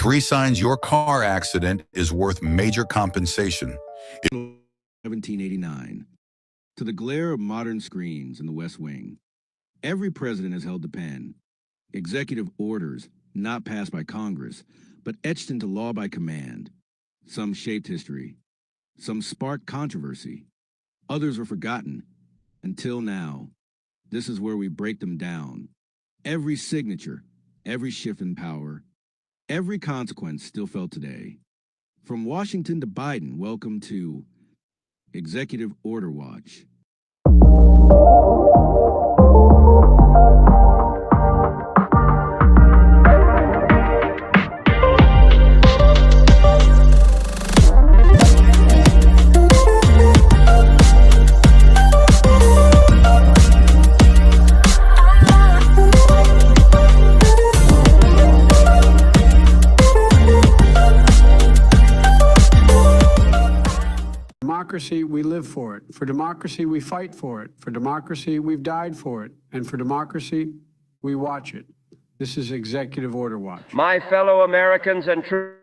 3 signs your car accident is worth major compensation. 1789. To the glare of modern screens in the West Wing, every president has held the pen. Executive orders, not passed by Congress, but etched into law by command. Some shaped history. Some sparked controversy. Others were forgotten. Until now. This is where we break them down. Every signature, every shift in power, every consequence still felt today. From Washington to Biden, welcome to Executive Order Watch. Democracy, we live for it. For democracy, we fight for it. For democracy, we've died for it. And for democracy, we watch it. This is Executive Order Watch. My fellow Americans and true.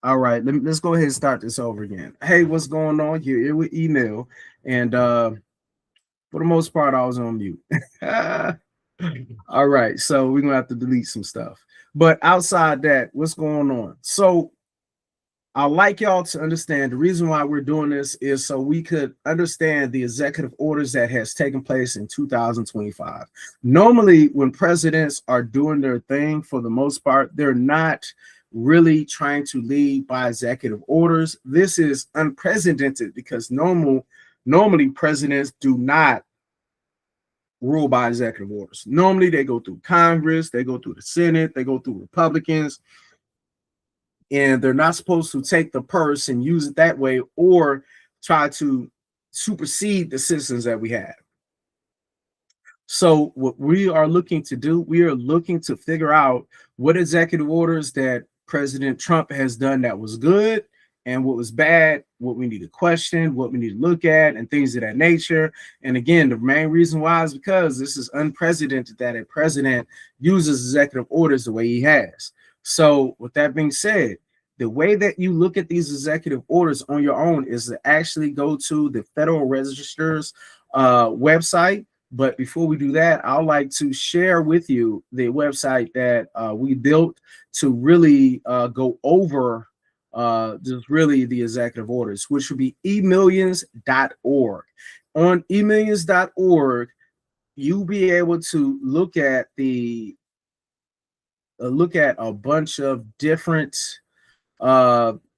All right, let's go ahead and start this over again. Hey, what's going on? You're here with email, and for the most part, I was on mute. All right, so we're gonna have to delete some stuff. But outside that, what's going on? So I'd like y'all to understand the reason why we're doing this is so we could understand the executive orders that has taken place in 2025. Normally, when presidents are doing their thing, for the most part, they're not really trying to lead by executive orders. This is unprecedented because normally presidents do not rule by executive orders. Normally they go through Congress, they go through the Senate, they go through Republicans, and they're not supposed to take the purse and use it that way or try to supersede the citizens that we have. So what we are looking to do, we are looking to figure out what executive orders that President Trump has done that was good and what was bad, what we need to question, what we need to look at, and things of that nature. And again, the main reason why is because this is unprecedented that a president uses executive orders the way he has. So with that being said, the way that you look at these executive orders on your own is to actually go to the Federal Register's website. But before we do that, I'd like to share with you the website that we built to really go over just really the executive orders, which would be emillions.org. On emillions.org, you'll be able to look at a bunch of different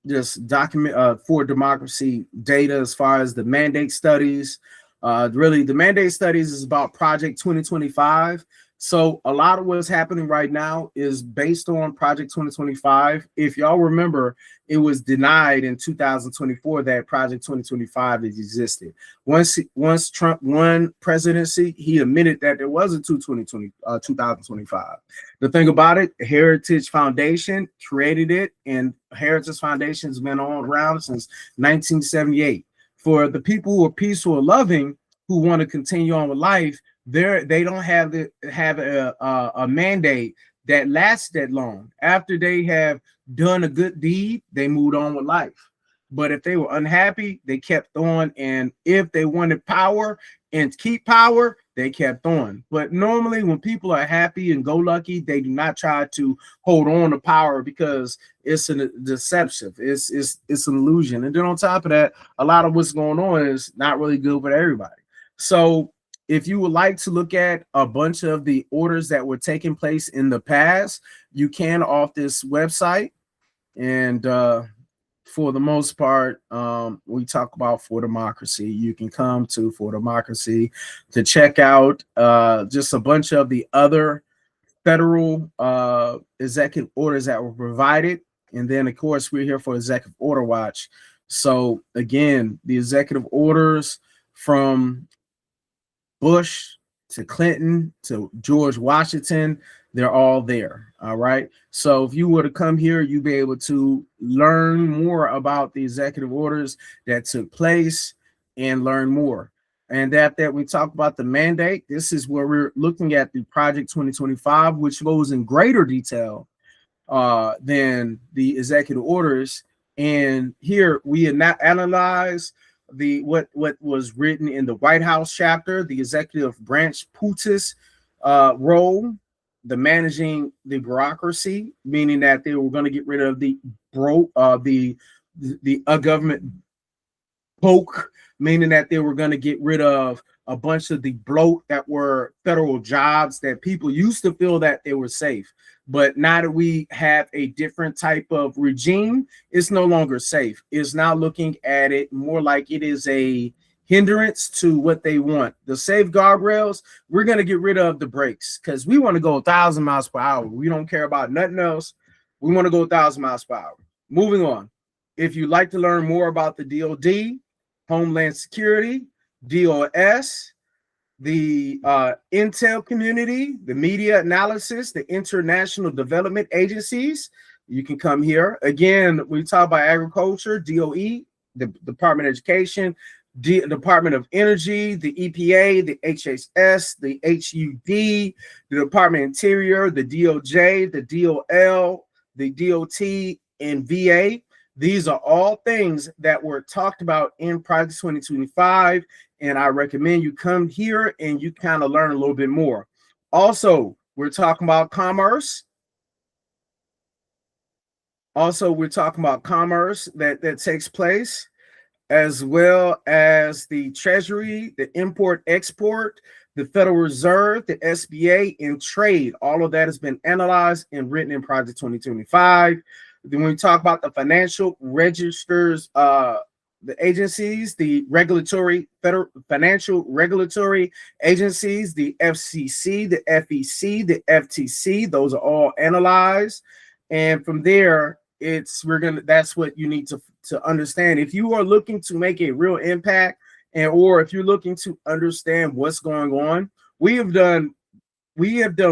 just document for democracy data as far as the mandate studies. Really, the mandate studies is about Project 2025. So a lot of what's happening right now is based on Project 2025. If y'all remember, it was denied in 2024 that Project 2025 existed. Once Trump won presidency, he admitted that there was a 2025. The thing about it, Heritage Foundation created it, and Heritage Foundation has been on around since 1978. For the people who are peaceful and loving, who want to continue on with life, they don't have a mandate that lasts that long. After they have done a good deed, they moved on with life. But if they were unhappy, they kept on. And if they wanted power and keep power, they kept on. But normally when people are happy and go lucky, they do not try to hold on to power because it's a deception. It's an illusion. And then on top of that, a lot of what's going on is not really good for everybody. So if you would like to look at a bunch of the orders that were taking place in the past, you can off this website. And for the most part, we talk about For Democracy. You can come to For Democracy to check out just a bunch of the other federal executive orders that were provided. And then, of course, we're here for Executive Order Watch. So again, the executive orders from Bush to Clinton to George Washington, they're all there. All right. So if you were to come here, you'd be able to learn more about the executive orders that took place and learn more. And that we talk about the mandate, this is where we're looking at the Project 2025, which goes in greater detail than the executive orders. And here we analyze what was written in the White House chapter, the executive branch PUTIS role, the managing the bureaucracy, meaning that they were going to get rid of the government poke, meaning that they were going to get rid of a bunch of the bloat that were federal jobs that people used to feel that they were safe. But now that we have a different type of regime, it's no longer safe. It's now looking at it more like it is a hindrance to what they want. The safe guardrails, we're going to get rid of the brakes because we want to go 1,000 miles per hour. We don't care about nothing else. We want to go 1,000 miles per hour. Moving on. If you'd like to learn more about the DOD, Homeland Security, DOS, the intel community, the media analysis, the international development agencies, you can come here. Again, we talk about agriculture, DOE, the Department of Education, Department of Energy, the EPA, the HHS, the HUD, the Department of Interior, the DOJ, the DOL, the DOT, and VA. These are all things that were talked about in Project 2025, and I recommend you come here and you kind of learn a little bit more. Also, we're talking about commerce. That takes place, as well as the Treasury, the import-export, the Federal Reserve, the SBA, and trade. All of that has been analyzed and written in Project 2025. Then when we talk about the financial registers, the agencies, the federal financial regulatory agencies, the FCC, the FEC, the FTC, those are all analyzed. And from there, that's what you need to understand. If you are looking to make a real impact, or if you're looking to understand what's going on, we have done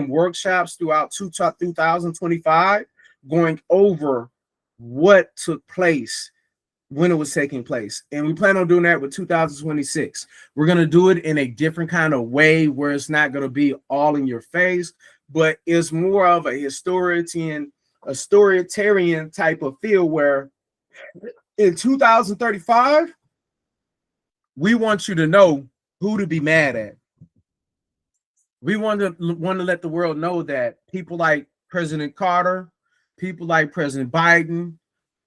workshops throughout 2025 going over what took place when it was taking place. And we plan on doing that with 2026. We're going to do it in a different kind of way where it's not going to be all in your face, but it's more of a historian type of feel where in 2035, we want you to know who to be mad at. We want to let the world know that people like President Carter, people like President Biden,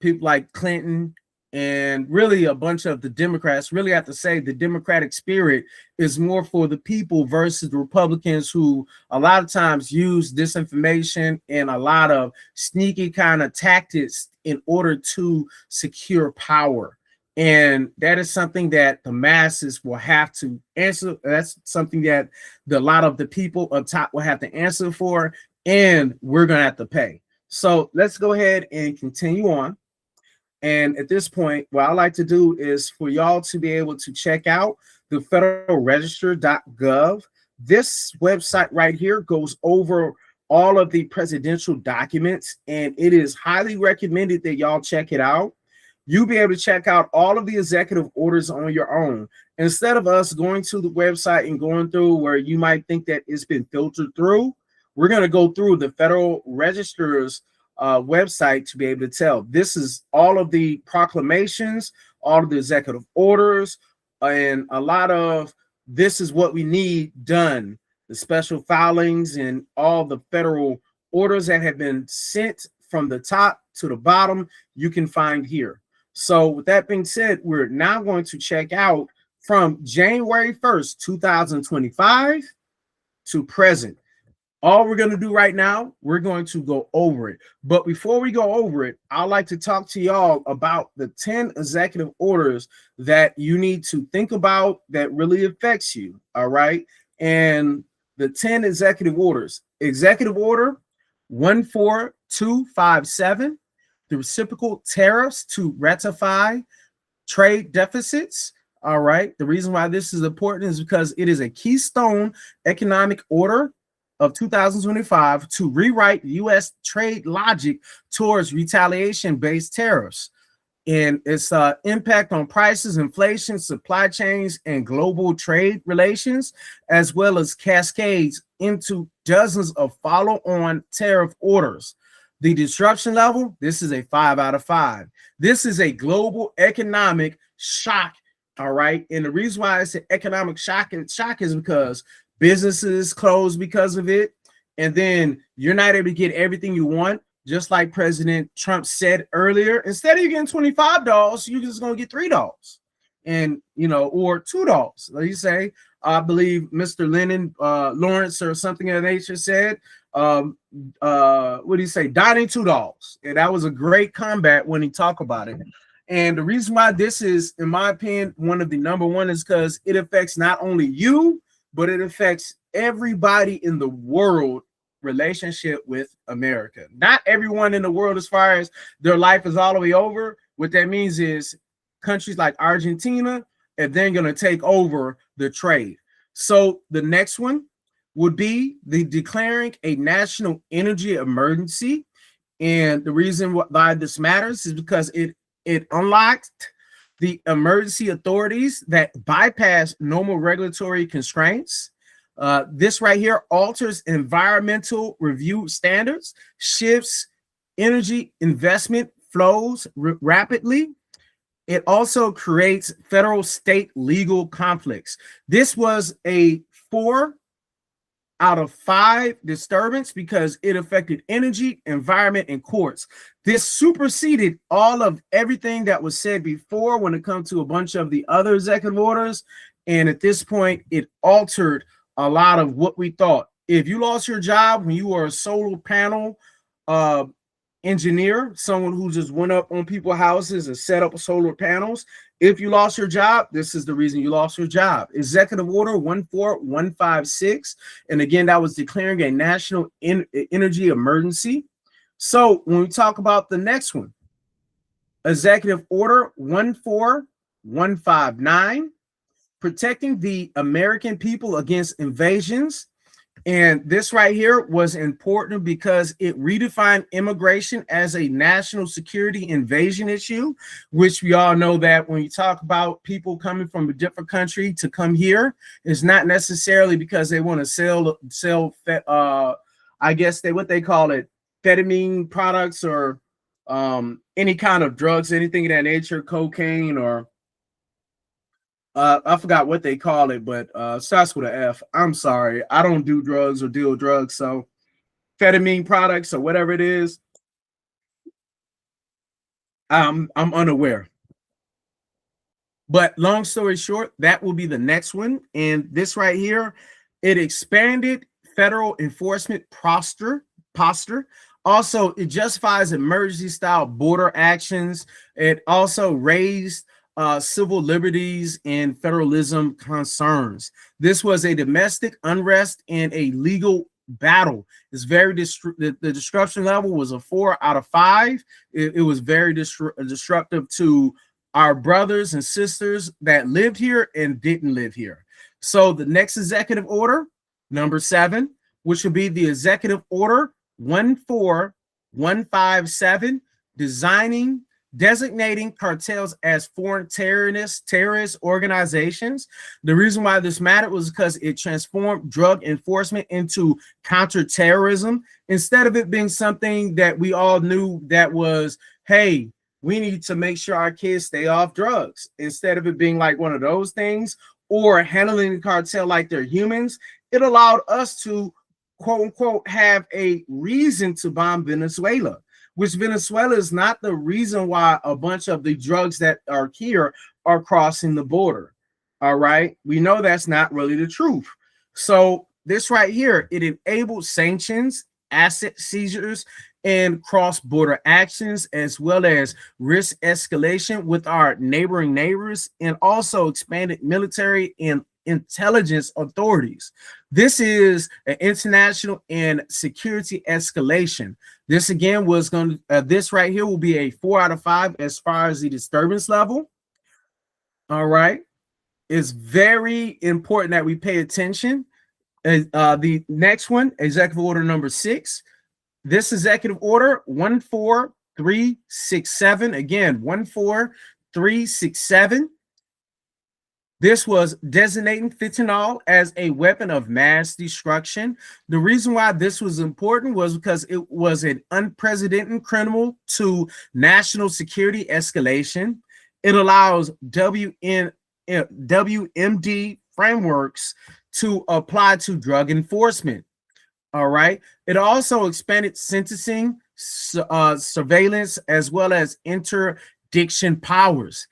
people like Clinton, and really a bunch of the Democrats really have to say the Democratic spirit is more for the people versus the Republicans, who a lot of times use disinformation and a lot of sneaky kind of tactics in order to secure power. And that is something that the masses will have to answer. That's something that a lot of the people up top will have to answer for, and we're going to have to pay. So let's go ahead and continue on. And at this point, what I like to do is for y'all to be able to check out the federalregister.gov. This website right here goes over all of the presidential documents, and it is highly recommended that y'all check it out. You'll be able to check out all of the executive orders on your own. Instead of us going to the website and going through where you might think that it's been filtered through, we're going to go through the Federal Register's website to be able to tell. This is all of the proclamations, all of the executive orders, and a lot of this is what we need done. The special filings and all the federal orders that have been sent from the top to the bottom, you can find here. So with that being said, we're now going to check out from January 1st, 2025 to present. All we're going to do right now, we're going to go over it. But before we go over it, I'd like to talk to y'all about the 10 executive orders that you need to think about that really affects you, all right? And the 10 executive orders. Executive Order 14257, the reciprocal tariffs to ratify trade deficits. All right. The reason why this is important is because it is a keystone economic order of 2025 to rewrite U.S. trade logic towards retaliation-based tariffs and its impact on prices, inflation, supply chains, and global trade relations, as well as cascades into dozens of follow-on tariff orders. The disruption level, this is a 5 out of 5. This is a global economic shock, all right? And the reason why it's an economic shock is because businesses close because of it, and then you're not able to get everything you want. Just like President Trump said earlier, instead of you getting $25, you're just going to get $3 and, you know, or $2. Like you say, I believe Mr. Lennon, Lawrence or something of that nature said, what do you say? Dining $2. And that was a great combat when he talked about it. And the reason why this is, in my opinion, one of the number one is because it affects not only you, but it affects everybody in the world relationship with America. Not everyone in the world as far as their life is all the way over. What that means is countries like Argentina are then going to take over the trade. So the next one would be the declaring a national energy emergency. And the reason why this matters is because it unlocked the emergency authorities that bypass normal regulatory constraints. This right here alters environmental review standards, shifts energy investment flows rapidly. It also creates federal state legal conflicts. This was a 4 out of 5 disturbance because it affected energy, environment, and courts. This superseded all of everything that was said before when it comes to a bunch of the other executive orders. And at this point, it altered a lot of what we thought. If you lost your job when you were a solar panel engineer, someone who just went up on people's houses and set up solar panels, if you lost your job, this is the reason you lost your job. Executive Order 14156. And again, that was declaring a national energy emergency. So when we talk about the next one, Executive Order 14159, protecting the American people against invasions. And this right here was important because it redefined immigration as a national security invasion issue, which we all know that when you talk about people coming from a different country to come here, it's not necessarily because they want to sell I guess what they call it, amphetamine products or any kind of drugs, anything of that nature, cocaine or I forgot what they call it, but starts with an F. I'm sorry. I don't do drugs or deal drugs. So amphetamine products or whatever it is, I'm unaware. But long story short, that will be the next one. And this right here, it expanded federal enforcement posture. Also, it justifies emergency style border actions. It also raised civil liberties and federalism concerns. This was a domestic unrest and a legal battle. It's very the disruption level was a 4 out of 5. It was very disruptive to our brothers and sisters that lived here and didn't live here. So the next executive order, number 7, which would be the executive order 14157, designating cartels as foreign terrorist organizations. The reason why this mattered was because it transformed drug enforcement into counterterrorism. Instead of it being something that we all knew that was, hey, we need to make sure our kids stay off drugs. Instead of it being like one of those things or handling the cartel like they're humans, it allowed us to, quote unquote, have a reason to bomb Venezuela, which Venezuela is not the reason why a bunch of the drugs that are here are crossing the border. All right. We know that's not really the truth. So this right here, it enabled sanctions, asset seizures, and cross-border actions, as well as risk escalation with our neighboring neighbors, and also expanded military and intelligence authorities. This is an international and security escalation. This again was going to, this right here will be a 4 out of 5 as far as the disturbance level. All right. It's very important that we pay attention. The next one, executive order number 6. This executive order 14367, again, 14367. This was designating fentanyl as a weapon of mass destruction. The reason why this was important was because it was an unprecedented criminal to national security escalation. It allows WMD frameworks to apply to drug enforcement. All right. It also expanded sentencing, surveillance, as well as interdiction powers.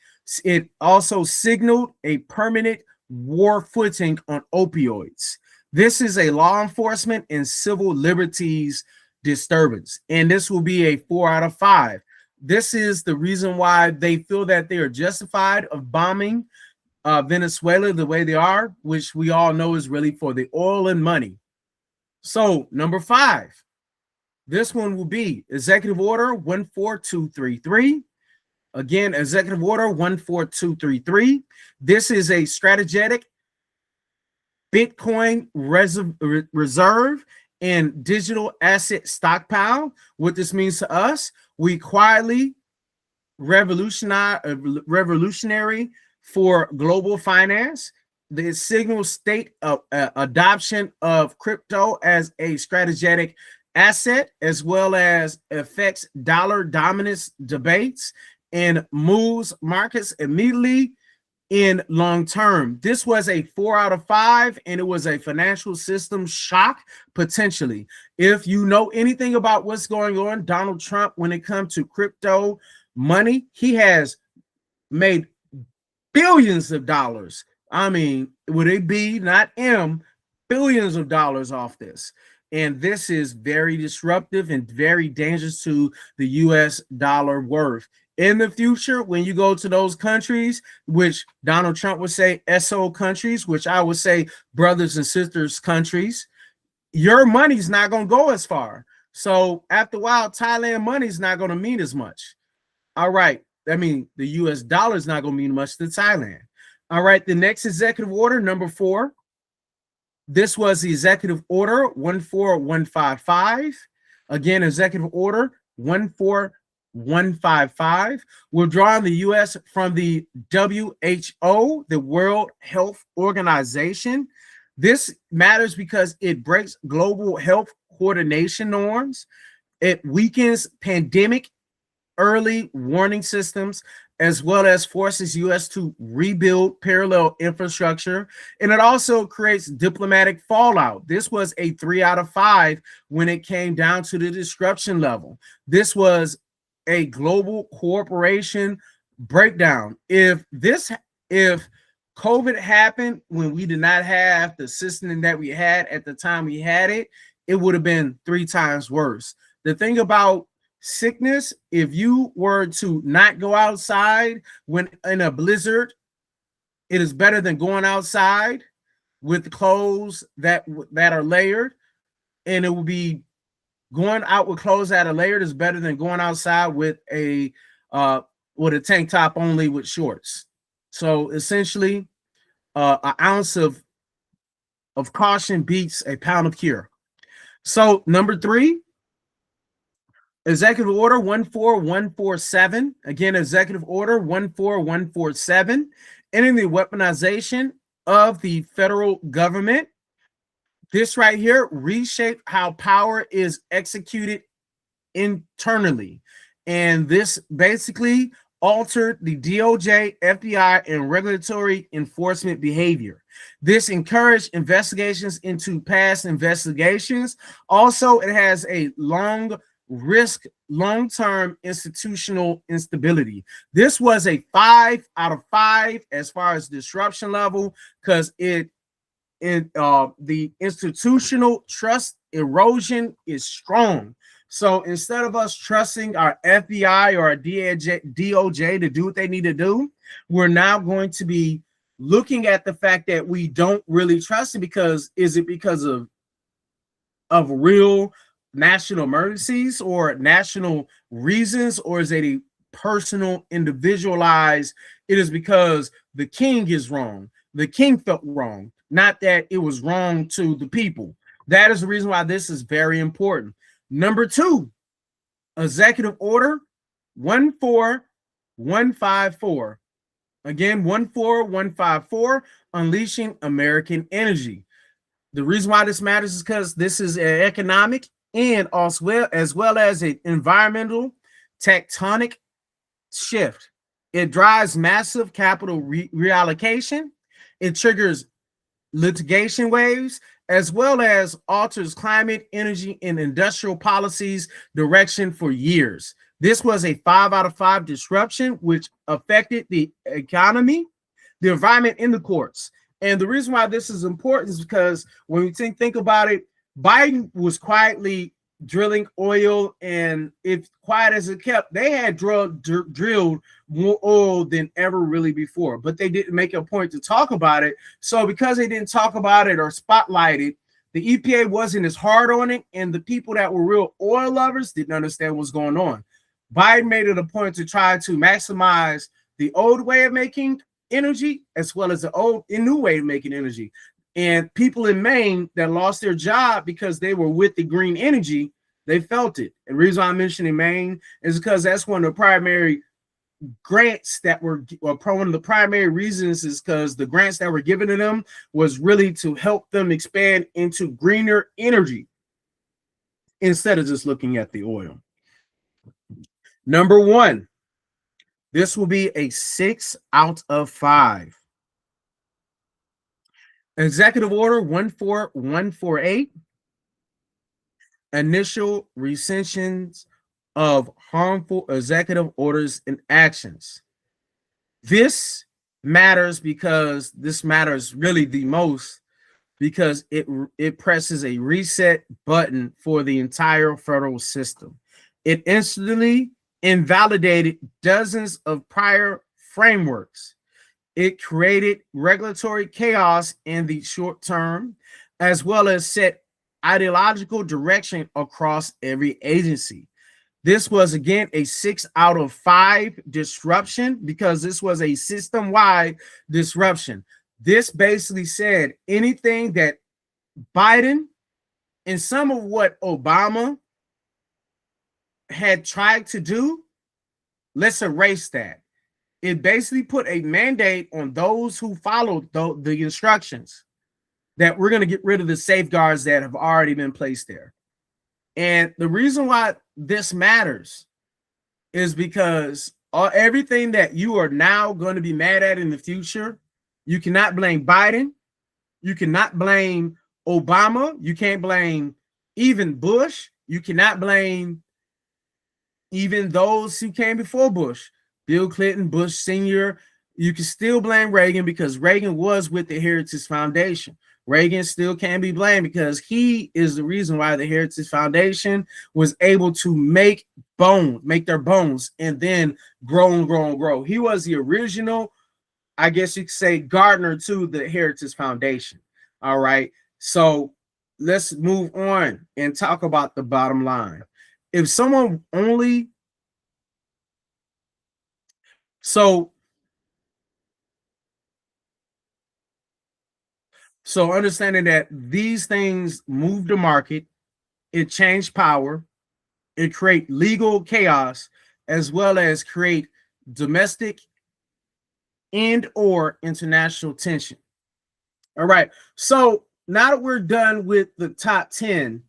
It also signaled a permanent war footing on opioids. This is a law enforcement and civil liberties disturbance, and this will be a 4 out of 5. This is the reason why they feel that they are justified of bombing Venezuela the way they are, which we all know is really for the oil and money. So number 5, this one will be executive order 14233. Again, executive order 14233. This is a strategic Bitcoin reserve and digital asset stockpile. What this means to us, we quietly revolutionary for global finance. The signal state of adoption of crypto as a strategic asset, as well as affects dollar dominance debates and moves markets immediately in long term. This was a 4 out of 5, and it was a financial system shock potentially. If you know anything about what's going on, Donald Trump, when it comes to crypto money, he has made billions of dollars. I mean, would it be not billions of dollars off this? And this is very disruptive and very dangerous to the US dollar worth. In the future, when you go to those countries, which Donald Trump would say SO countries, which I would say brothers and sisters countries, your money's not going to go as far. So after a while, Thailand money's not going to mean as much. All right. I mean, the US dollar is not going to mean much to Thailand. All right. The next executive order, number 4. This was the executive order 14155. Again, executive order 14155. Withdrawing the U.S. from the WHO, the World Health Organization. This matters because it breaks global health coordination norms. It weakens pandemic early warning systems, as well as forces U.S. to rebuild parallel infrastructure. And it also creates diplomatic fallout. This was a 3 out of 5 when it came down to the disruption level. This was a global cooperation breakdown. If COVID happened when we did not have the system that we had at the time we had it, it would have been 3 times worse. The thing about sickness. If you were to not go outside when in a blizzard, it is better than going outside with clothes that are layered, and it will be going out with clothes that are layered is better than going outside with a tank top only with shorts. So essentially, an ounce of caution beats a pound of cure. So number 3, Executive Order 14147. Again, Executive Order 14147, ending the weaponization of the federal government. This right here reshaped how power is executed internally. And this basically altered the DOJ, FBI, and regulatory enforcement behavior. This encouraged investigations into past investigations. Also, it has a long-term institutional instability. This was a 5 out of 5 as far as disruption level, because the institutional trust erosion is strong. So instead of us trusting our FBI or our DOJ to do what they need to do, we're now going to be looking at the fact that we don't really trust it. Because is it because of real national emergencies or national reasons, or is it a personal, individualized? It is because the king is wrong. The king felt wrong, not that it was wrong to the people. That is the reason why this is very important. Number 2, Executive Order 14154. Again, 14154, unleashing American energy. The reason why this matters is because this is an economic and also as well as an environmental tectonic shift. It drives massive capital reallocation. It triggers litigation waves, as well as alters climate, energy, and industrial policies direction for years. This was a 5 out of 5 disruption, which affected the economy, the environment, and the courts. And the reason why this is important is because when we think about it, Biden was quietly drilling oil, and if quiet as it kept, they had drilled more oil than ever really before, but they didn't make a point to talk about it. So because they didn't talk about it or spotlight it, the EPA wasn't as hard on it, and the people that were real oil lovers didn't understand what's going on. Biden made it a point to try to maximize the old way of making energy as well as the old and new way of making energy. And people in Maine that lost their job because they were with the green energy, they felt it. And the reason I'm mentioning Maine is because that's one of the primary grants that were, or one of the primary reasons is because the grants that were given to them was really to help them expand into greener energy instead of just looking at the oil. Number 1, this will be a 6 out of 5. Executive Order 14148, initial rescissions of harmful executive orders and actions. This matters because this matters really the most because it presses a reset button for the entire federal system. It instantly invalidated dozens of prior frameworks. It created regulatory chaos in the short term, as well as set ideological direction across every agency. This was, again, a 6 out of 5 disruption because this was a system-wide disruption. This basically said anything that Biden and some of what Obama had tried to do, let's erase that. It basically put a mandate on those who followed the instructions that we're going to get rid of the safeguards that have already been placed there. And the reason why this matters is because everything that you are now going to be mad at in the future, you cannot blame Biden. You cannot blame Obama. You can't blame even Bush. You cannot blame even those who came before Bush. Bill Clinton, Bush Sr., you can still blame Reagan because Reagan was with the Heritage Foundation. Reagan still can be blamed because he is the reason why the Heritage Foundation was able to make make their bones, and then grow and grow and grow. He was the original, I guess you could say, gardener to the Heritage Foundation. All right. So let's move on and talk about the bottom line. If someone only so understanding that these things move the market, it changed power, it create legal chaos, as well as create domestic and or international tension. All right. So now that we're done with the top 10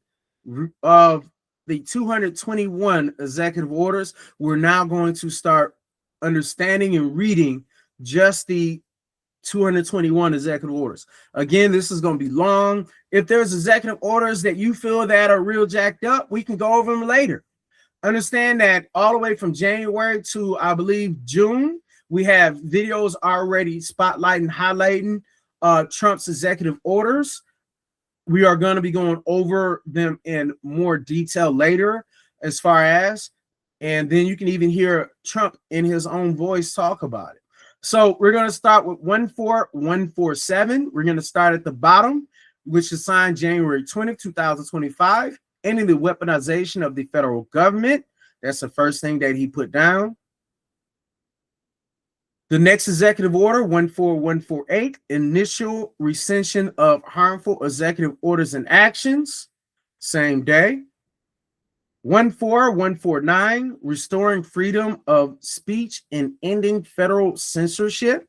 of the 221 executive orders, we're now going to start understanding and reading just the 221 executive orders. Again, this is going to be long. If there's executive orders that you feel that are real jacked up, we can go over them later. Understand that all the way from January to, I believe, June, we have videos already spotlighting, highlighting Trump's executive orders. We are going to be going over them in more detail later as far as, and then you can even hear Trump in his own voice talk about it. So we're going to start with 14147. We're going to start at the bottom, which is signed January 20, 2025, ending the weaponization of the federal government. That's the first thing that he put down. The next executive order, 14148, initial rescission of harmful executive orders and actions, same day. 14149, restoring freedom of speech and ending federal censorship.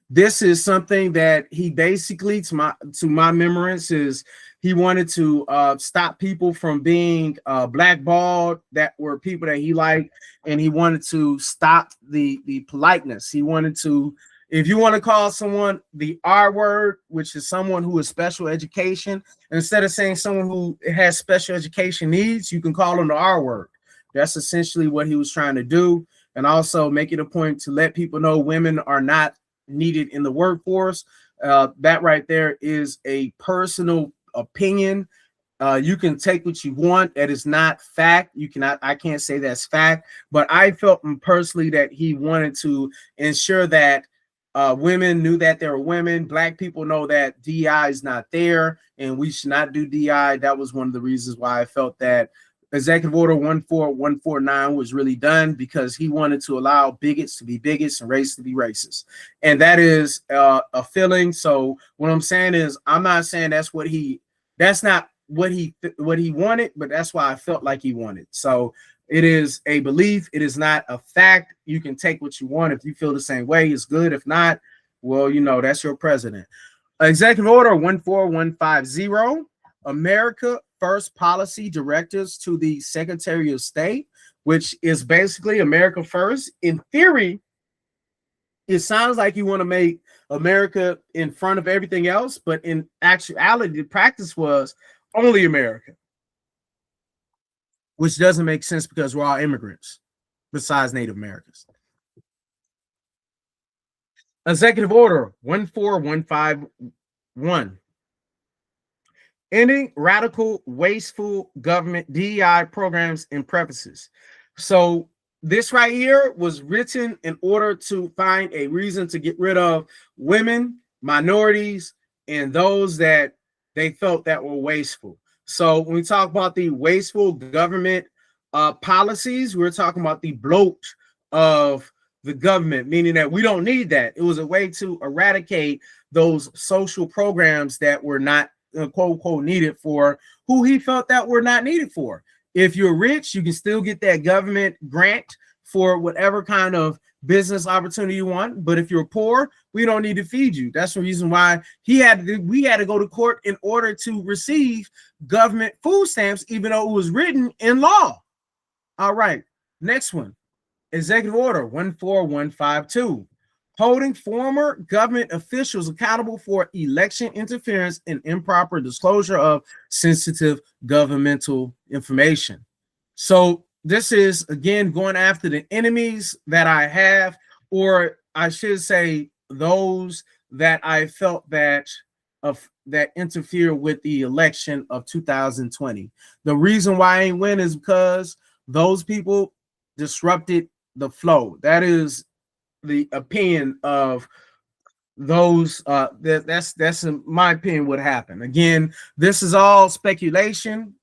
This is something that he basically, to my remembrance, is he wanted to stop people from being blackballed that were people that he liked, and he wanted to stop the politeness. He wanted to, if you want to call someone the R word, which is someone who is special education, instead of saying someone who has special education needs, you can call them the R word. That's essentially what he was trying to do, and also make it a point to let people know women are not needed in the workforce. That right there is a personal opinion. You can take what you want. That is not fact. You cannot, I can't say that's fact, but I felt personally that he wanted to ensure that women knew that they were women. Black people know that DI is not there and we should not do DI. That was one of the reasons why I felt that Executive Order 14149 was really done, because he wanted to allow bigots to be bigots and racists to be racist. And that is a feeling. So what I'm saying is, I'm not saying that's not what he wanted, but that's why I felt like he wanted. So it is a belief. It is not a fact. You can take what you want. If you feel the same way, it's good. If not, well, you know, that's your president. Executive Order 14150, America First policy directives to the Secretary of State, which is basically America First. In theory, it sounds like you want to make America in front of everything else, but in actuality, the practice was only America, which doesn't make sense because we're all immigrants besides Native Americans. Executive Order 14151. Ending radical, wasteful government DEI programs and prefaces. So this right here was written in order to find a reason to get rid of women, minorities, and those that they felt that were wasteful. So when we talk about the wasteful government policies, we're talking about the bloat of the government, meaning that we don't need that. It was a way to eradicate those social programs that were not quote unquote needed for who he felt that were not needed for. If you're rich, you can still get that government grant for whatever kind of business opportunity you want. But if you're poor, we don't need to feed you. That's the reason why we had to go to court in order to receive government food stamps, even though it was written in law. All right, next one. Executive Order 14152. Holding former government officials accountable for election interference and improper disclosure of sensitive governmental information. So this is, again, going after the enemies that I have, or I should say those that I felt that interfere with the election of 2020. The reason why I ain't win is because those people disrupted the flow. That is the opinion of those. That's in my opinion what happened. Again, this is all speculation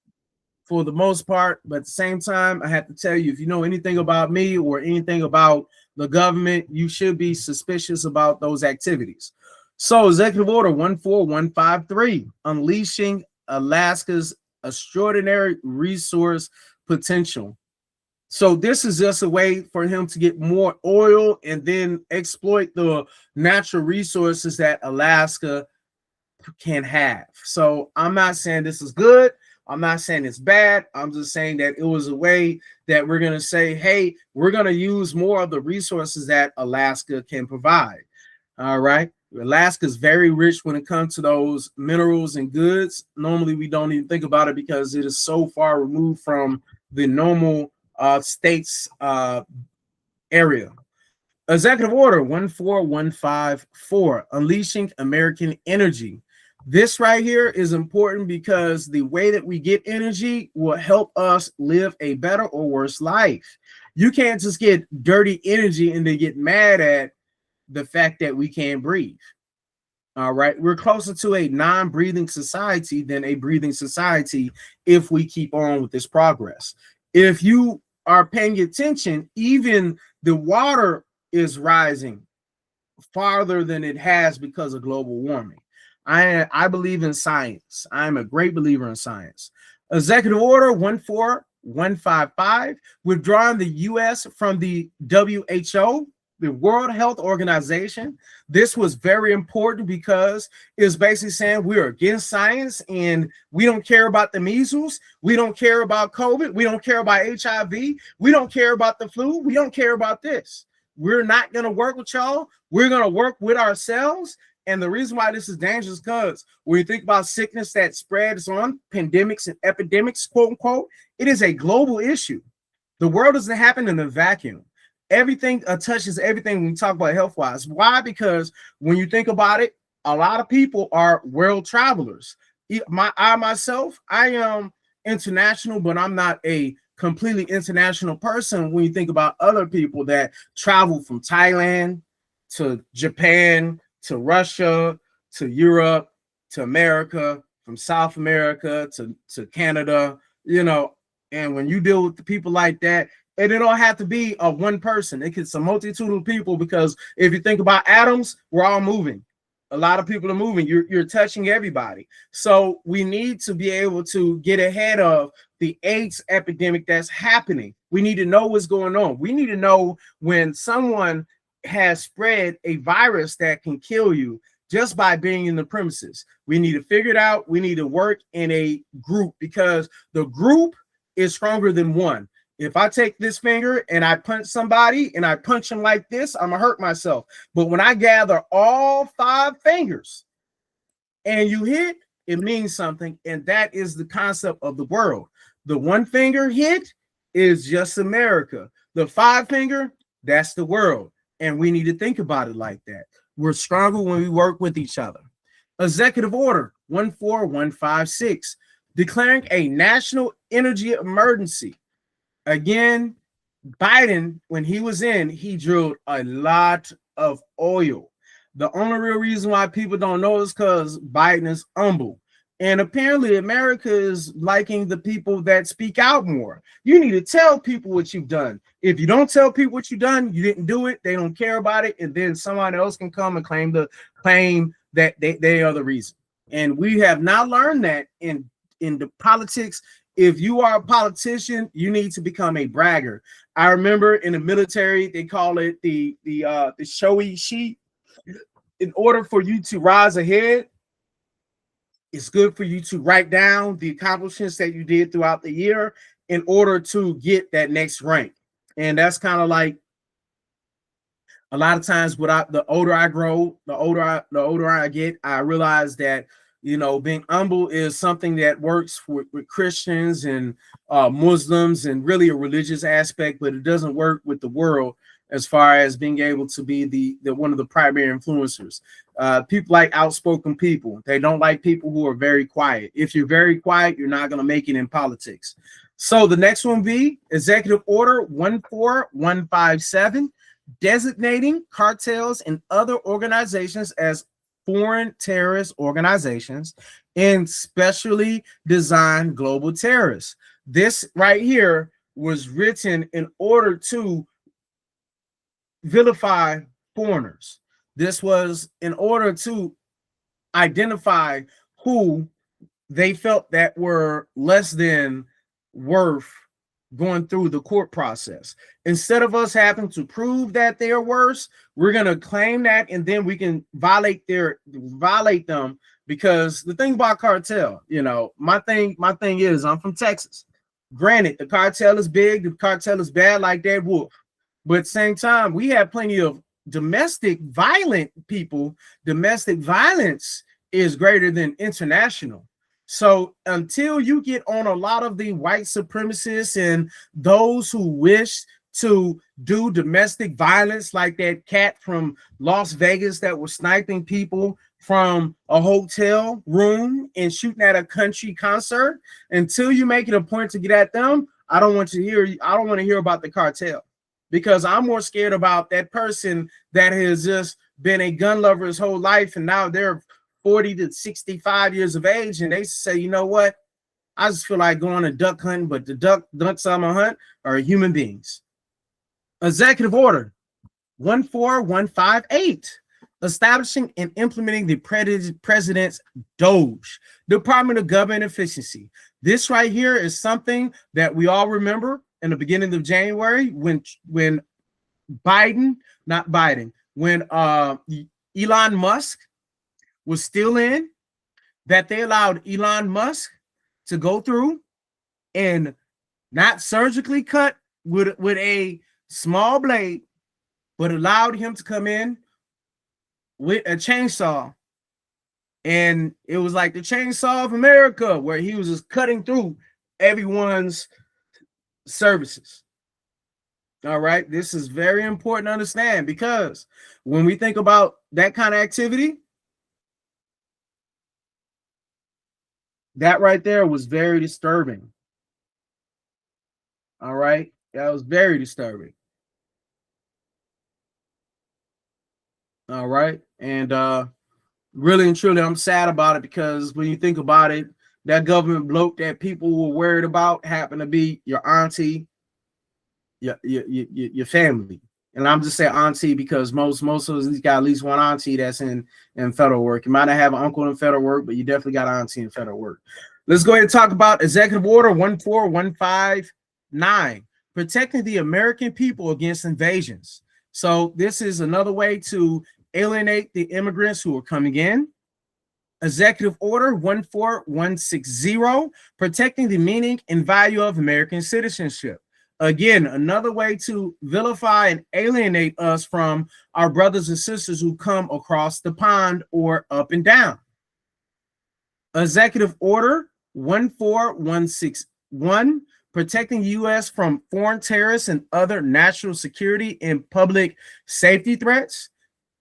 for the most part, but at the same time, I have to tell you, if you know anything about me or anything about the government, you should be suspicious about those activities. So, Executive Order 14153, unleashing Alaska's extraordinary resource potential. So this is just a way for him to get more oil and then exploit the natural resources that Alaska can have. So I'm not saying this is good. I'm not saying it's bad. I'm just saying that it was a way that we're going to say, hey, we're going to use more of the resources that Alaska can provide. All right. Alaska is very rich when it comes to those minerals and goods. Normally, we don't even think about it because it is so far removed from the normal states area. Executive Order 14154, unleashing American energy. This right here is important because the way that we get energy will help us live a better or worse life. You can't just get dirty energy and then get mad at the fact that we can't breathe. All right, we're closer to a non-breathing society than a breathing society if we keep on with this progress. If you are paying attention, even the water is rising farther than it has because of global warming. I believe in science. I'm a great believer in science. Executive Order 14155, withdrawing the U.S. from the WHO, the World Health Organization. This was very important because it's basically saying we're against science and we don't care about the measles. We don't care about COVID. We don't care about HIV. We don't care about the flu. We don't care about this. We're not going to work with y'all. We're going to work with ourselves. And the reason why this is dangerous is because when you think about sickness that spreads on pandemics and epidemics, quote unquote, it is a global issue. The world doesn't happen in a vacuum. Everything touches everything when we talk about health-wise. Why? Because when you think about it, a lot of people are world travelers. I myself, I am international, but I'm not a completely international person when you think about other people that travel from Thailand to Japan to Russia to Europe to America, from South America to Canada, you know. And when you deal with the people like that, and it don't have to be a one person. It can be a multitude of people, because if you think about atoms, we're all moving. A lot of people are moving. You're touching everybody. So we need to be able to get ahead of the AIDS epidemic that's happening. We need to know what's going on. We need to know when someone has spread a virus that can kill you just by being in the premises. We need to figure it out. We need to work in a group, because the group is stronger than one. If I take this finger and I punch somebody and I punch him like this, I'm gonna hurt myself. But when I gather all 5 fingers and you hit, it means something. And that is the concept of the world. The 1 finger hit is just America. The 5 finger, that's the world. And we need to think about it like that. We're stronger when we work with each other. Executive Order 14156, declaring a national energy emergency. Again, Biden, when he was in, he drilled a lot of oil. The only real reason why people don't know is because Biden is humble. And apparently America is liking the people that speak out more. You need to tell people what you've done. If you don't tell people what you've done, you didn't do it, they don't care about it, and then someone else can come and claim that they are the reason. And we have not learned that in the politics. If you are a politician, you need to become a bragger. I remember in the military, they call it the showy sheet. In order for you to rise ahead, it's good for you to write down the accomplishments that you did throughout the year in order to get that next rank. And that's kind of like a lot of times the older I grow, the older I get, I realize that, you know, being humble is something that works with Christians and Muslims and really a religious aspect, but it doesn't work with the world as far as being able to be the one of the primary influencers. People like outspoken people. They don't like people who are very quiet. If you're very quiet, you're not going to make it in politics. So the next one be Executive Order 14157, designating cartels and other organizations as foreign terrorist organizations and specially designed global terrorists. This right here was written in order to vilify foreigners. This was in order to identify who they felt that were less than worth going through the court process. Instead of us having to prove that they are worse, we're going to claim that, and then we can violate them. Because the thing about cartel, you know, my thing is, I'm from Texas. Granted, the cartel is big, the cartel is bad like that wolf, but at the same time, we have plenty of domestic violent people. Domestic violence is greater than international. So until you get on a lot of the white supremacists and those who wish to do domestic violence, like that cat from Las Vegas that was sniping people from a hotel room and shooting at a country concert, until you make it a point to get at them, I don't want to hear about the cartel, because I'm more scared about that person that has just been a gun lover his whole life, and now they're 40 to 65 years of age, and they say, you know what, I just feel like going to duck hunting, but the ducks I'm gonna hunt are human beings. Executive Order 14158, establishing and implementing the president's DOGE, Department of Government Efficiency. This right here is something that we all remember in the beginning of January when Elon Musk was still in, that they allowed Elon Musk to go through and not surgically cut with a small blade, but allowed him to come in with a chainsaw. And it was like the chainsaw of America, where he was just cutting through everyone's services. All right, this is very important to understand, because when we think about that kind of activity, that right there was very disturbing. All right, that was very disturbing. All right, and really and truly, I'm sad about it, because when you think about it, that government bloke that people were worried about happened to be your auntie, your family. And I'm just saying auntie because most of these got at least one auntie that's in federal work. You might not have an uncle in federal work, but you definitely got an auntie in federal work. Let's go ahead and talk about Executive Order 14159, protecting the American people against invasions. So this is another way to alienate the immigrants who are coming in. Executive Order 14160, protecting the meaning and value of American citizenship. Again, another way to vilify and alienate us from our brothers and sisters who come across the pond or up and down. Executive Order 14161, protecting the U.S. from foreign terrorists and other national security and public safety threats.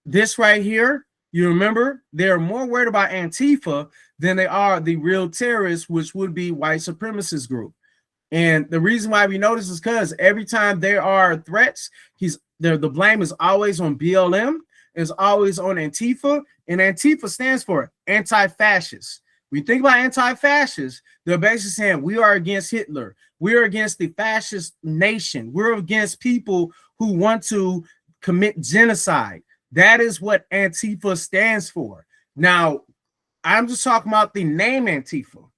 This right here, you remember, they're more worried about Antifa than they are the real terrorists, which would be white supremacist group. And the reason why we know this is because every time there are threats, the blame is always on BLM, is always on Antifa, and Antifa stands for anti-fascist. When you think about anti-fascist, they're basically saying we are against Hitler, we are against the fascist nation, we're against people who want to commit genocide. That is what Antifa stands for. Now, I'm just talking about the name Antifa,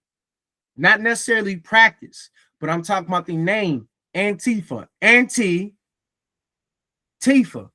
not necessarily practice. But I'm talking about the name Antifa, Tifa,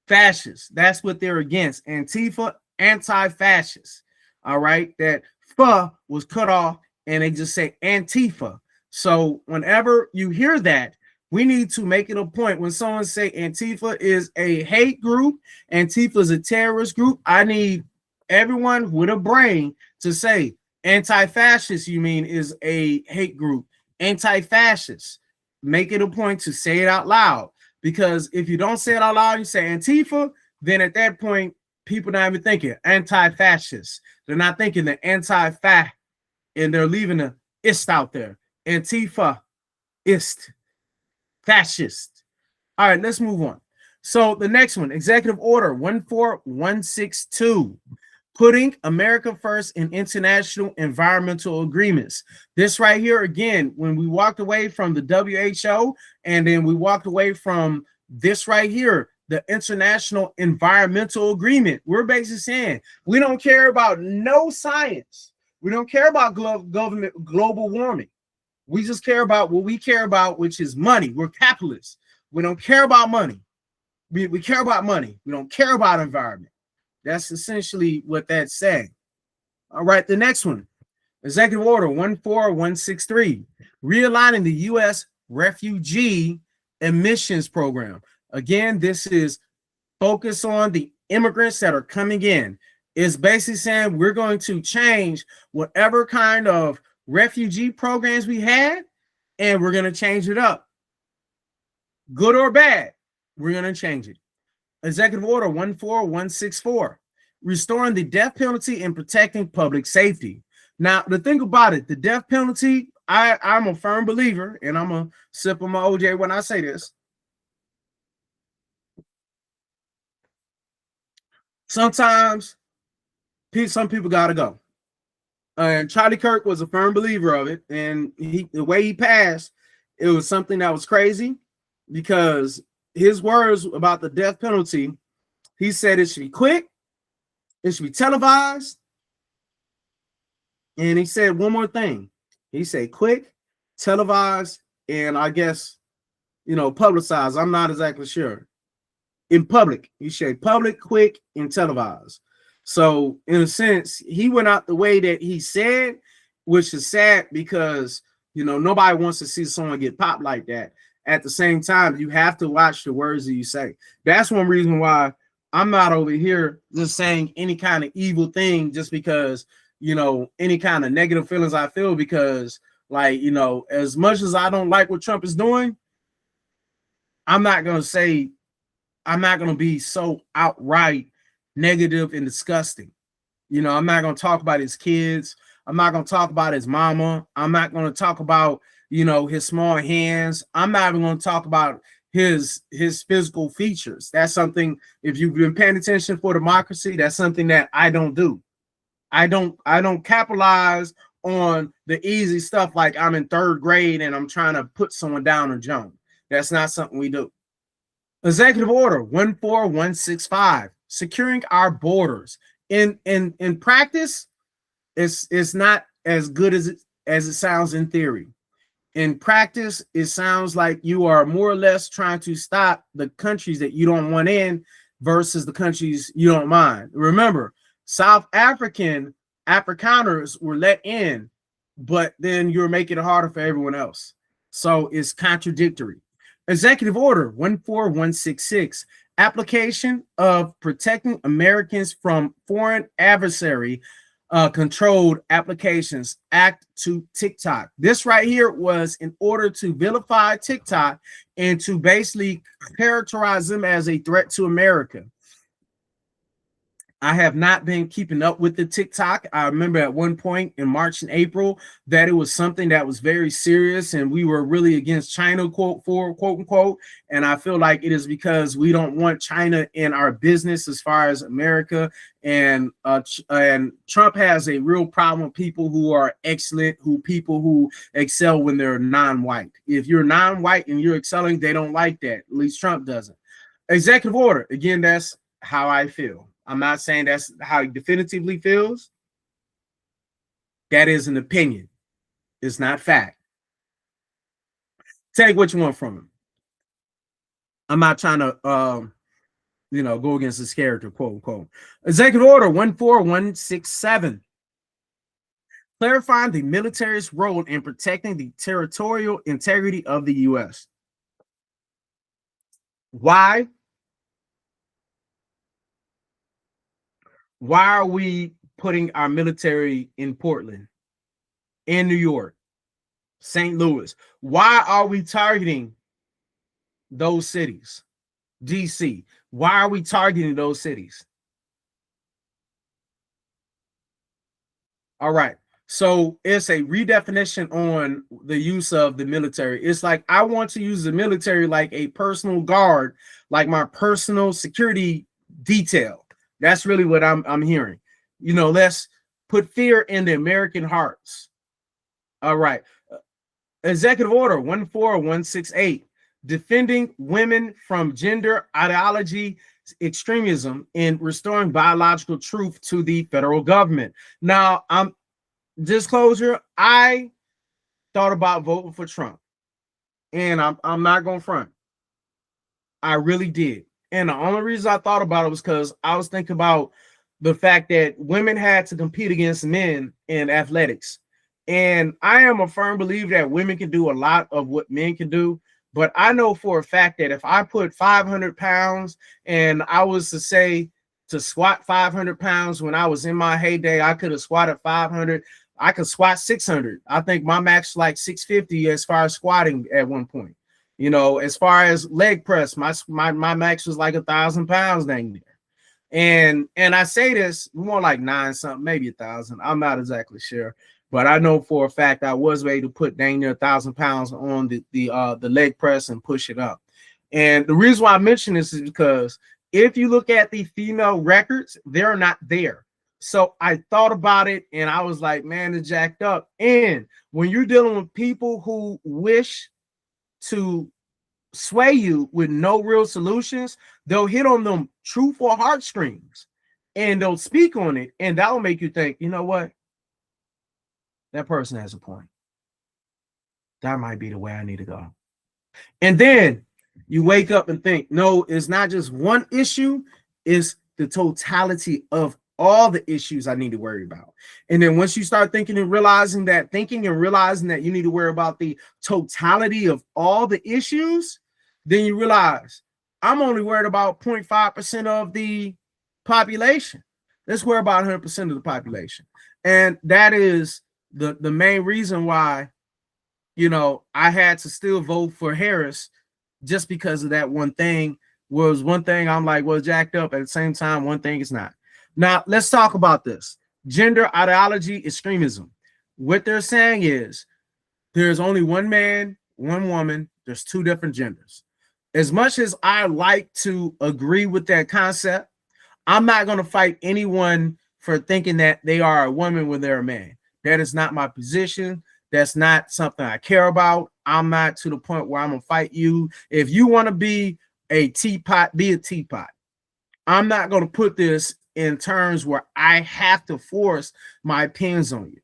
fascist. That's what they're against. Antifa, anti-fascist. All right, that "fa" was cut off, and they just say Antifa. So whenever you hear that, we need to make it a point when someone say Antifa is a hate group, Antifa is a terrorist group. I need everyone with a brain to say anti-fascist. You mean is a hate group? Anti-fascist. Make it a point to say it out loud, because if you don't say it out loud, you say Antifa, then at that point people not even thinking anti-fascist. They're not thinking the anti-fa, and they're leaving the ist out there. Antifa, Fascist. All right, let's move on. So the next one, Executive Order 14162, putting America first in international environmental agreements. This right here, again, when we walked away from the WHO and then we walked away from this right here, the International Environmental Agreement, we're basically saying we don't care about no science. We don't care about global warming. We just care about what we care about, which is money. We're capitalists. We don't care about money. We care about money. We don't care about environment. That's essentially what that's saying. All right, the next one, Executive Order 14163, realigning the U.S. refugee admissions program. Again, this is focused on the immigrants that are coming in. It's basically saying we're going to change whatever kind of refugee programs we had, and we're going to change it up. Good or bad, we're going to change it. Executive Order 14164, restoring the death penalty and protecting public safety. Now, the thing about it, the death penalty, I'm a firm believer, and I'm going to sip on my OJ when I say this. Sometimes some people got to go. And Charlie Kirk was a firm believer of it. And the way he passed, it was something that was crazy, because his words about the death penalty, he said it should be quick, it should be televised. And he said one more thing. He said quick, televised, and I guess, publicized. I'm not exactly sure. In public. He said public, quick, and televised. So in a sense, he went out the way that he said, which is sad because, nobody wants to see someone get popped like that. At the same time, you have to watch the words that you say. That's one reason why I'm not over here just saying any kind of evil thing just because, any kind of negative feelings I feel, because as much as I don't like what Trump is doing, I'm not going to be so outright negative and disgusting. I'm not going to talk about his kids. I'm not going to talk about his mama. I'm not going to talk about, his small hands. I'm not even going to talk about his physical features. That's something, if you've been paying attention for democracy, that's something that I don't do. I don't capitalize on the easy stuff like I'm in third grade and I'm trying to put someone down or jump. That's not something we do. Executive Order 14165, securing our borders. In practice, it's not as good as it sounds in theory. In practice, it sounds like you are more or less trying to stop the countries that you don't want in versus the countries you don't mind. Remember, South Afrikaners were let in, but then you're making it harder for everyone else. So it's contradictory. Executive Order 14166, application of protecting Americans from foreign adversary controlled applications act to TikTok. This right here was in order to vilify TikTok and to basically characterize them as a threat to America. I have not been keeping up with the TikTok. I remember at one point in March and April that it was something that was very serious and we were really against China, quote unquote. And I feel like it is because we don't want China in our business as far as America. And Trump has a real problem with people who are excellent, people who excel when they're non-white. If you're non-white and you're excelling, they don't like that. At least Trump doesn't. Executive Order. Again, that's how I feel. I'm not saying that's how he definitively feels. That is an opinion. It's not fact. Take what you want from him. I'm not trying to, go against his character, quote unquote. Executive Order 14167. Clarifying the military's role in protecting the territorial integrity of the U.S. Why? Why are we putting our military in Portland, in New York, St. Louis? Why are we targeting those cities? DC. Why are we targeting those cities? All right. So it's a redefinition on the use of the military. It's like I want to use the military like a personal guard, like my personal security detail. That's really what I'm hearing. You know, let's put fear in the American hearts. All right. Executive Order 14168, defending women from gender ideology extremism and restoring biological truth to the federal government. Now, I'm disclosure, I thought about voting for Trump, and I'm not gonna front. I really did. And the only reason I thought about it was because I was thinking about the fact that women had to compete against men in athletics. And I am a firm believer that women can do a lot of what men can do. But I know for a fact that if I put 500 pounds and I was to say to squat 500 pounds when I was in my heyday, I could have squatted 500. I could squat 600. I think my max is like 650 as far as squatting at one point. You know, as far as leg press, my max was like 1,000 pounds dang near. And I say this more like 9 something, maybe 1,000. I'm not exactly sure, but I know for a fact I was able to put dang near 1,000 pounds on the leg press and push it up. And the reason why I mention this is because if you look at the female records, they're not there. So I thought about it and I was like, man, it's jacked up. And when you're dealing with people who wish to sway you with no real solutions, they'll hit on them truthful heartstrings and they'll speak on it, and that'll make you think, you know what, that person has a point. That might be the way I need to go. And then you wake up and think, no, it's not just one issue, it's the totality of all the issues I need to worry about. And then once you start thinking and realizing that you need to worry about the totality of all the issues, then you realize I'm only worried about 0.5% of the population. Let's worry about 100% of the population. And that is the main reason why, you know, I had to still vote for Harris, just because of that one thing. Was one thing I'm like, well, jacked up. At the same time, one thing is not. Now, let's talk about this. Gender ideology extremism. What they're saying is there's only one man, one woman. There's two different genders. As much as I like to agree with that concept, I'm not going to fight anyone for thinking that they are a woman when they're a man. That is not my position. That's not something I care about. I'm not to the point where I'm going to fight you. If you want to be a teapot, be a teapot. I'm not going to put this in terms where I have to force my opinions on you.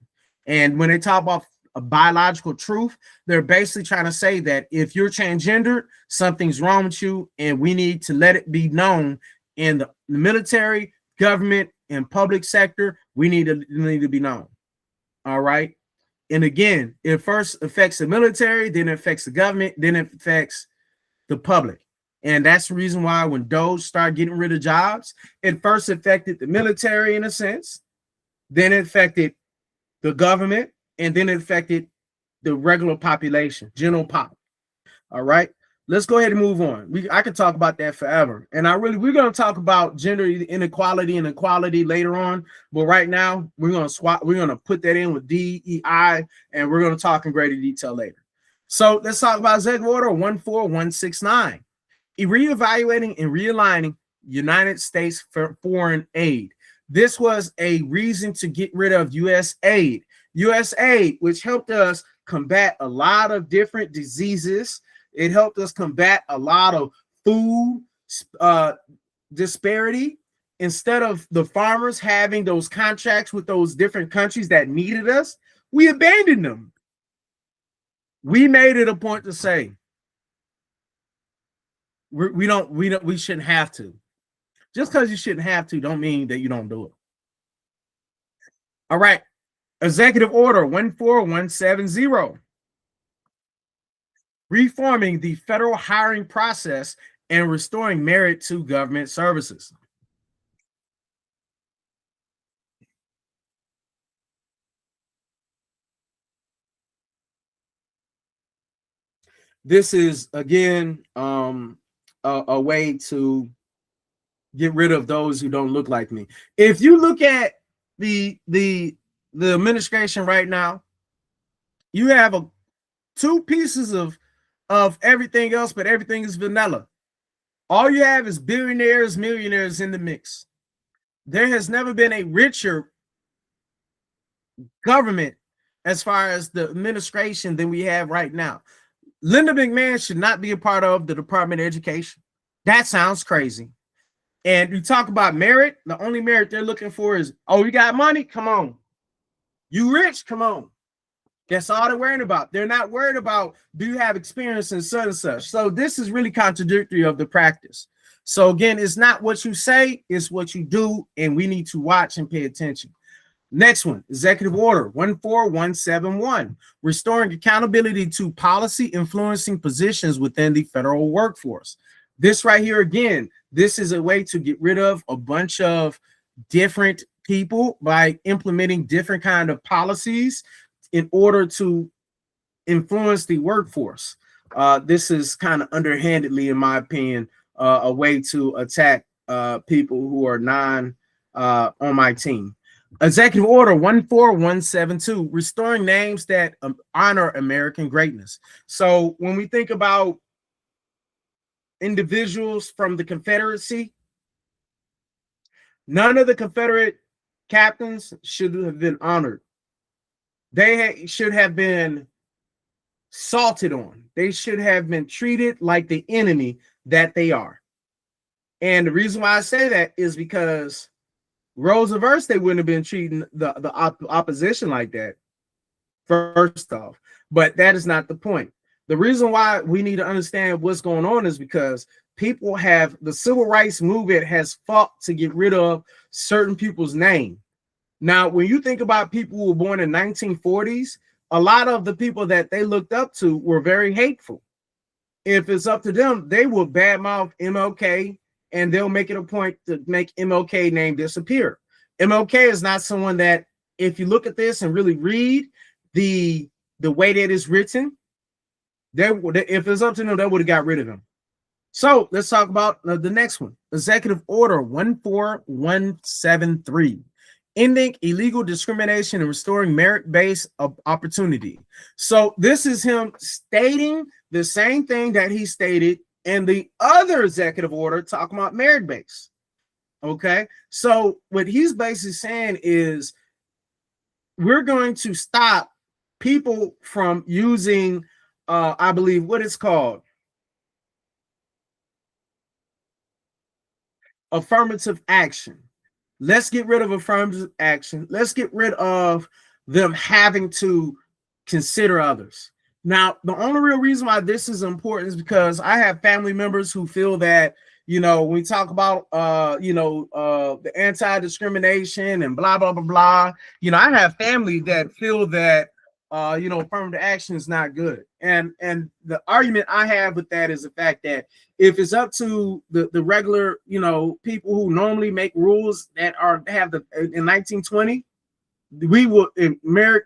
And when they talk about a biological truth, they're basically trying to say that if you're transgendered, something's wrong with you, and we need to let it be known in the military, government, and public sector. We need to be known. All right. And again, it first affects the military, then it affects the government, then it affects the public. And that's the reason why when Doge started getting rid of jobs, it first affected the military in a sense, then it affected the government, and then it affected the regular population, general pop. All right, let's go ahead and move on. I could talk about that forever. And we're going to talk about gender inequality and equality later on. But right now, we're going to put that in with DEI, and we're going to talk in greater detail later. So let's talk about Executive Order 14169. Reevaluating and realigning United States foreign aid. This was a reason to get rid of U.S. aid. U.S. aid, which helped us combat a lot of different diseases. It helped us combat a lot of food disparity. Instead of the farmers having those contracts with those different countries that needed us, we abandoned them. We made it a point to say, we shouldn't have to. Just because you shouldn't have to don't mean that you don't do it. All right. Executive Order 14170. Reforming the federal hiring process and restoring merit to government services. This is, again, a way to get rid of those who don't look like me. If you look at the the administration right now, you have two pieces of everything else, but everything is vanilla. All you have is billionaires, millionaires in the mix. There has never been a richer government as far as the administration than we have right now. Linda McMahon should not be a part of the Department of Education. That sounds crazy. And you talk about merit, the only merit they're looking for is, oh, you got money? Come on. You rich? Come on. That's all they're worried about. They're not worried about, do you have experience in such and such? So this is really contradictory of the practice. So again, it's not what you say, it's what you do, and we need to watch and pay attention. Next one, Executive Order 14171, restoring accountability to policy influencing positions within the federal workforce. This right here, again, this is a way to get rid of a bunch of different people by implementing different kind of policies in order to influence the workforce. This is kind of underhandedly, in my opinion, a way to attack people who are on my team. Executive Order 14172, restoring names that honor American greatness. So when we think about individuals from the Confederacy, none of the Confederate captains should have been honored. They should have been salted on. They should have been treated like the enemy that they are. And the reason why I say that is because roles reversed, they wouldn't have been treating the opposition like that, first off. But that is not the point. The reason why we need to understand what's going on is because people have, the civil rights movement has fought to get rid of certain people's name. Now, when you think about people who were born in 1940s, a lot of the people that they looked up to were very hateful. If it's up to them, they will badmouth MLK, and they'll make it a point to make MLK name disappear. MLK is not someone that, if you look at this and really read the way that it's written, if it's up to them, they would have got rid of him. So let's talk about the next one, Executive Order 14173. Ending illegal discrimination and restoring merit-based opportunity. So this is him stating the same thing that he stated in the other executive order talking about merit-based. Okay, so what he's basically saying is we're going to stop people from using, I believe, what it's called, affirmative action. Let's get rid of affirmative action. Let's get rid of them having to consider others. Now, the only real reason why this is important is because I have family members who feel that, you know, when we talk about, the anti-discrimination and blah, blah, blah, blah, you know, I have family that feel that, affirmative action is not good. And the argument I have with that is the fact that if it's up to the regular, people who normally make rules that have in 1920, we will,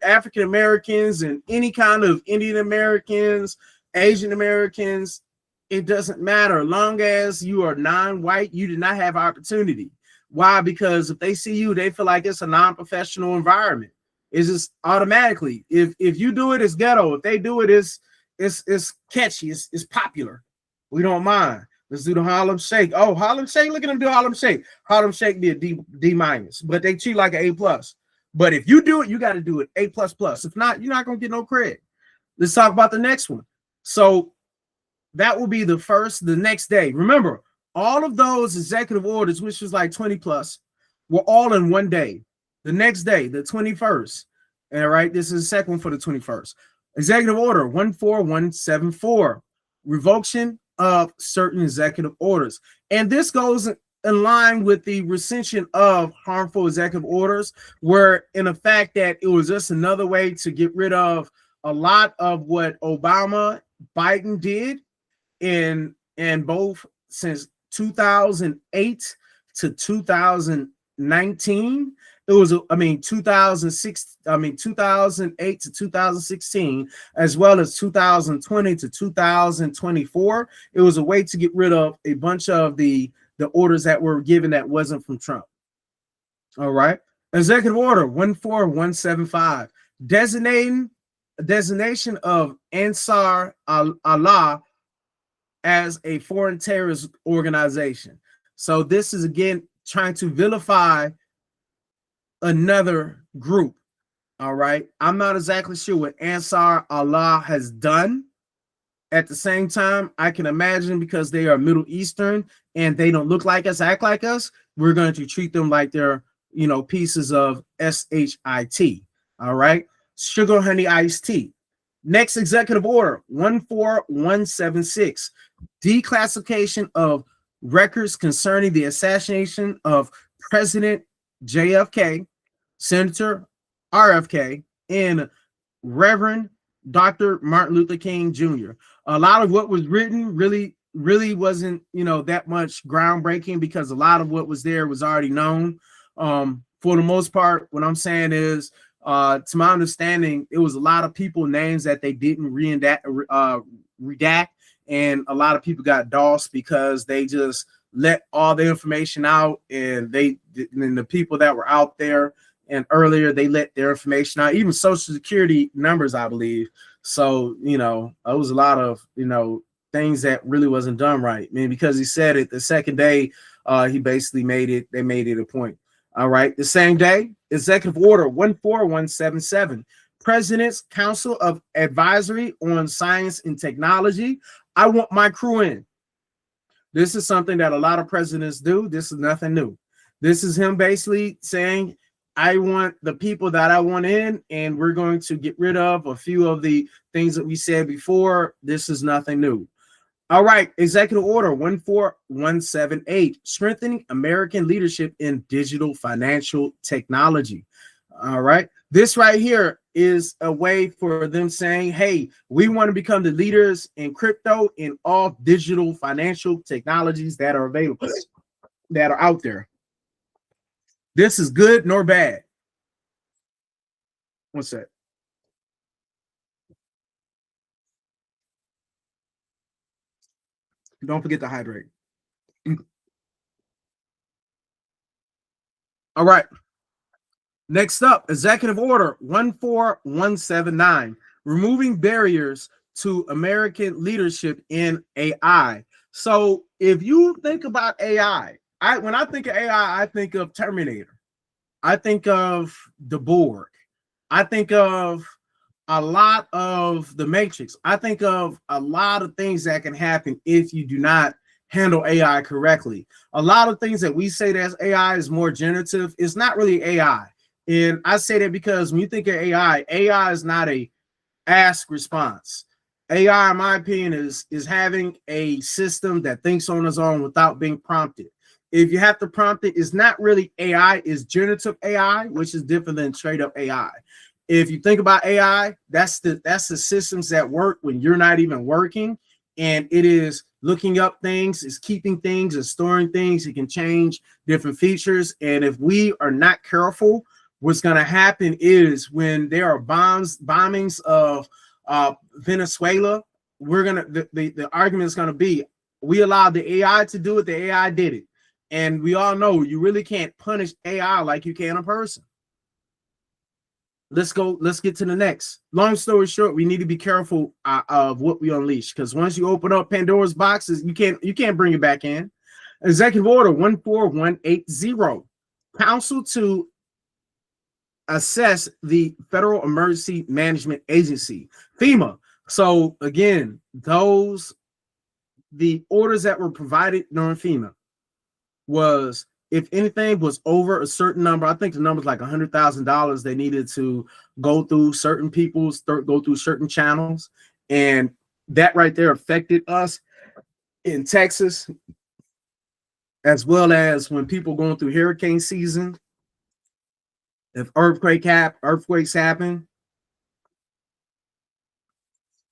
African Americans and any kind of Indian Americans, Asian Americans, it doesn't matter. Long as you are non-white, you do not have opportunity. Why? Because if they see you, they feel like it's a non-professional environment. It's just automatically. If you do it, it's ghetto. If they do it, it's catchy. It's popular. We don't mind. Let's do the Harlem Shake. Oh, Harlem Shake. Look at them do Harlem Shake. Harlem Shake be a D minus, but they treat like an A plus. But if you do it, you got to do it A plus plus. If not, you're not gonna get no credit. Let's talk about the next one. So that will be the next day. Remember, all of those executive orders, which was like 20 plus, were all in one day. The next day, the 21st. All right, this is the second one for the 21st. Executive Order 14174, revocation of certain executive orders. And this goes in line with the recension of harmful executive orders, where in the fact that it was just another way to get rid of a lot of what Obama, Biden did in both since 2008 to 2019. It was, 2008 to 2016, as well as 2020 to 2024. It was a way to get rid of a bunch of the orders that were given that wasn't from Trump. All right. Executive Order 14175, designation of Ansar Allah as a foreign terrorist organization. So this is again trying to vilify another group. All right. I'm not exactly sure what Ansar Allah has done. At the same time, I can imagine because they are Middle Eastern and they don't look like us, act like us, we're going to treat them like they're, you know, pieces of SHIT. All right. Sugar honey iced tea. Next executive order 14176, declassification of records concerning the assassination of President JFK, Senator RFK, and Reverend Dr. Martin Luther King Jr. A lot of what was written really wasn't, you know, that much groundbreaking because a lot of what was there was already known. For the most part, what I'm saying is, to my understanding, it was a lot of people names that they didn't redact, and a lot of people got DOS because they just let all the information out, and the people that were out there and earlier, they let their information out, even social security numbers, I believe. So, you know, it was a lot of, you know, things that really wasn't done right. I mean, because he said it the second day, he basically they made it a point. All right. The same day, Executive Order 14177, President's Council of Advisory on Science and Technology. I want my crew in. This is something that a lot of presidents do. This is nothing new. This is him basically saying, I want the people that I want in, and we're going to get rid of a few of the things that we said before. This is nothing new. All right, Executive Order 14178, strengthening American leadership in digital financial technology. All right, this right here is a way for them saying, hey, we want to become the leaders in crypto in all digital financial technologies that are available, that are out there. This is good nor bad. What's that? Don't forget to hydrate. All right. Next up, Executive Order 14179, removing barriers to American leadership in AI. So if you think about AI, when I think of AI, I think of Terminator. I think of the Borg. I think of a lot of the Matrix. I think of a lot of things that can happen if you do not handle AI correctly. A lot of things that we say that AI is more generative. It's not really AI. And I say that because when you think of AI, AI is not a ask response. AI, in my opinion, is having a system that thinks on its own without being prompted. If you have to prompt it, it's not really AI, it's generative AI, which is different than straight up AI. If you think about AI, that's the systems that work when you're not even working, and it is looking up things, is keeping things, is storing things. It can change different features, and if we are not careful, what's going to happen is when there are bombings of Venezuela, the argument is going to be, we allowed the AI to do it, the AI did it. And we all know you really can't punish AI like you can a person. Let's get to the next. Long story short, we need to be careful of what we unleash, because once you open up Pandora's boxes, you can't bring it back in. Executive Order 14180, council to assess the Federal Emergency Management Agency, FEMA. So again, the orders that were provided during FEMA was, if anything was over a certain number, I think the number is like $100,000, they needed to go through certain go through certain channels. And that right there affected us in Texas, as well as when people going through hurricane season. If earthquakes happen,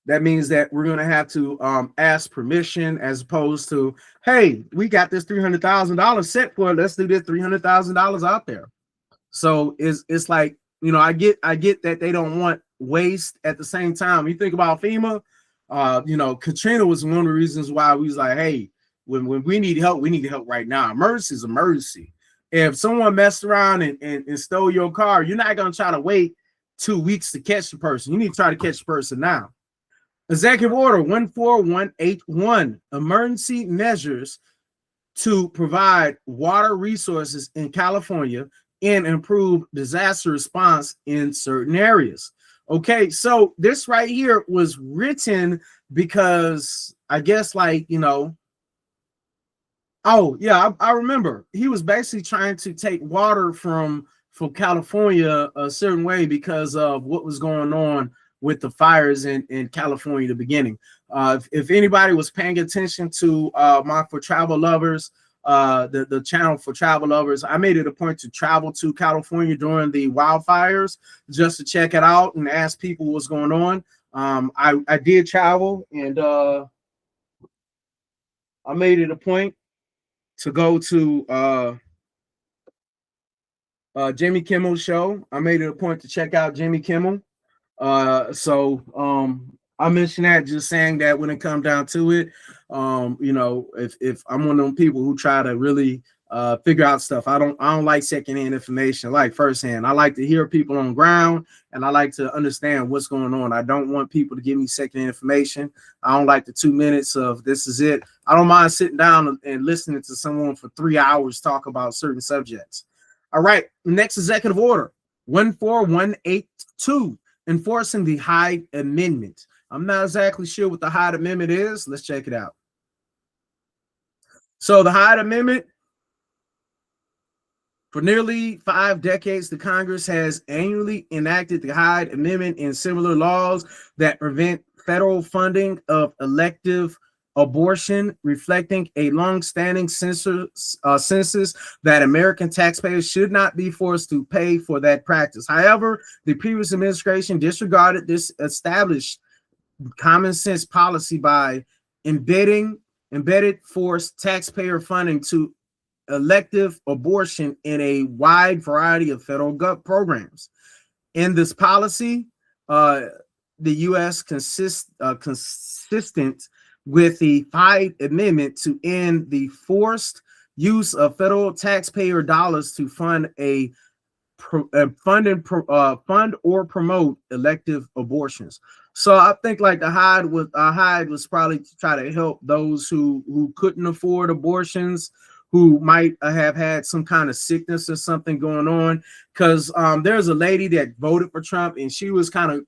that means that we're going to have to ask permission, as opposed to, hey, we got this $300,000 set for it. Let's do this $300,000 out there. So it's like, you know, I get that they don't want waste. At the same time, you think about FEMA, you know, Katrina was one of the reasons why we was like, hey, when we need help right now. Emergency is emergency. If someone messed around and stole your car, you're not going to try to wait 2 weeks to catch the person. You need to try to catch the person now. Executive Order 14181, emergency measures to provide water resources in California and improve disaster response in certain areas. Okay, so this right here was written because I guess, like, you know, oh yeah, I remember he was basically trying to take water from California a certain way because of what was going on with the fires in California at the beginning. If anybody was paying attention to my For Travel Lovers, the channel For Travel Lovers, I made it a point to travel to California during the wildfires just to check it out and ask people what's going on. I did travel, and I made it a point to go to Jimmy Kimmel's show. I made it a point to check out Jimmy Kimmel. So I mentioned that, just saying that when it comes down to it, you know, if I'm one of them people who try to really figure out stuff, I don't like secondhand information, I like firsthand. I like to hear people on ground, and I like to understand what's going on. I don't want people to give me secondhand information. I don't like the 2 minutes of this is it. I don't mind sitting down and listening to someone for 3 hours talk about certain subjects. All right, next executive order 14182, enforcing the Hyde Amendment. I'm not exactly sure what the Hyde Amendment is. Let's check it out. So the Hyde Amendment, for nearly 5 decades, the Congress has annually enacted the Hyde Amendment and similar laws that prevent federal funding of elective abortion, reflecting a long-standing census that American taxpayers should not be forced to pay for that practice. However, the previous administration disregarded this established common sense policy by embedded forced taxpayer funding to elective abortion in a wide variety of federal programs. In this policy, the U.S. consistent with the Hyde Amendment to end the forced use of federal taxpayer dollars to fund fund or promote elective abortions. So I think like the Hyde was probably to try to help those who couldn't afford abortions, who might have had some kind of sickness or something going on. Because there's a lady that voted for Trump, and she was kind of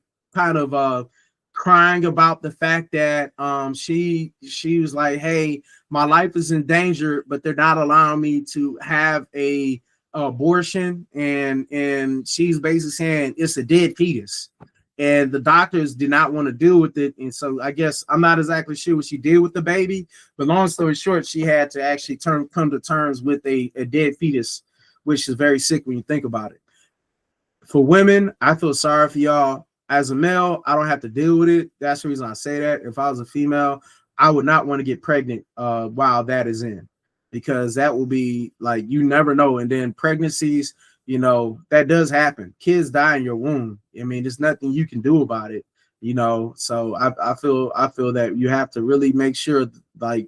crying about the fact that she was like, hey, my life is in danger, but they're not allowing me to have a abortion, and she's basically saying it's a dead fetus, and the doctors did not want to deal with it. And so I guess I'm not exactly sure what she did with the baby, but long story short, she had to actually come to terms with a dead fetus, which is very sick when you think about it. For women, I feel sorry for y'all. As a male, I don't have to deal with it. That's the reason I say that. If I was a female, I would not want to get pregnant while that is in, because that will be like, you never know. And then pregnancies, you know, that does happen. Kids die in your womb. I mean, there's nothing you can do about it, you know. So I feel that you have to really make sure, like,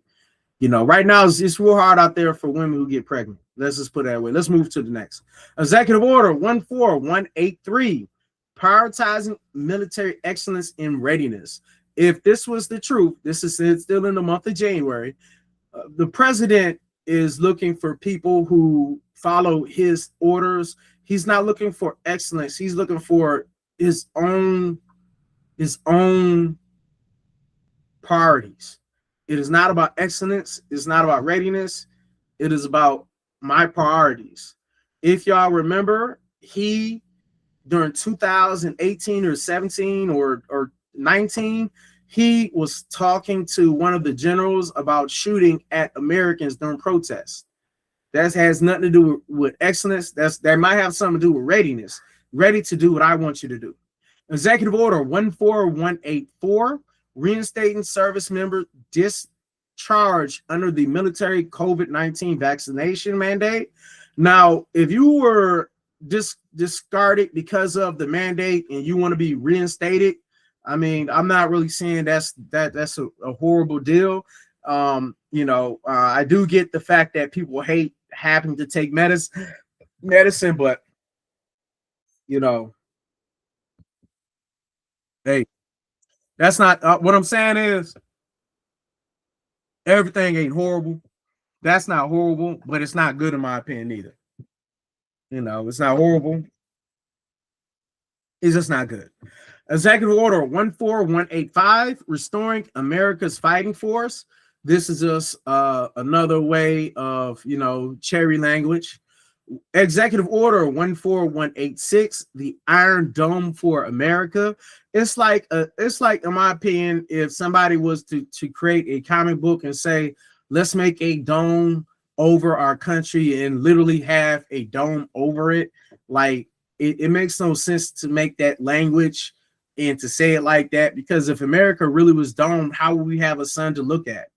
you know, right now it's real hard out there for women who get pregnant. Let's just put it that way. Let's move to the next. Executive Order 14183, prioritizing military excellence and readiness. If this was the truth, this is still in the month of January. The president is looking for people who follow his orders. He's not looking for excellence. He's looking for his own priorities. It is not about excellence. It's not about readiness. It is about my priorities. If y'all remember, he, during 2018 or 17 or 19, he was talking to one of the generals about shooting at Americans during protests. That has nothing to do with excellence. That might have something to do with readiness. Ready to do what I want you to do. Executive Order 14184, reinstating service member discharge under the military COVID-19 vaccination mandate. Now, if you were discarded because of the mandate and you want to be reinstated, I mean, I'm not really saying that's a horrible deal. You know, I do get the fact that people hate happen to take medicine, but you know, hey, that's not what I'm saying is everything ain't horrible. That's not horrible, but it's not good in my opinion either. You know, it's not horrible. It's just not good. Executive Order 14185, restoring America's fighting force. This is just another way of, you know, cherry language. Executive Order 14186, the Iron Dome for America. It's like in my opinion, if somebody was to create a comic book and say, let's make a dome over our country and literally have a dome over it, like it makes no sense to make that language and to say it like that, because if America really was domed, how would we have a sun to look at?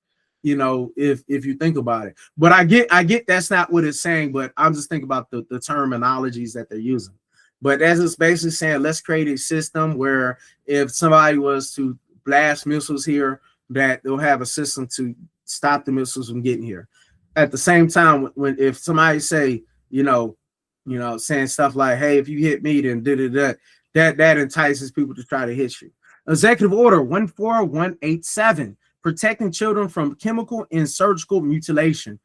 You know, if you think about it. But I get that's not what it's saying, but I'm just thinking about the terminologies that they're using. But as it's basically saying, let's create a system where if somebody was to blast missiles here, that they'll have a system to stop the missiles from getting here. At the same time, when if somebody say, you know, saying stuff like, hey, if you hit me, then that entices people to try to hit you. Executive Order 14187, protecting children from chemical and surgical mutilation.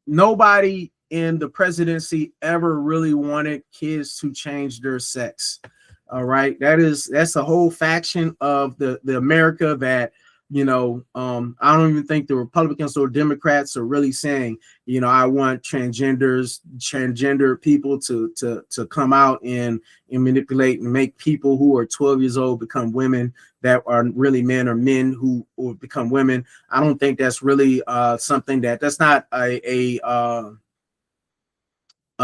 Nobody in the presidency ever really wanted kids to change their sex. All right, that's a whole faction of the America that, you know, I don't even think the Republicans or Democrats are really saying, you know, I want transgender people to come out and manipulate and make people who are 12 years old become women that are really men, or men who will become women. I don't think that's really something that's not a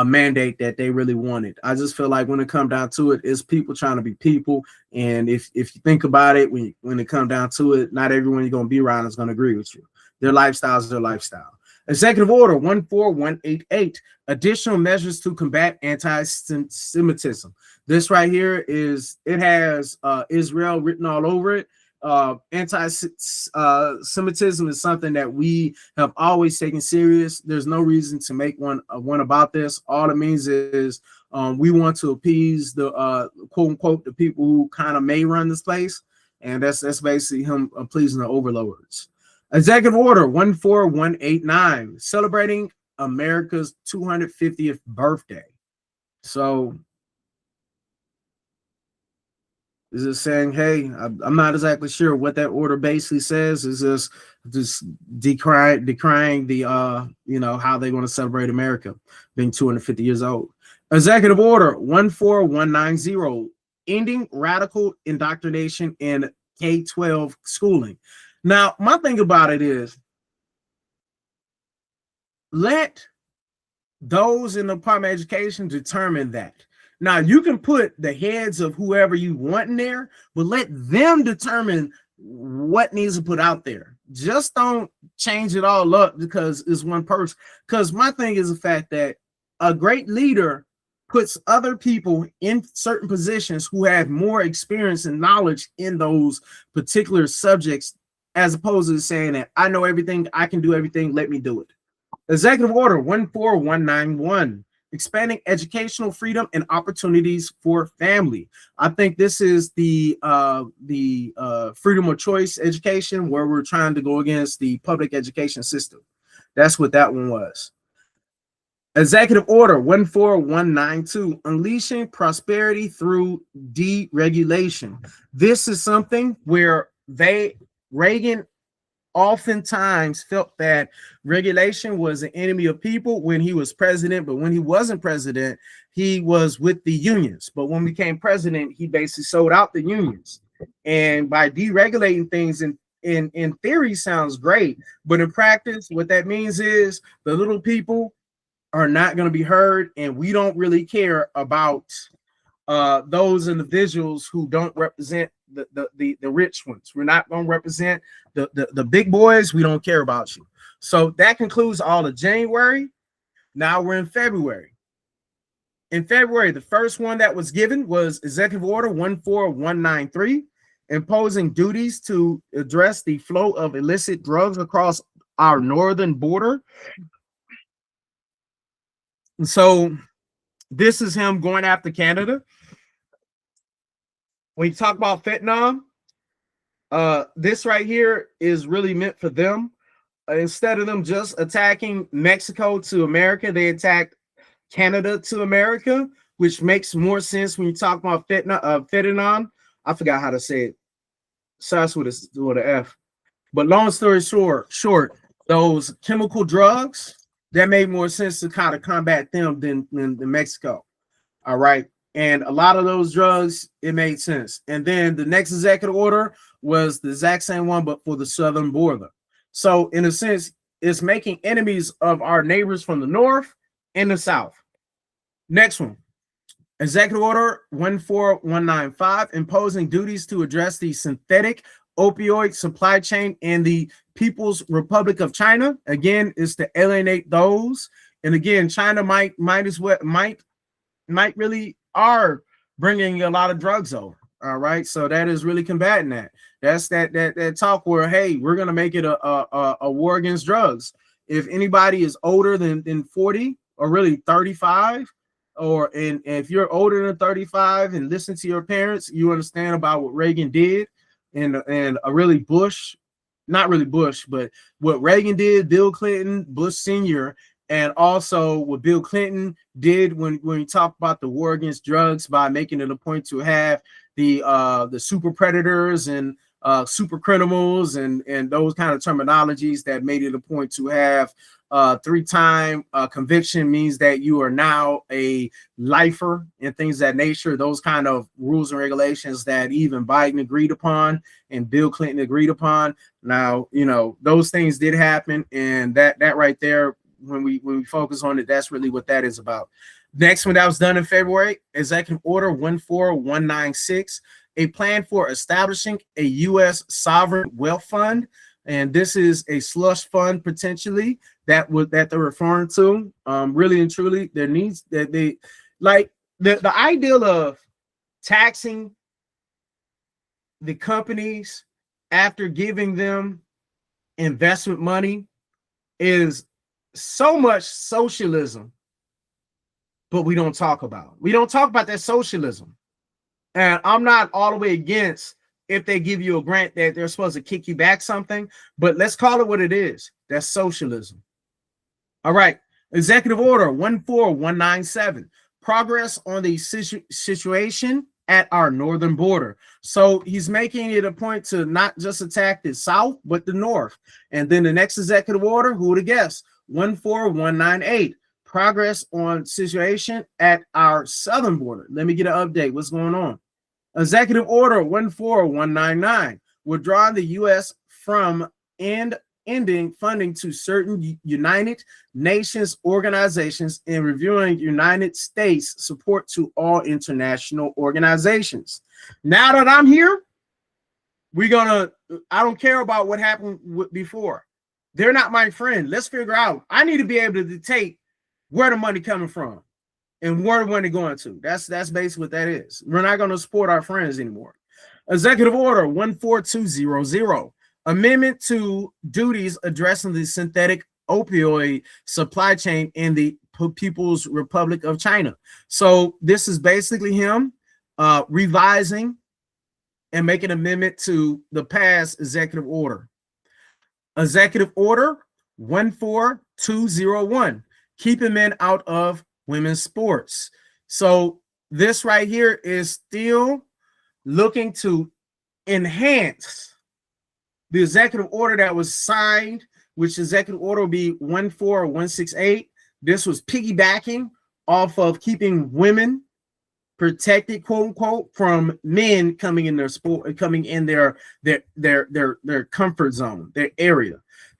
mandate that they really wanted. I just feel like when it comes down to it, it's people trying to be people. And if you think about it, when it comes down to it, not everyone you're going to be around is going to agree with you. Their lifestyle is their lifestyle. Executive Order 14188, additional measures to combat anti-Semitism. This right here it has Israel written all over it. Anti-Semitism is something that we have always taken serious. There's no reason to make one about this. All it means is we want to appease the quote unquote the people who kind of may run this place, and that's basically him pleasing the overlords. Executive Order 14189, celebrating America's 250th birthday. So is it saying, hey, I'm not exactly sure what that order basically says. Is just decrying the you know, how they want to celebrate America being 250 years old. Executive Order 14190, ending radical indoctrination in K-12 schooling. Now, my thing about it is, let those in the Department of Education determine that. Now, you can put the heads of whoever you want in there, but let them determine what needs to put out there. Just don't change it all up because it's one person. Because my thing is the fact that a great leader puts other people in certain positions who have more experience and knowledge in those particular subjects, as opposed to saying that I know everything, I can do everything, let me do it. Executive Order 14191, expanding educational freedom and opportunities for family. I think this is the freedom of choice education, where we're trying to go against the public education system. That's what that one was. Executive Order 14192, unleashing prosperity through deregulation. This is something where Reagan oftentimes felt that regulation was an enemy of people when he was president, but when he wasn't president, he was with the unions. But when he became president, he basically sold out the unions. And by deregulating things in theory sounds great, but in practice, what that means is the little people are not going to be heard, and we don't really care about those individuals who don't represent the rich ones. We're not going to represent the big boys. We don't care about you. So that concludes all of January. Now we're in February. In February, the first one that was given was Executive Order 14193, imposing duties to address the flow of illicit drugs across our northern border. And so this is him going after Canada. When you talk about fentanyl, this right here is really meant for them. Instead of them just attacking Mexico to America, they attacked Canada to America, which makes more sense when you talk about fentanyl. I forgot how to say it. Starts with an F. But long story short, those chemical drugs, that made more sense to kind of combat them than Mexico. All right. And a lot of those drugs, it made sense. And then the next executive order was the exact same one, but for the southern border. So in a sense, it's making enemies of our neighbors from the north and the south. Next one. Executive Order 14195, imposing duties to address the synthetic opioid supply chain in the People's Republic of China. Again, is to alienate those. And again, China might really are bringing a lot of drugs over. All right, so that is really combating that. That's that talk where, hey, we're gonna make it a war against drugs. If anybody is older than 40 or really 35, and if you're older than 35 and listen to your parents, you understand about what Reagan did and a really Bush, not really Bush, but what Reagan did, Bill Clinton, Bush Sr., and also what Bill Clinton did when he talked about the war against drugs by making it a point to have the super predators and super criminals and those kind of terminologies that made it a point to have 3-time conviction means that you are now a lifer and things of that nature. Those kind of rules and regulations that even Biden agreed upon and Bill Clinton agreed upon. Now, you know, those things did happen, and that right there, when we focus on it, that's really what that is about. Next one that was done in February, Executive Order 14196, a plan for establishing a U.S. sovereign wealth fund. And this is a slush fund potentially that they're referring to. Really and truly, there needs that they like the ideal of taxing the companies after giving them investment money is so much socialism, but we don't talk about. We don't talk about that socialism. And I'm not all the way against if they give you a grant that they're supposed to kick you back something, but let's call it what it is. That's socialism. All right. Executive Order 14197, progress on the situation at our northern border. So he's making it a point to not just attack the south, but the north. And then the next executive order, who would have guessed? 14198, progress on situation at our southern border. Let me get an update. What's going on? Executive Order 14199, withdrawing the U.S. from ending funding to certain United Nations organizations and reviewing United States support to all international organizations. Now that I'm here, I don't care about what happened before. They're not my friend. Let's figure out. I need to be able to dictate where the money coming from and where the money going to. That's basically what that is. We're not going to support our friends anymore. Executive Order 14200, amendment to duties addressing the synthetic opioid supply chain in the People's Republic of China. So this is basically him revising and making an amendment to the past executive order. Executive Order 14201, keeping men out of women's sports. So this right here is still looking to enhance the executive order that was signed, which executive order will be 14168. This was piggybacking off of keeping women protected, quote unquote, from men coming in their sport, coming in their comfort zone, their area.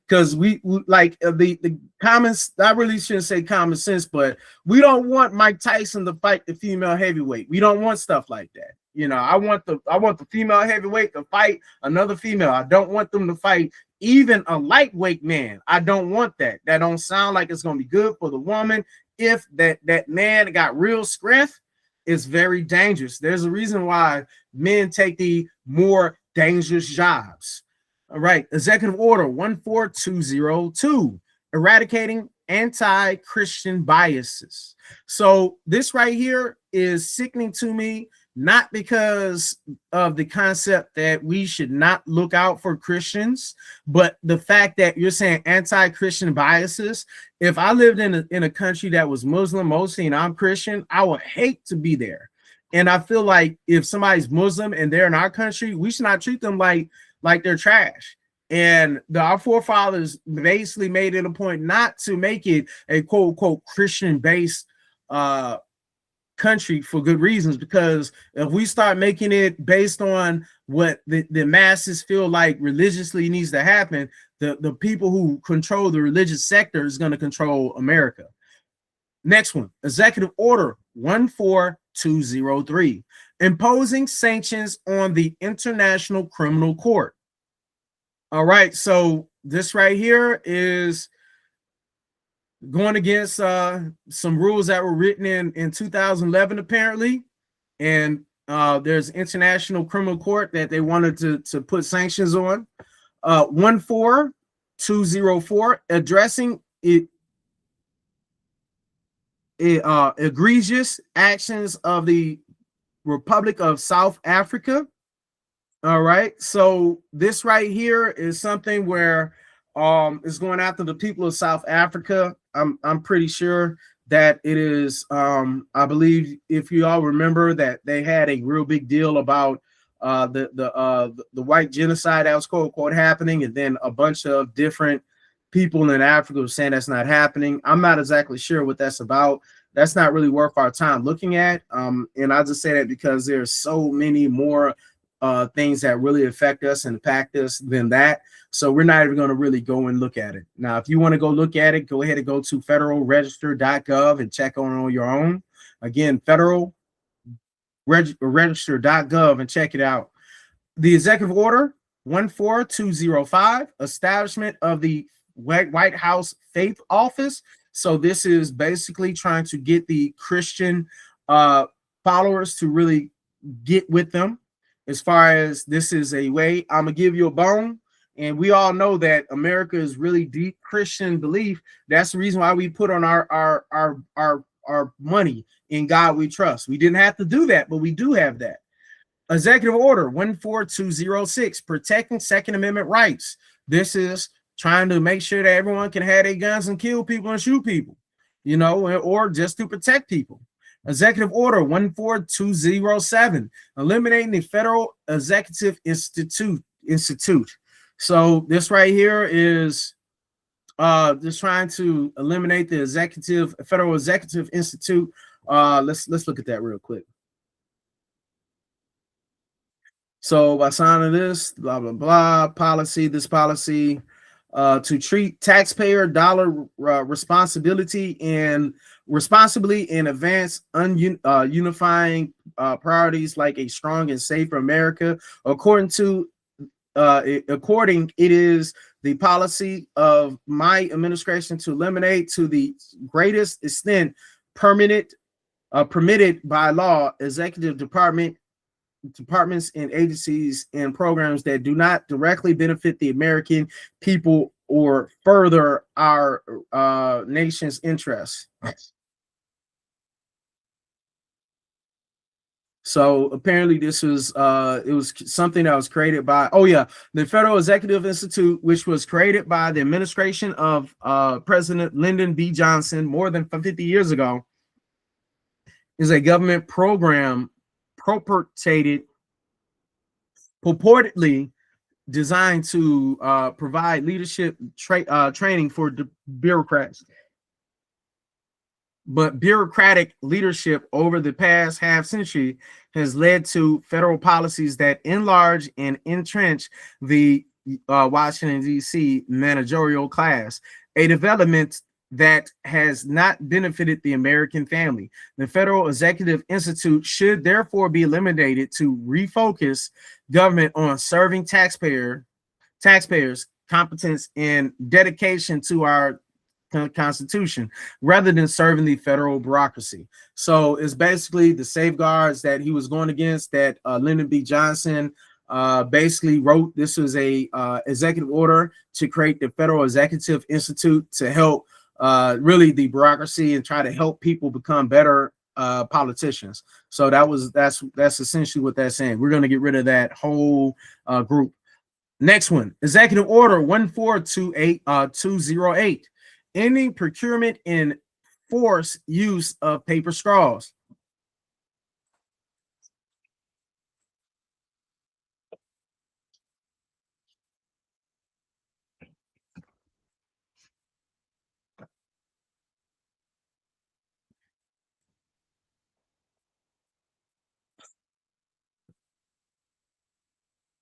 Because we like the comments, I really shouldn't say common sense, but we don't want Mike Tyson to fight the female heavyweight. We don't want stuff like that. You know, I want the female heavyweight to fight another female. I don't want them to fight even a lightweight man. I don't want that. That don't sound like it's gonna be good for the woman. If that man got real strength, it's very dangerous. There's a reason why men take the more dangerous jobs. All right, Executive Order 14202, eradicating anti-Christian biases. So this right here is sickening to me, not because of the concept that we should not look out for Christians, but the fact that you're saying anti-Christian biases. If I lived in a country that was Muslim mostly and I'm Christian, I would hate to be there. And I feel like if somebody's Muslim and they're in our country, we should not treat them like they're trash. And our forefathers basically made it a point not to make it a quote unquote Christian based country for good reasons, because if we start making it based on what the masses feel like religiously needs to happen, the people who control the religious sector is going to control America. Next one, Executive Order 14203, imposing sanctions on the International Criminal Court. All right, so this right here is going against some rules that were written in 2011 apparently, and there's International Criminal Court that they wanted to put sanctions on. 14204, addressing egregious actions of the Republic of South Africa. All right, so this right here is something where is going after the people of South Africa. I'm pretty sure that it is. I believe, if you all remember, that they had a real big deal about the white genocide that was quote unquote happening, and then a bunch of different people in Africa were saying that's not happening. I'm not exactly sure what that's about. That's not really worth our time looking at. And I just say that because there's so many more things that really affect us and impact us than that. So we're not even going to really go and look at it. Now, if you want to go look at it, go ahead and go to federalregister.gov and check on your own. Again, federalregister.gov and check it out. The Executive Order 14205, establishment of the White House Faith Office. So this is basically trying to get the Christian followers to really get with them. As far as this is a way, I'm gonna give you a bone. And we all know that America is really deep Christian belief. That's the reason why we put on our money in God we trust. We didn't have to do that, but we do have that. Executive Order 14206, protecting Second Amendment rights. This is trying to make sure that everyone can have their guns and kill people and shoot people, you know, or just to protect people. Executive Order 14207, eliminating the Federal Executive Institute. So this right here is just trying to eliminate the Federal Executive Institute. Let's look at that real quick. So by signing this, blah blah blah, policy, this policy to treat taxpayer dollar responsibly and advance unifying priorities like a strong and safer America. According, it is the policy of my administration to eliminate to the greatest extent permitted by law executive departments and agencies and programs that do not directly benefit the American people or further our nation's interests. So apparently this was it was something that was created by the Federal Executive Institute, which was created by the administration of President Lyndon B. Johnson more than 50 years ago, is a government program purportedly designed to provide leadership training for bureaucrats. But bureaucratic leadership over the past half century has led to federal policies that enlarge and entrench the Washington, D.C. managerial class, a development that has not benefited the American family. The Federal Executive Institute should therefore be eliminated to refocus government on serving taxpayers, competence, and dedication to our Constitution rather than serving the federal bureaucracy. So it's basically the safeguards that he was going against that Lyndon B. Johnson basically wrote. This was a executive order to create the Federal Executive Institute to help really the bureaucracy and try to help people become better politicians. So that's essentially what that's saying. We're going to get rid of that whole group. Next one, Executive Order 1428208, ending procurement and forced use of paper straws.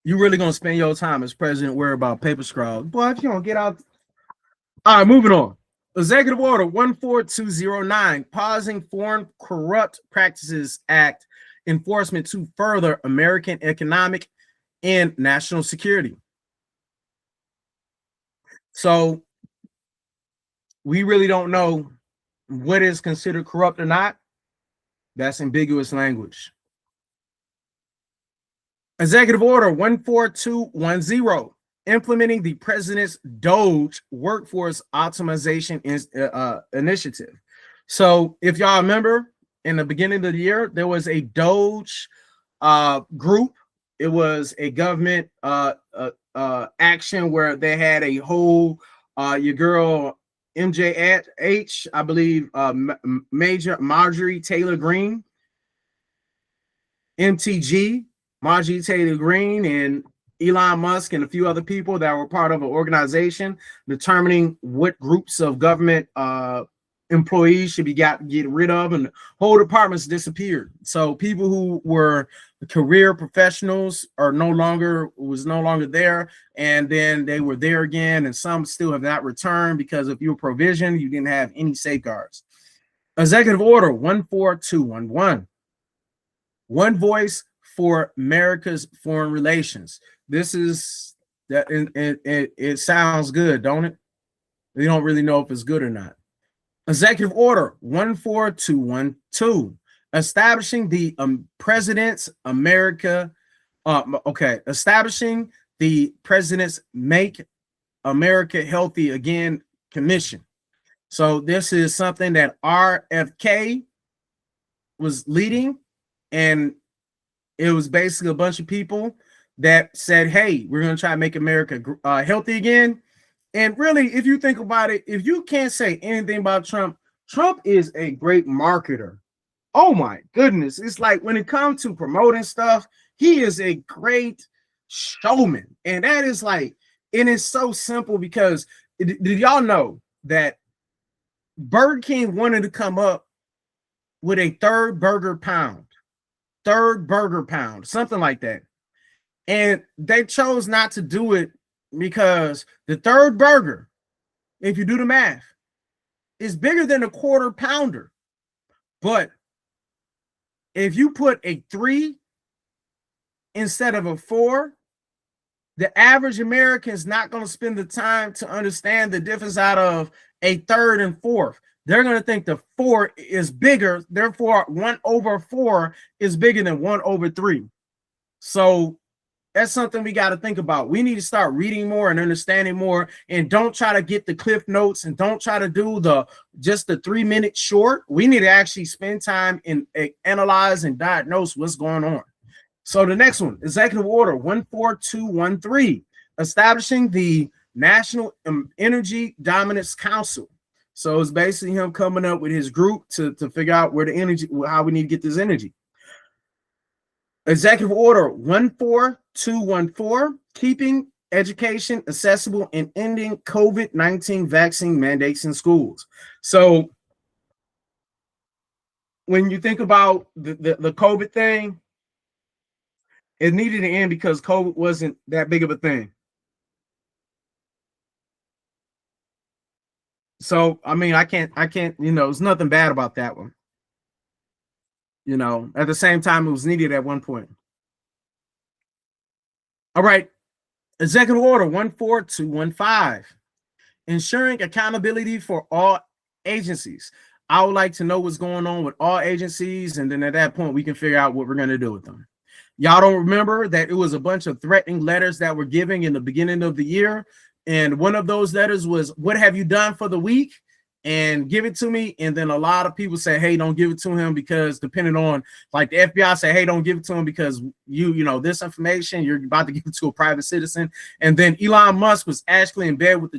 You really gonna spend your time as president worried about paper straws? Boy, if you don't get out. All right, moving on. Executive Order 14209, pausing Foreign Corrupt Practices Act enforcement to further American economic and national security. So we really don't know what is considered corrupt or not. That's ambiguous language. Executive Order 14210, implementing the President's DOGE Workforce Optimization Initiative. So if y'all remember, in the beginning of the year, there was a DOGE group. It was a government action where they had a whole, your girl MJH, I believe, Major Marjorie Taylor Greene, MTG, Marjorie Taylor Greene, and Elon Musk and a few other people that were part of an organization determining what groups of government employees should be get rid of, and whole departments disappeared. So people who were career professionals are no longer there, and then they were there again, and some still have not returned because if you were provisioned, you didn't have any safeguards. Executive Order 14211, One Voice for America's Foreign Relations. This is that it sounds good, don't it? We don't really know if it's good or not. Executive Order 14212, establishing the President's establishing the President's Make America Healthy Again Commission. So this is something that RFK was leading, and it was basically a bunch of people that said, hey, we're going to try to make America healthy again. And really, if you think about it, if you can't say anything about Trump, Trump is a great marketer. Oh my goodness. It's like when it comes to promoting stuff, he is a great showman. And that is like, and it's so simple because did y'all know that Burger King wanted to come up with a third burger pound, something like that. And they chose not to do it because the third burger, if you do the math, is bigger than a quarter pounder. But if you put a 3 instead of a 4, the average American is not going to spend the time to understand the difference out of a third and fourth. They're going to think the 4 is bigger. Therefore, 1/4 is bigger than 1/3. So that's something we got to think about. We need to start reading more and understanding more, and don't try to get the cliff notes and don't try to do just the 3-minute short. We need to actually spend time and analyze and diagnose what's going on. So the next one, Executive Order 14213, establishing the National Energy Dominance Council. So it's basically him coming up with his group to figure out where the energy, how we need to get this energy. Executive Order 14214, keeping education accessible and ending COVID-19 vaccine mandates in schools. So when you think about the COVID thing, it needed to end because COVID wasn't that big of a thing. So, I mean, I can't, there's nothing bad about that one. At the same time, it was needed at one point. All right. Executive Order 14215, ensuring accountability for all agencies. I would like to know what's going on with all agencies, and then at that point, we can figure out what we're going to do with them. Y'all don't remember that it was a bunch of threatening letters that were given in the beginning of the year, and one of those letters was, what have you done for the week? and give it to me. And then a lot of people say, hey, don't give it to him because depending on, like the FBI say, hey, don't give it to him because you know, this information, you're about to give it to a private citizen. And then Elon Musk was actually in bed with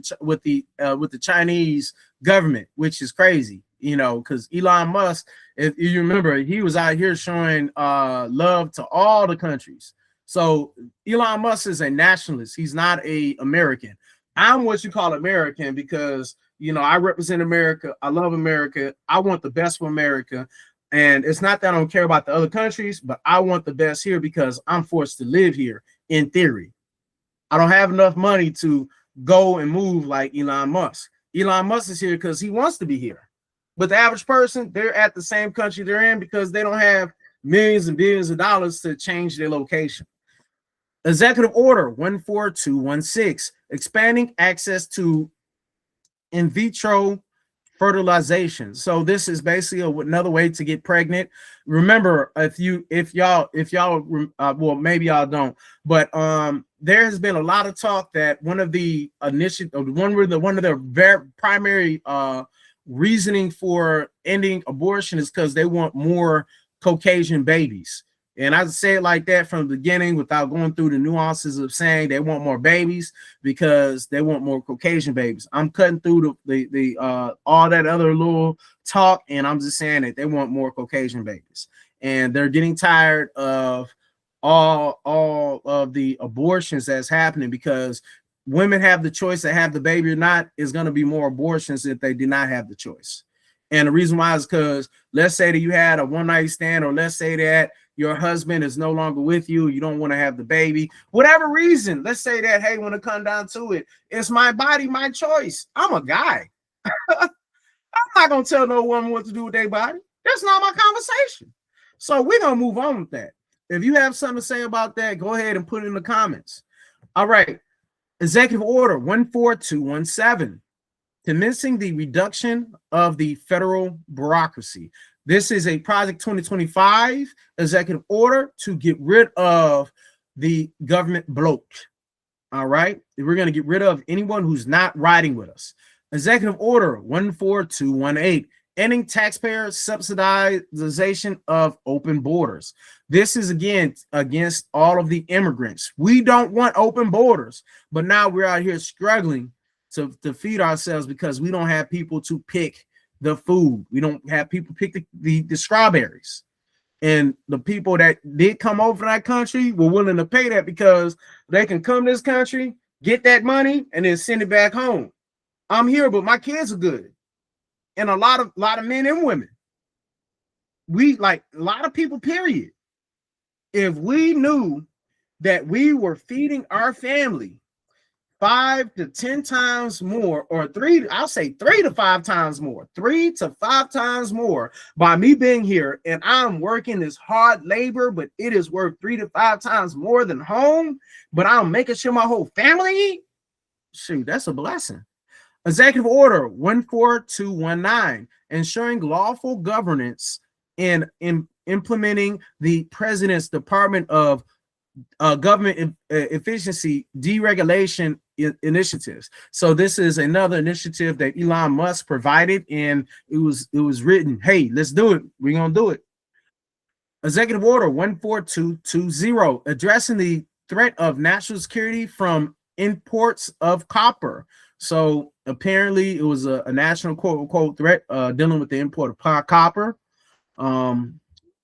the Chinese government, which is crazy, you know, because Elon Musk, if you remember, he was out here showing love to all the countries. So Elon Musk is a nationalist. He's not a American. I'm what you call American because, you know, I represent America. I love America. I want the best for America. And it's not that I don't care about the other countries, but I want the best here because I'm forced to live here in theory. I don't have enough money to go and move like Elon Musk. Elon Musk is here because he wants to be here. But the average person, they're at the same country they're in because they don't have millions and billions of dollars to change their location. Executive Order 14216, expanding access to in vitro fertilization. So this is basically another way to get pregnant. Remember, if y'all well, maybe y'all don't, but there has been a lot of talk that one of the very primary reasoning for ending abortion is because they want more Caucasian babies. And I say it like that from the beginning without going through the nuances of saying they want more babies because they want more Caucasian babies. I'm cutting through the all that other little talk, and I'm just saying that they want more Caucasian babies. And they're getting tired of all of the abortions that's happening because women have the choice to have the baby or not. Is going to be more abortions if they do not have the choice. And the reason why is because let's say that you had a one-night stand, or let's say that your husband is no longer with you, you don't want to have the baby, whatever reason. Let's say that, hey, when it comes down to it, it's my body, my choice. I'm a guy. I'm not going to tell no woman what to do with their body. That's not my conversation. So we're going to move on with that. If you have something to say about that, go ahead and put it in the comments. All right. Executive Order 14217, commencing the reduction of the federal bureaucracy. This is a Project 2025 executive order to get rid of the government bloat. All right. We're going to get rid of anyone who's not riding with us. Executive Order 14218, ending taxpayer subsidization of open borders. This is again against all of the immigrants. We don't want open borders, but now we're out here struggling to feed ourselves because we don't have people to pick the food. We don't have people pick the strawberries. And the people that did come over from that country were willing to pay that because they can come to this country, get that money, and then send it back home. I'm here, but my kids are good. And a lot of men and women. We, like a lot of people, period. If we knew that we were feeding our family 5 to 10 times more, or I'll say 3 to 5 times more, 3 to 5 times more by me being here, and I'm working this hard labor, but it is worth 3 to 5 times more than home, but I'm making sure my whole family eat. Shoot, that's a blessing. Executive Order 14219, ensuring lawful governance in implementing the President's Department of Government Efficiency Deregulation initiatives. So this is another initiative that Elon Musk provided, and it was written, hey, let's do it. We're going to do it. Executive Order 14220, addressing the threat of national security from imports of copper. So apparently it was a national quote unquote threat dealing with the import of copper.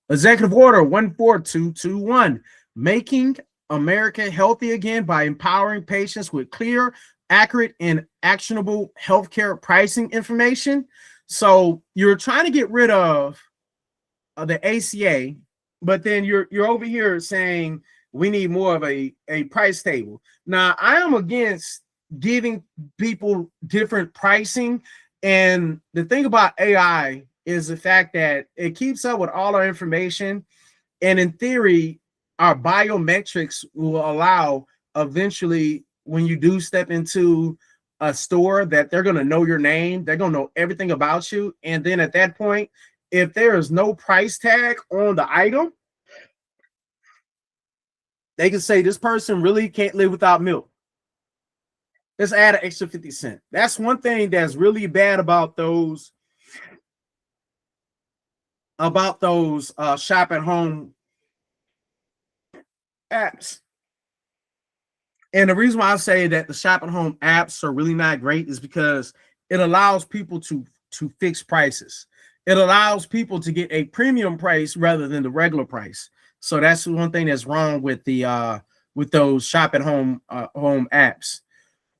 Executive Order 14221, making America healthy again by empowering patients with clear, accurate, and actionable healthcare pricing information. So you're trying to get rid of the ACA, but then you're over here saying we need more of a price table. Now, I am against giving people different pricing. And the thing about AI is the fact that it keeps up with all our information. And in theory, our biometrics will allow eventually, when you do step into a store, that they're going to know your name. They're going to know everything about you. And then at that point, if there is no price tag on the item, they can say this person really can't live without milk. Let's add an extra 50 cents. That's one thing that's really bad about those shop at home apps. And the reason why I say that the shop at home apps are really not great is because it allows people to fix prices. It allows people to get a premium price rather than the regular price. So that's one thing that's wrong with the with those shop at home home apps.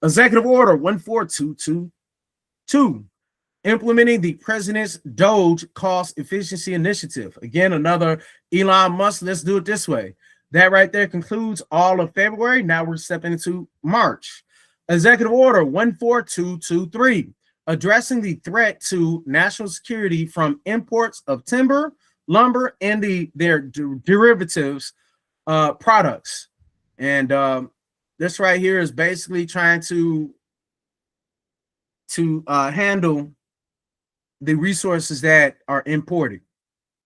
Executive Order 14222, implementing the president's Doge cost efficiency initiative. Again, another Elon Musk. Let's do it this way. That right there concludes all of February. Now we're stepping into March. Executive Order 14223, addressing the threat to national security from imports of timber, lumber, and their derivatives products. And this right here is basically trying to handle the resources that are imported.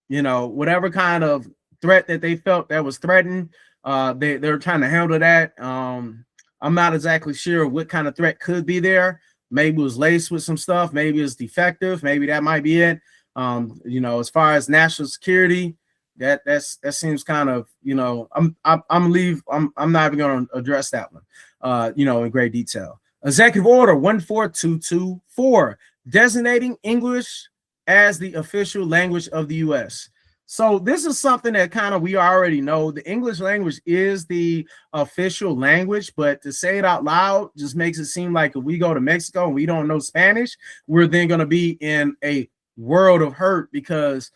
You know, whatever kind of threat that they felt that was threatened, they're trying to handle that. I'm not exactly sure what kind of threat could be there. Maybe it was laced with some stuff. Maybe it's defective. Maybe that might be it. You know, as far as national security, that seems kind of, you know, I'm not even going to address that one, you know, in great detail. Executive Order 14224, designating English as the official language of the U.S. So this is something that kind of we already know. The English language is the official language, but to say it out loud just makes it seem like if we go to Mexico and we don't know Spanish, we're then going to be in a world of hurt because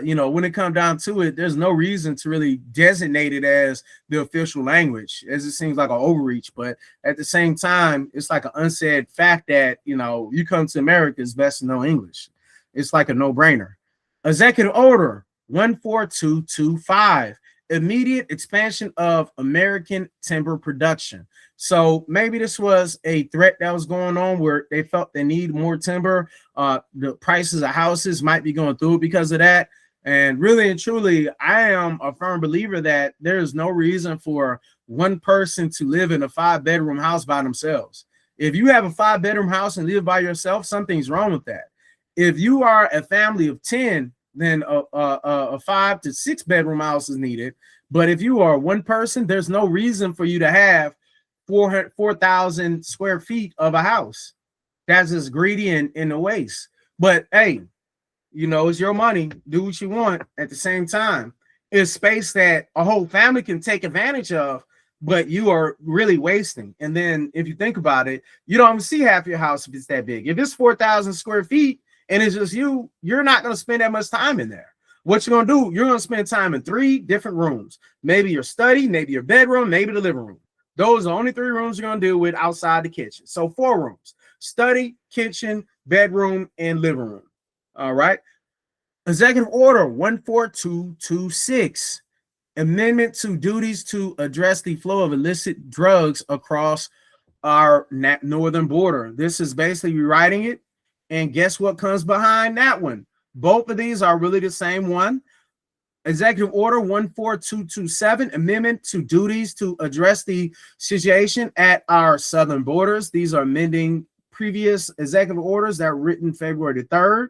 you know, when it comes down to it, there's no reason to really designate it as the official language, as it seems like an overreach. But at the same time, it's like an unsaid fact that, you know, you come to America, it's best to know English. It's like a no-brainer. Executive Order 14225, immediate expansion of American timber production. So maybe this was a threat that was going on where they felt they need more timber. The prices of houses might be going through because of that. And really and truly, I am a firm believer that there is no reason for one person to live in a 5-bedroom house by themselves. If you have a 5-bedroom house and live by yourself, something's wrong with that. If you are a family of 10, then a 5 to 6 bedroom house is needed. But if you are one person, there's no reason for you to have 4,000 square feet of a house. That's just greedy and in the waste. But hey, you know, it's your money. Do what you want. At the same time, it's space that a whole family can take advantage of, but you are really wasting. And then if you think about it, you don't even see half your house if it's that big. If it's 4,000 square feet and it's just you, you're not going to spend that much time in there. What you're going to do, you're going to spend time in 3 different rooms. Maybe your study, maybe your bedroom, maybe the living room. Those are only 3 rooms you're going to deal with outside the kitchen. So 4 rooms: study, kitchen, bedroom, and living room. All right. Executive Order 14226, amendment to duties to address the flow of illicit drugs across our northern border. This is basically rewriting it. And guess what comes behind that one? Both of these are really the same one. Executive Order 14227, amendment to duties to address the situation at our southern borders. These are amending previous executive orders that were written February the 3rd.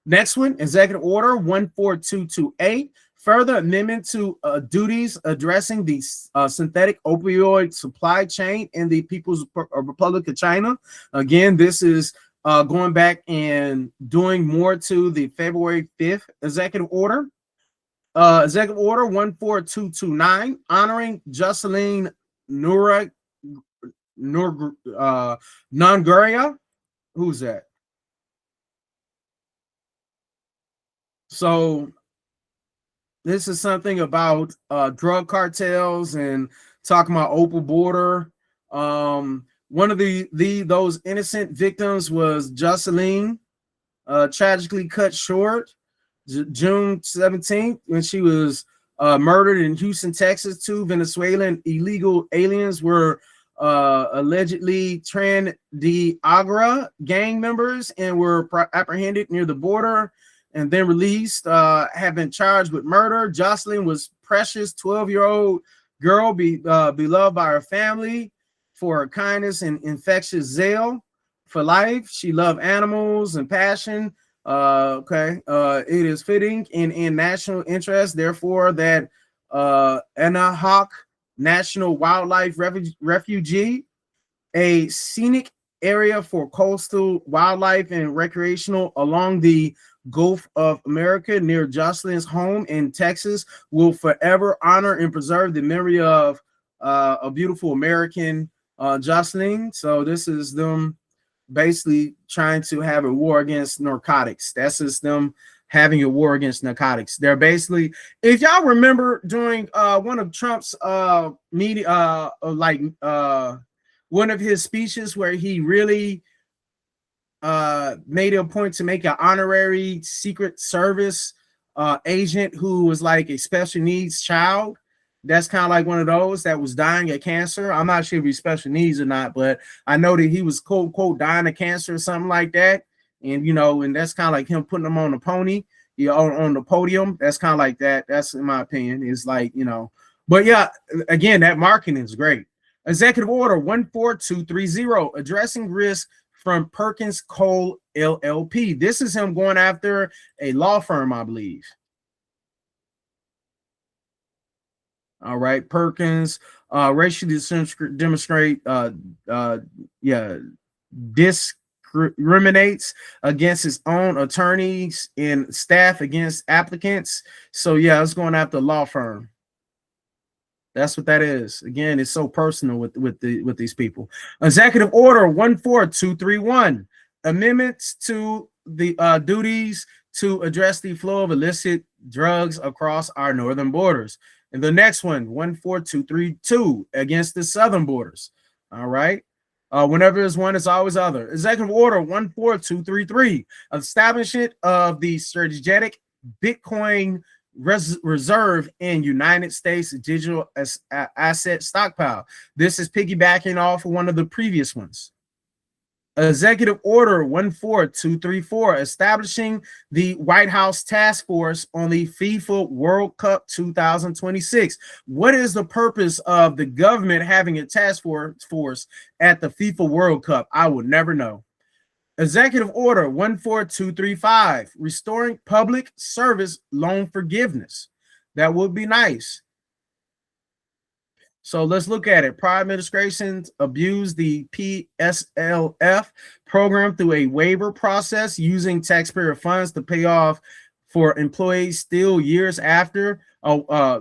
Next one, Executive Order 14228, further amendment to duties addressing the synthetic opioid supply chain in the People's Republic of China. Again, this is going back and doing more to the February 5th executive order. Executive Order 14229, honoring Jocelyn Nongoria. Who's that? So this is something about drug cartels and talking about open border. One of those innocent victims was Jocelyn, tragically cut short June 17th when she was murdered in Houston, Texas. 2 Venezuelan illegal aliens were allegedly Tran de Agra gang members and were apprehended near the border and then released, have been charged with murder. Jocelyn was precious 12-year-old girl, beloved by her family, for her kindness and infectious zeal for life. She loved animals and passion. It is fitting in national interest, therefore, that Anahawk National Wildlife Refuge, a scenic area for coastal wildlife and recreational along the Gulf of America near Jocelyn's home in Texas, will forever honor and preserve the memory of a beautiful American, Jocelyn. So this is them basically trying to have a war against narcotics. That's just them having a war against narcotics. They're basically, if y'all remember during one of Trump's media, one of his speeches where he really made a point to make an honorary Secret Service agent who was like a special needs child. That's kind of like one of those that was dying of cancer. I'm not sure if he's special needs or not, but I know that he was quote unquote dying of cancer or something like that. And and that's kind of like him putting him on the pony, on the podium. That's kind of like that. That's in my opinion. Is like, but yeah, again, that marketing is great. Executive Order 14230, addressing risk from Perkins Cole LLP. This is him going after a law firm, I believe. All right, Perkins racially discriminates against his own attorneys and staff against applicants. So yeah, it's going after a law firm. That's what that is. Again, it's so personal with these people. Executive Order 14231, amendments to the duties to address the flow of illicit drugs across our northern borders. And the next one, 14232, against the southern borders. All right. Whenever there's one, it's always other. Executive Order 14233, establishment of the strategic Bitcoin reserve in United States digital asset stockpile. This is piggybacking off of one of the previous ones. Executive Order 14234, establishing the White House Task Force on the FIFA World Cup 2026. What is the purpose of the government having a task force at the FIFA World Cup? I would never know. Executive Order 14235, restoring public service loan forgiveness. That would be nice. So let's look at it. Prior administrations abused the PSLF program through a waiver process, using taxpayer funds to pay off for employees still years after,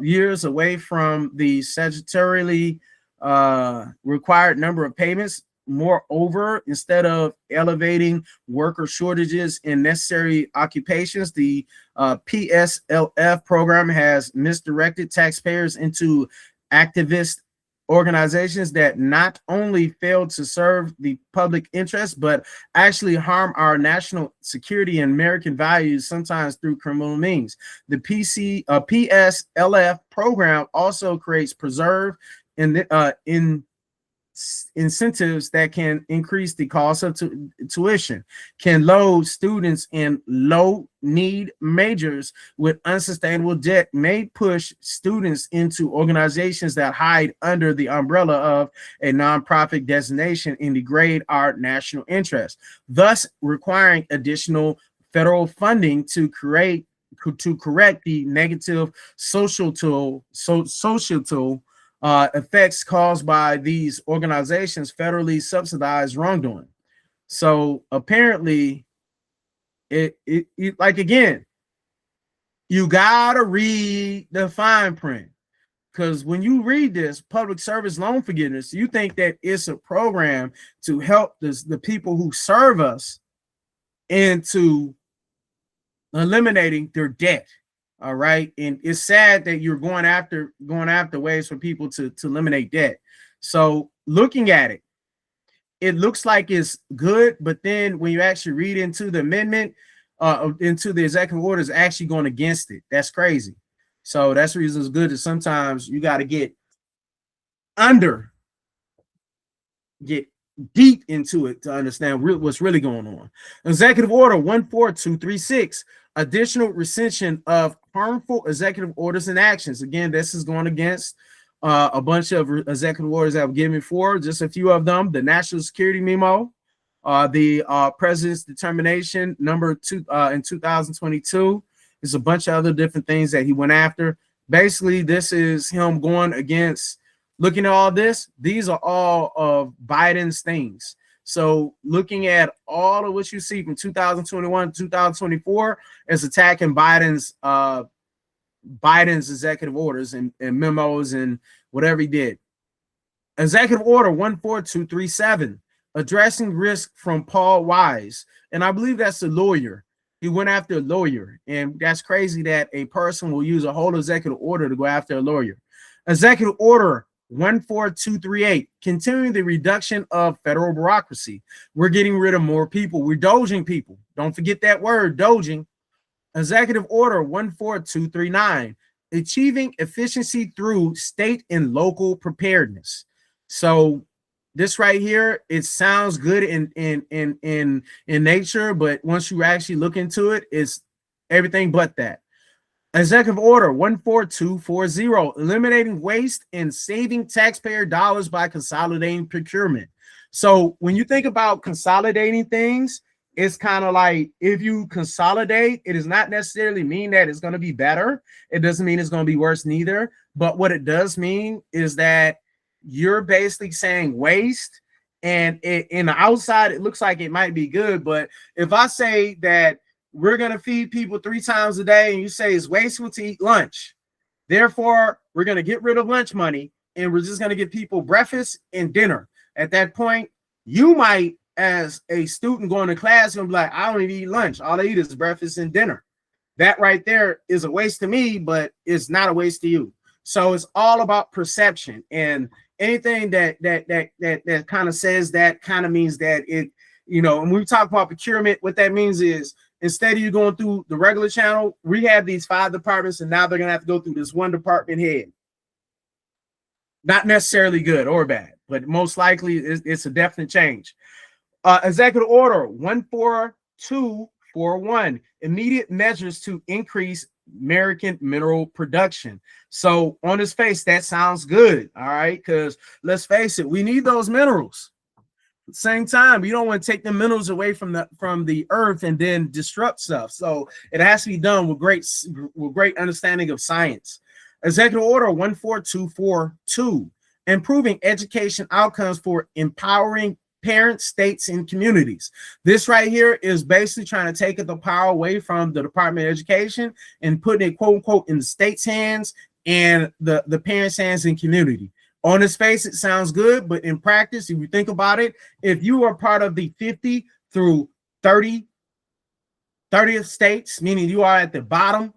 years away from the statutorily required number of payments. Moreover, instead of elevating worker shortages in necessary occupations, the PSLF program has misdirected taxpayers into activist organizations that not only fail to serve the public interest, but actually harm our national security and American values, sometimes through criminal means. The PSLF program also creates preserve in incentives that can increase the cost of tuition, can load students in low need majors with unsustainable debt, may push students into organizations that hide under the umbrella of a nonprofit designation and degrade our national interest, thus requiring additional federal funding to correct the negative social effects caused by these organizations' federally subsidized wrongdoing. So apparently, it like, again, you gotta read the fine print, because when you read this public service loan forgiveness, you think that it's a program to help the people who serve us into eliminating their debt. All right. And it's sad that you're going after ways for people to eliminate debt. So looking at it, it looks like it's good, but then when you actually read into the amendment, into the executive order, is actually going against it. That's crazy. So that's the reason it's good that sometimes you got to get deep into it to understand what's really going on. Executive Order 14236, additional rescission of harmful executive orders and actions. Again, this is going against a bunch of executive orders that were given before, just a few of them. The national security memo, the president's determination number 2 in 2022. There's a bunch of other different things that he went after. Basically, this is him going against, looking at all this, these are all of Biden's things. So looking at all of what you see from 2021 to 2024 is attacking Biden's executive orders and memos and whatever he did. Executive order 14237, addressing risk from Paul Wise. And I believe that's a lawyer. He went after a lawyer. And that's crazy that a person will use a whole executive order to go after a lawyer. Executive order 14238, continuing the reduction of federal bureaucracy. We're getting rid of more people. We're doging people. Don't forget that word, doging. Executive order 14239, achieving efficiency through state and local preparedness. So this right here, it sounds good in nature, but once you actually look into it, it's everything but that. Executive order 14240, eliminating waste and saving taxpayer dollars by consolidating procurement. So when you think about consolidating things, it's kind of like, if you consolidate, it does not necessarily mean that it's going to be better. It doesn't mean it's going to be worse neither. But what it does mean is that you're basically saying waste, and in the outside, it looks like it might be good. But if I say that we're going to feed people 3 times a day, and you say it's wasteful to eat lunch, therefore, we're going to get rid of lunch money, and we're just going to give people breakfast and dinner. At that point, you might, as a student going to class, gonna be like, I don't even eat lunch. All I eat is breakfast and dinner. That right there is a waste to me, but it's not a waste to you. So it's all about perception, and anything that kind of says that kind of means that it, you know. And when we talk about procurement, what that means is, instead of you going through the regular channel, we have these 5 departments, and now they're gonna have to go through this 1 department head. Not necessarily good or bad, but most likely it's a definite change. Executive order 14241, immediate measures to increase American mineral production. So on its face, that sounds good. All right, because let's face it, we need those minerals. At the same time, you don't want to take the minerals away from the earth and then disrupt stuff. So it has to be done with great understanding of science. Executive order 14242, improving education outcomes for empowering parents, states, and communities. This right here is basically trying to take the power away from the Department of Education and putting it, quote unquote, in the state's hands and the parents' hands and community. On its face, it sounds good, but in practice, if you think about it, if you are part of the 50 through 30th states, meaning you are at the bottom,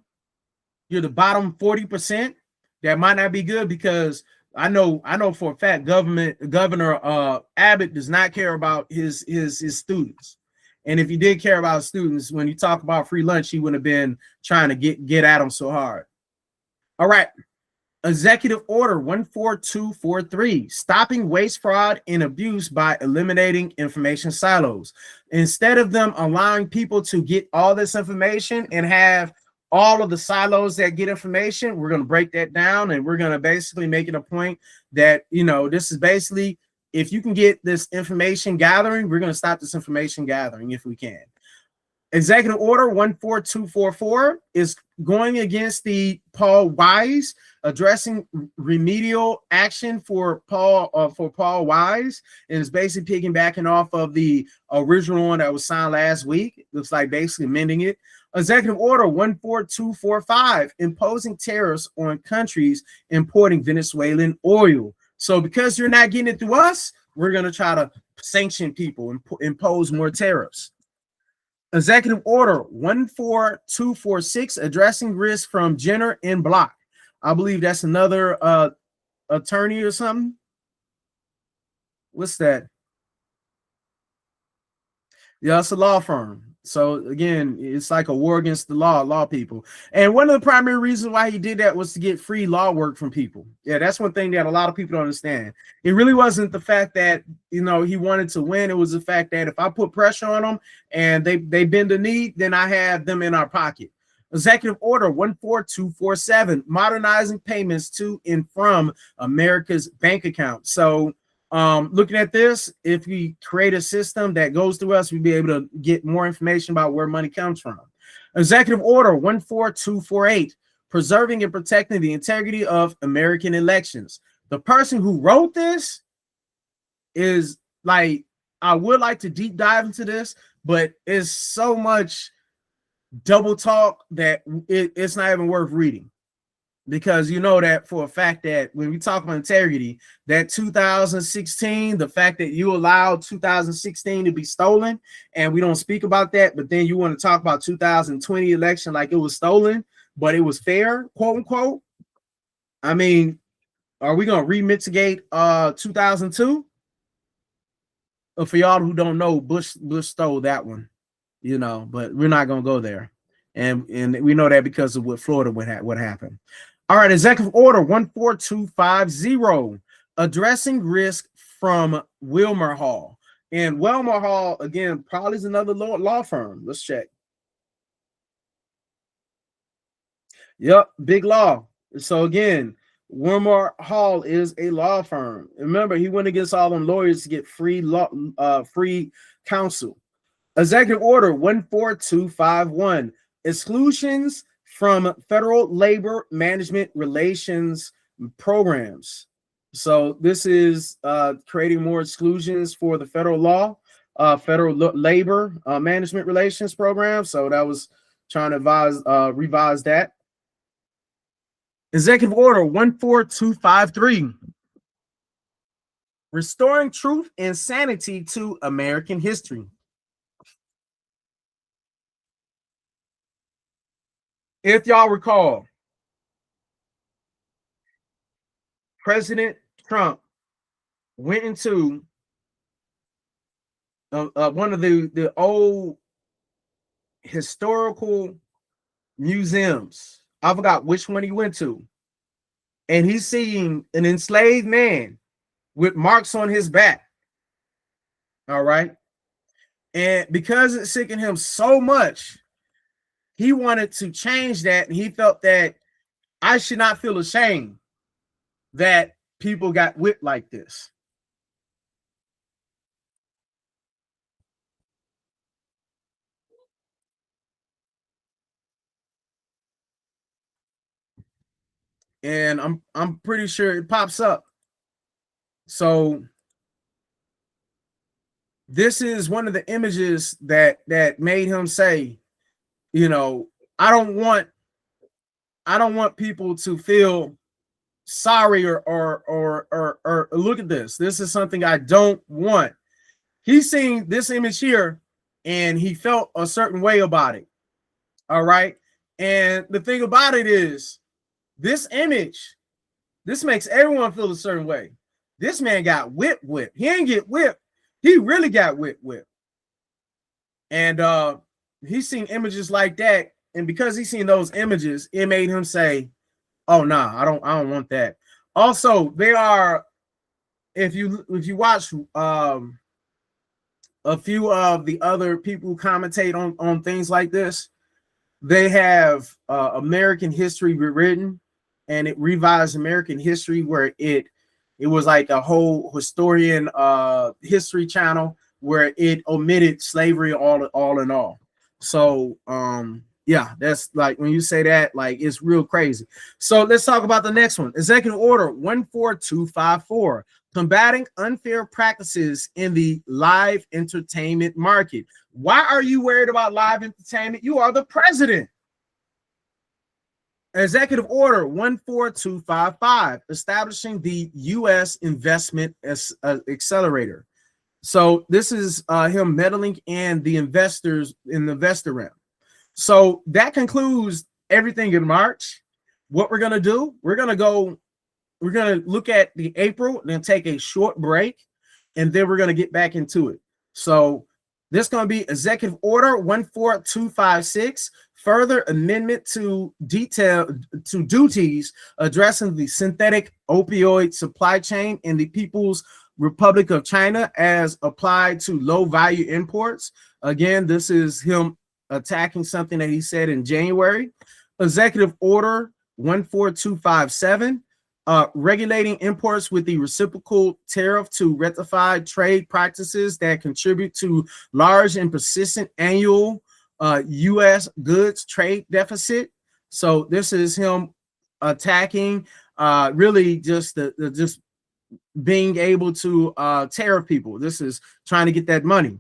you're the bottom 40%, that might not be good, because I know for a fact Governor Abbott does not care about his students. And if he did care about students, when you talk about free lunch, he wouldn't have been trying to get at them so hard. All right. Executive order 14243, stopping waste, fraud, and abuse by eliminating information silos. Instead of them allowing people to get all this information and have all of the silos that get information, we're going to break that down, and we're going to basically make it a point that, you know, this is basically, if you can get this information gathering, we're going to stop this information gathering if we can. Executive order 14244 is going against the Paul Wise, addressing remedial action for Paul Wise, and it's basically piggybacking off of the original one that was signed last week. Looks like basically amending it. Executive order 14245, imposing tariffs on countries importing Venezuelan oil. So because you're not getting it through us, we're going to try to sanction people and impose more tariffs. Executive order 14246, addressing risk from Jenner and Block. I believe that's another attorney or something. What's that? Yeah, it's a law firm. So again, it's like a war against the law people. And one of the primary reasons why he did that was to get free law work from people. Yeah, that's one thing that a lot of people don't understand. It really wasn't the fact that, you know, he wanted to win. It was the fact that if I put pressure on them and they bend the knee, then I have them in our pocket. Executive Order 14247, modernizing payments to and from America's bank account. So looking at this, if we create a system that goes through us, we'll be able to get more information about where money comes from. Executive Order 14248, preserving and protecting the integrity of American elections. The person who wrote this is like, I would like to deep dive into this, but it's so much double talk that it's not even worth reading, because you know that for a fact that when we talk about integrity, that 2016, the fact that you allowed 2016 to be stolen and we don't speak about that, but then you want to talk about 2020 election like it was stolen, but it was fair, quote unquote. I mean, are we going to re-mitigate 2002? For y'all who don't know, Bush stole that one, you know, but we're not going to go there. And we know that because of what Florida what happened. All right, Executive Order 14250, addressing risk from Wilmer Hall. And Wilmer Hall, again, probably is another law firm. Let's check. Yep, big law. So again, Wilmer Hall is a law firm. Remember, he went against all them lawyers to get free counsel. Executive Order 14251, exclusions from federal labor management relations programs. So this is creating more exclusions for the federal law, federal labor management relations program. So that was trying to revise that. Executive Order 14253, restoring truth and sanity to American history. If y'all recall, President Trump went into one of the old historical museums. I forgot which one he went to. And he's seeing an enslaved man with marks on his back. All right. And because it sickened him so much, he wanted to change that. And he felt that I should not feel ashamed that people got whipped like this. And I'm pretty sure it pops up. So this is one of the images that made him say, you know, I don't want people to feel sorry or look at this. This is something I don't want. He's seen this image here and he felt a certain way about it. All right. And the thing about it is, this image, this makes everyone feel a certain way. This man got whipped. He ain't get whipped. He really got whipped. And he's seen images like that. And because he's seen those images, it made him say, oh, nah, I don't want that. Also, they are, if you watch a few of the other people who commentate on things like this, they have American history rewritten, and it revised American history where it was like a whole historian history channel where it omitted slavery all in all. So yeah, that's like, when you say that, like, it's real crazy. So let's talk about the next one. Executive Order 14254, combating unfair practices in the live entertainment market. Why are you worried about live entertainment? You are the president. Executive Order 14255, establishing the U.S. Investment Accelerator. So this is him meddling in the investors in the investor realm. So that concludes everything in March. What we're going to do, we're going to look at the April, then take a short break, and then we're going to get back into it. So this is going to be Executive Order 14256, further amendment to duties addressing the synthetic opioid supply chain in the People's Republic of China as applied to low value imports. Again, this is him attacking something that he said in January. Executive Order 14257, regulating imports with the reciprocal tariff to rectify trade practices that contribute to large and persistent annual U.S. goods trade deficit. So this is him attacking really just just being able to tariff people. This is trying to get that money.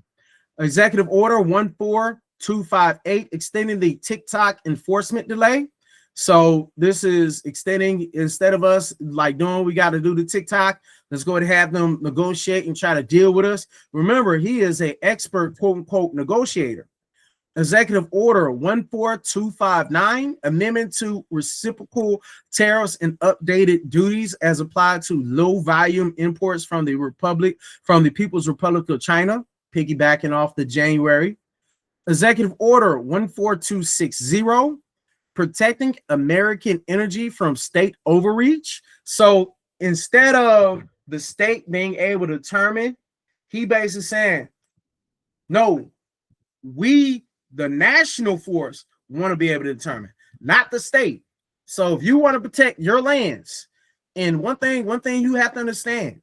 Executive Order 14258, extending the TikTok enforcement delay. So this is extending, instead of us like doing what we got to do to TikTok, let's go ahead and have them negotiate and try to deal with us. Remember, he is an expert, quote unquote, negotiator. Executive Order 14259, amendment to reciprocal tariffs and updated duties as applied to low volume imports from the People's Republic of China, piggybacking off the January. Executive Order 14260, protecting American energy from state overreach. So instead of the state being able to determine, he basically saying, no, we, the national force, want to be able to determine, not the state. So if you want to protect your lands, and one thing you have to understand,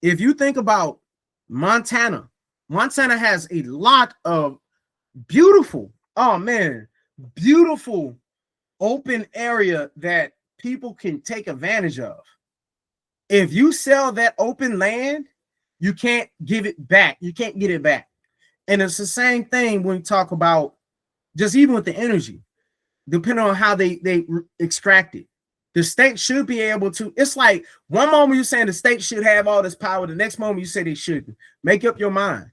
if you think about Montana has a lot of beautiful, oh man, beautiful open area that people can take advantage of. If you sell that open land, you can't give it back. You can't get it back. And it's the same thing when we talk about just even with the energy, depending on how they extract it. The state should be able to, it's like one moment you're saying the state should have all this power, the next moment you say they shouldn't. Make up your mind.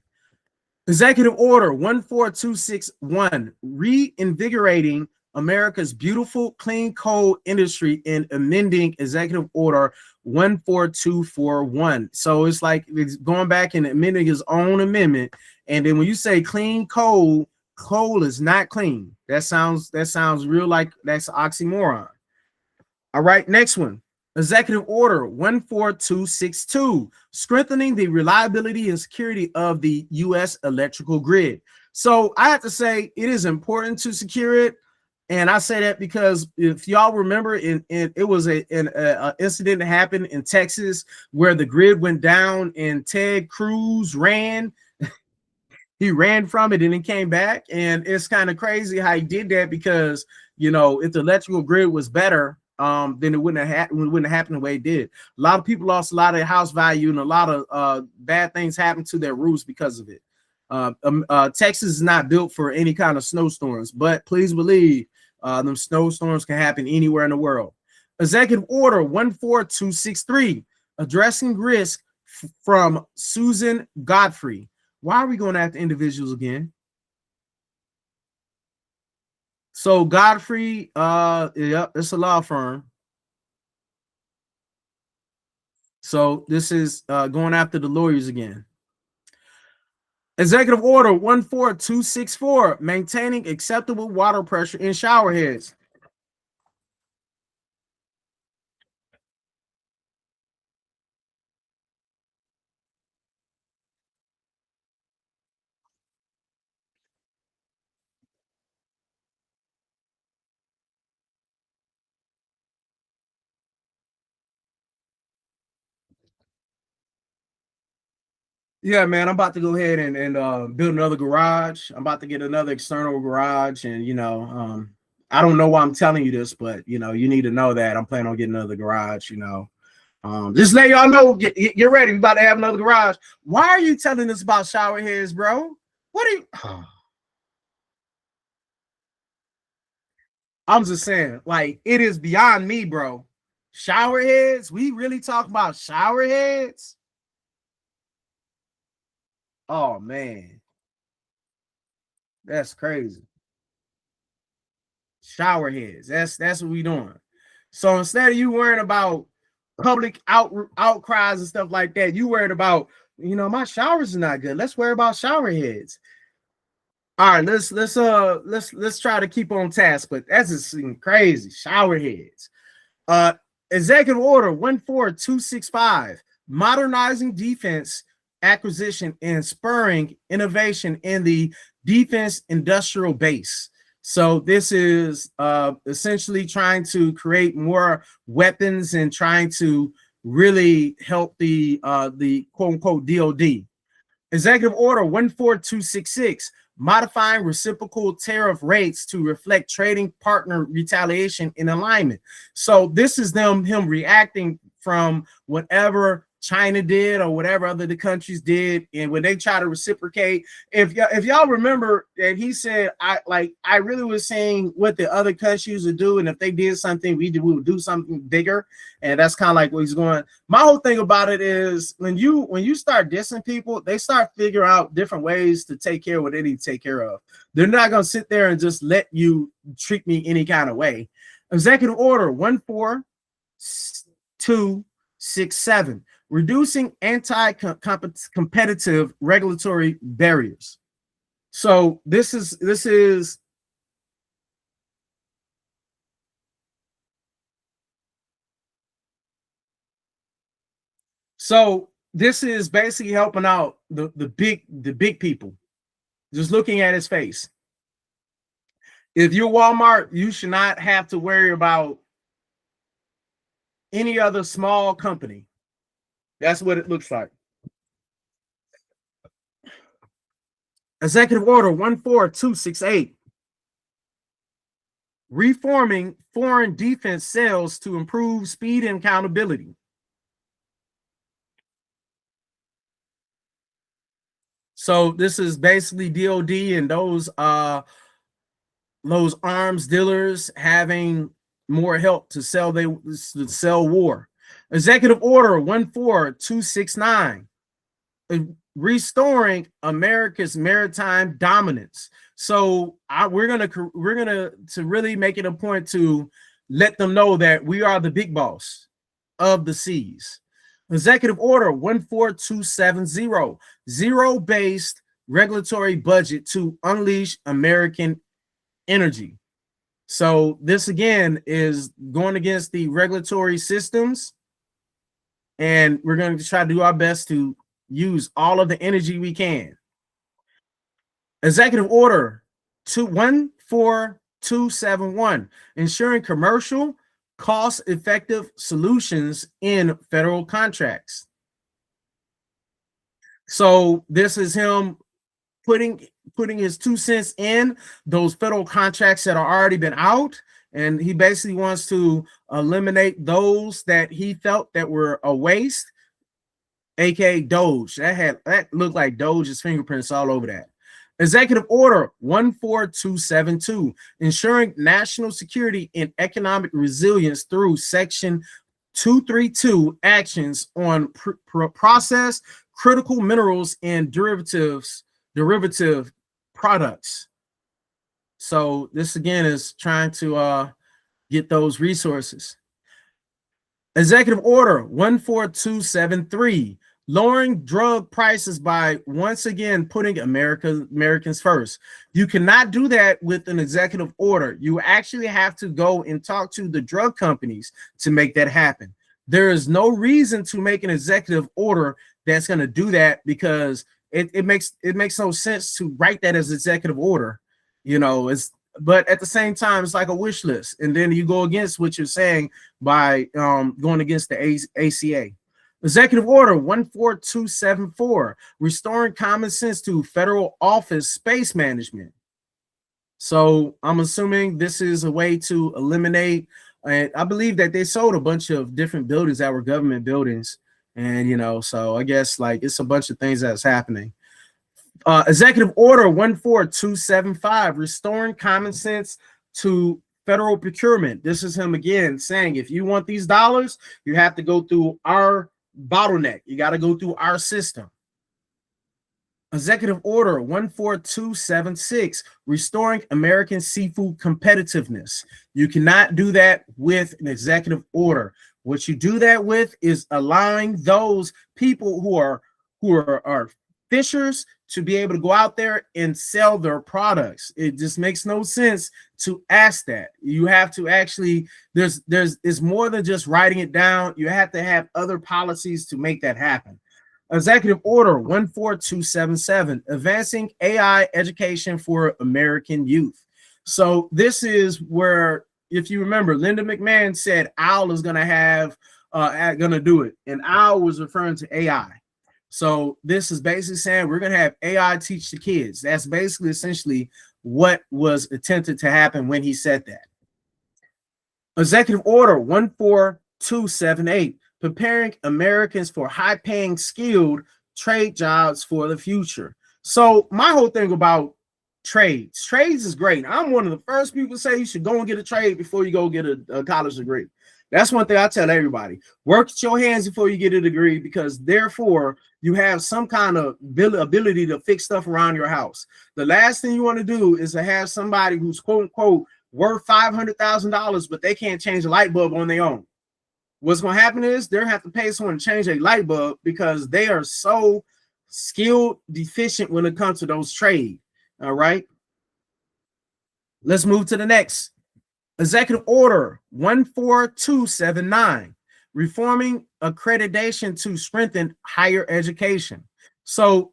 Executive Order 14261, reinvigorating America's beautiful clean coal industry and amending Executive Order 14241. So it's like it's going back and amending his own amendment. And then when you say clean coal, coal is not clean. That sounds real like that's an oxymoron. All right, next one. Executive Order 14262, strengthening the reliability and security of the U.S. electrical grid. So I have to say it is important to secure it. And I say that because if y'all remember, it was an incident that happened in Texas where the grid went down and Ted Cruz ran. He ran from it and then came back. And it's kind of crazy how he did that because, you know, if the electrical grid was better, then it wouldn't have happened the way it did. A lot of people lost a lot of their house value and a lot of bad things happened to their roofs because of it. Texas is not built for any kind of snowstorms, but please believe them snowstorms can happen anywhere in the world. Executive Order 14263, addressing risk from Susan Godfrey. Why are we going after individuals again? So Godfrey, yep, it's a law firm. So this is going after the lawyers again. Executive Order 14264, maintaining acceptable water pressure in shower heads. Yeah, man, I'm about to go ahead and build another garage. I'm about to get another external garage, and you know, I don't know why I'm telling you this, but you know, you need to know that I'm planning on getting another garage. You know, just let y'all know, get ready. We about to have another garage. Why are you telling us about shower heads, bro? What are you? I'm just saying, like, it is beyond me, bro. Shower heads? We really talk about shower heads? Oh man, that's crazy. Shower heads. That's what we doing. So instead of you worrying about public outcries and stuff like that, you worried about, you know, my showers are not good. Let's worry about shower heads. All right, let's try to keep on task, but that's just crazy. Shower heads. Executive Order 14265, modernizing defense acquisition and spurring innovation in the defense industrial base. So this is essentially trying to create more weapons and trying to really help the quote unquote DOD. Executive Order 14266, modifying reciprocal tariff rates to reflect trading partner retaliation in alignment. So this is him reacting from whatever China did or whatever other the countries did, and when they try to reciprocate, if y'all remember that he said, I really was saying what the other countries would do, and if they did something, we would do something bigger, and that's kind of like what he's going. My whole thing about it is when you start dissing people, they start figuring out different ways to take care of what they need to take care of. They're not gonna sit there and just let you treat me any kind of way. Executive Order 14267. Reducing anti-competitive regulatory barriers. So this is basically helping out the big people. Just looking at his face. If you're Walmart, you should not have to worry about any other small company. That's what it looks like. Executive Order 14268. Reforming foreign defense sales to improve speed and accountability. So this is basically DOD and those arms dealers having more help to sell war. Executive Order 14269, restoring America's maritime dominance. So we're gonna to really make it a point to let them know that we are the big boss of the seas. Executive Order 14270, zero-based regulatory budget to unleash American energy. So this again is going against the regulatory systems, and we're going to try to do our best to use all of the energy we can. Executive Order 14271, ensuring commercial, cost-effective solutions in federal contracts. So this is him putting his 2 cents in those federal contracts that are already been out, and he basically wants to eliminate those that he felt that were a waste, aka Doge. That looked like Doge's fingerprints all over that. Executive Order 14272, ensuring national security and economic resilience through Section 232 actions on processed critical minerals and derivative products. So this again is trying to get those resources. Executive Order 14273, lowering drug prices by once again putting Americans first. You cannot do that with an executive order. You actually have to go and talk to the drug companies to make that happen. There is no reason to make an executive order that's going to do that, because it makes no sense to write that as executive order. But at the same time, it's like a wish list, and then you go against what you're saying by going against the ACA. Executive Order 14274, restoring common sense to federal office space management. So I'm assuming this is a way to eliminate, and I believe that they sold a bunch of different buildings that were government buildings, and so I guess like it's a bunch of things that's happening. Executive Order 14275, restoring common sense to federal procurement. This is him again saying, if you want these dollars, you have to go through our bottleneck. You got to go through our system. Executive Order 14276, restoring American seafood competitiveness. You cannot do that with an executive order. What you do that with is allowing those people who are fishers to be able to go out there and sell their products. It just makes no sense to ask that. You have to actually, it's more than just writing it down. You have to have other policies to make that happen. Executive Order 14277, advancing AI education for American youth. So this is where, if you remember, Linda McMahon said OWL is going to have, going to do it. And OWL was referring to AI. So this is basically saying we're going to have AI teach the kids. That's basically essentially what was attempted to happen when he said that. Executive Order 14278, preparing Americans for high-paying, skilled trade jobs for the future. So my whole thing about trades is great. I'm one of the first people to say you should go and get a trade before you go get a college degree. That's one thing I tell everybody. Work with your hands before you get a degree, because therefore you have some kind of ability to fix stuff around your house. The last thing you want to do is to have somebody who's quote unquote worth $500,000, but they can't change a light bulb on their own. What's going to happen is they're going to have to pay someone to change a light bulb because they are so skilled deficient when it comes to those trades. All right. Let's move to the next. Executive Order 14279, reforming accreditation to strengthen higher education. So,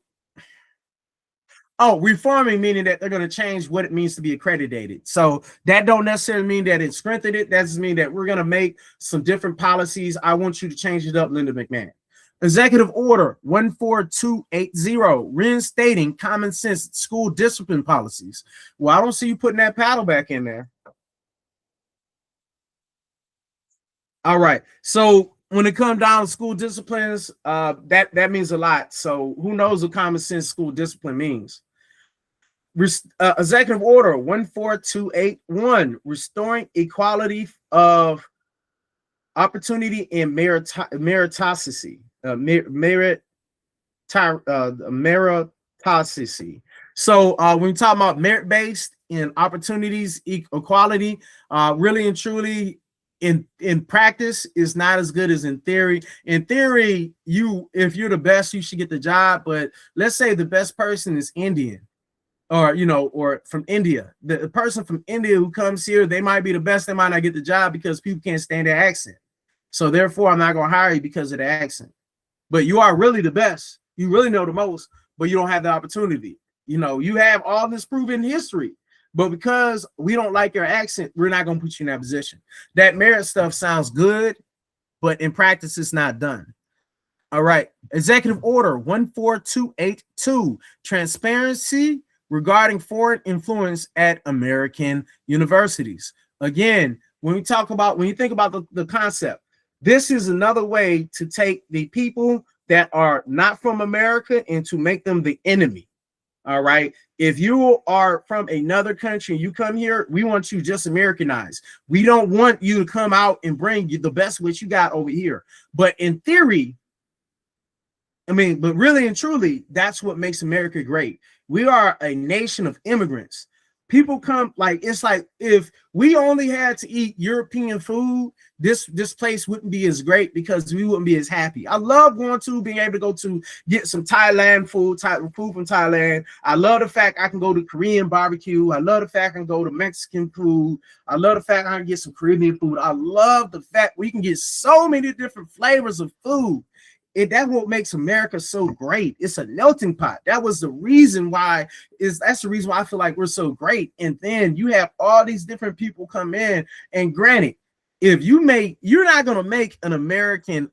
reforming meaning that they're going to change what it means to be accredited. So that don't necessarily mean that it strengthened it. That just mean that we're going to make some different policies. I want you to change it up, Linda McMahon. Executive Order 14280, reinstating common sense school discipline policies. Well, I don't see you putting that paddle back in there. All right. So when it comes down to school disciplines, that means a lot. So who knows what common sense school discipline means? Executive Order 14281, restoring equality of opportunity and meritocracy. Meritocracy. So when we talk about merit-based and opportunities equality, really and truly, in practice is not as good as in theory. In theory, if you're the best, you should get the job. But let's say the best person is Indian, or from India. The person from India who comes here, they might be the best, they might not get the job because people can't stand their accent. So therefore, I'm not going to hire you because of the accent. But you are really the best. You really know the most, but you don't have the opportunity. You have all this proven history. But because we don't like your accent, we're not going to put you in that position. That merit stuff sounds good, but in practice, it's not done. All right. Executive Order 14282, transparency regarding foreign influence at American universities. Again, when you think about the concept, this is another way to take the people that are not from America and to make them the enemy. All right. If you are from another country and you come here, we want you just Americanized. We don't want you to come out and bring you the best what you got over here. But in theory, but really and truly, that's what makes America great. We are a nation of immigrants. People come, it's like if we only had to eat European food, this place wouldn't be as great because we wouldn't be as happy. I love being able to go to get some Thailand food from Thailand. I love the fact I can go to Korean barbecue. I love the fact I can go to Mexican food. I love the fact I can get some Caribbean food. I love the fact we can get so many different flavors of food. That's what makes America so great. It's a melting pot. That's the reason why I feel like we're so great. And then you have all these different people come in, and granted, if you're not going to make an American,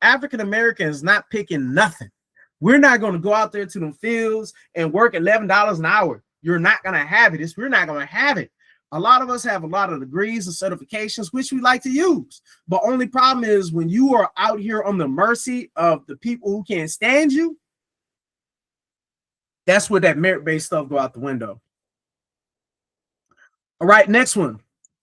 African American is not picking nothing. We're not going to go out there to the fields and work $11 an hour. You're not going to have it. We're not going to have it. A lot of us have a lot of degrees and certifications, which we like to use. But only problem is when you are out here on the mercy of the people who can't stand you, that's where that merit-based stuff go out the window. All right, next one.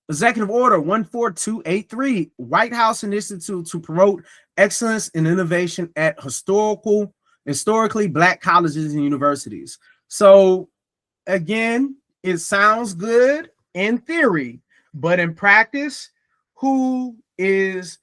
Executive Order 14283, White House initiative to promote excellence and innovation at historically Black colleges and universities. So again, it sounds good in theory, but in practice, who is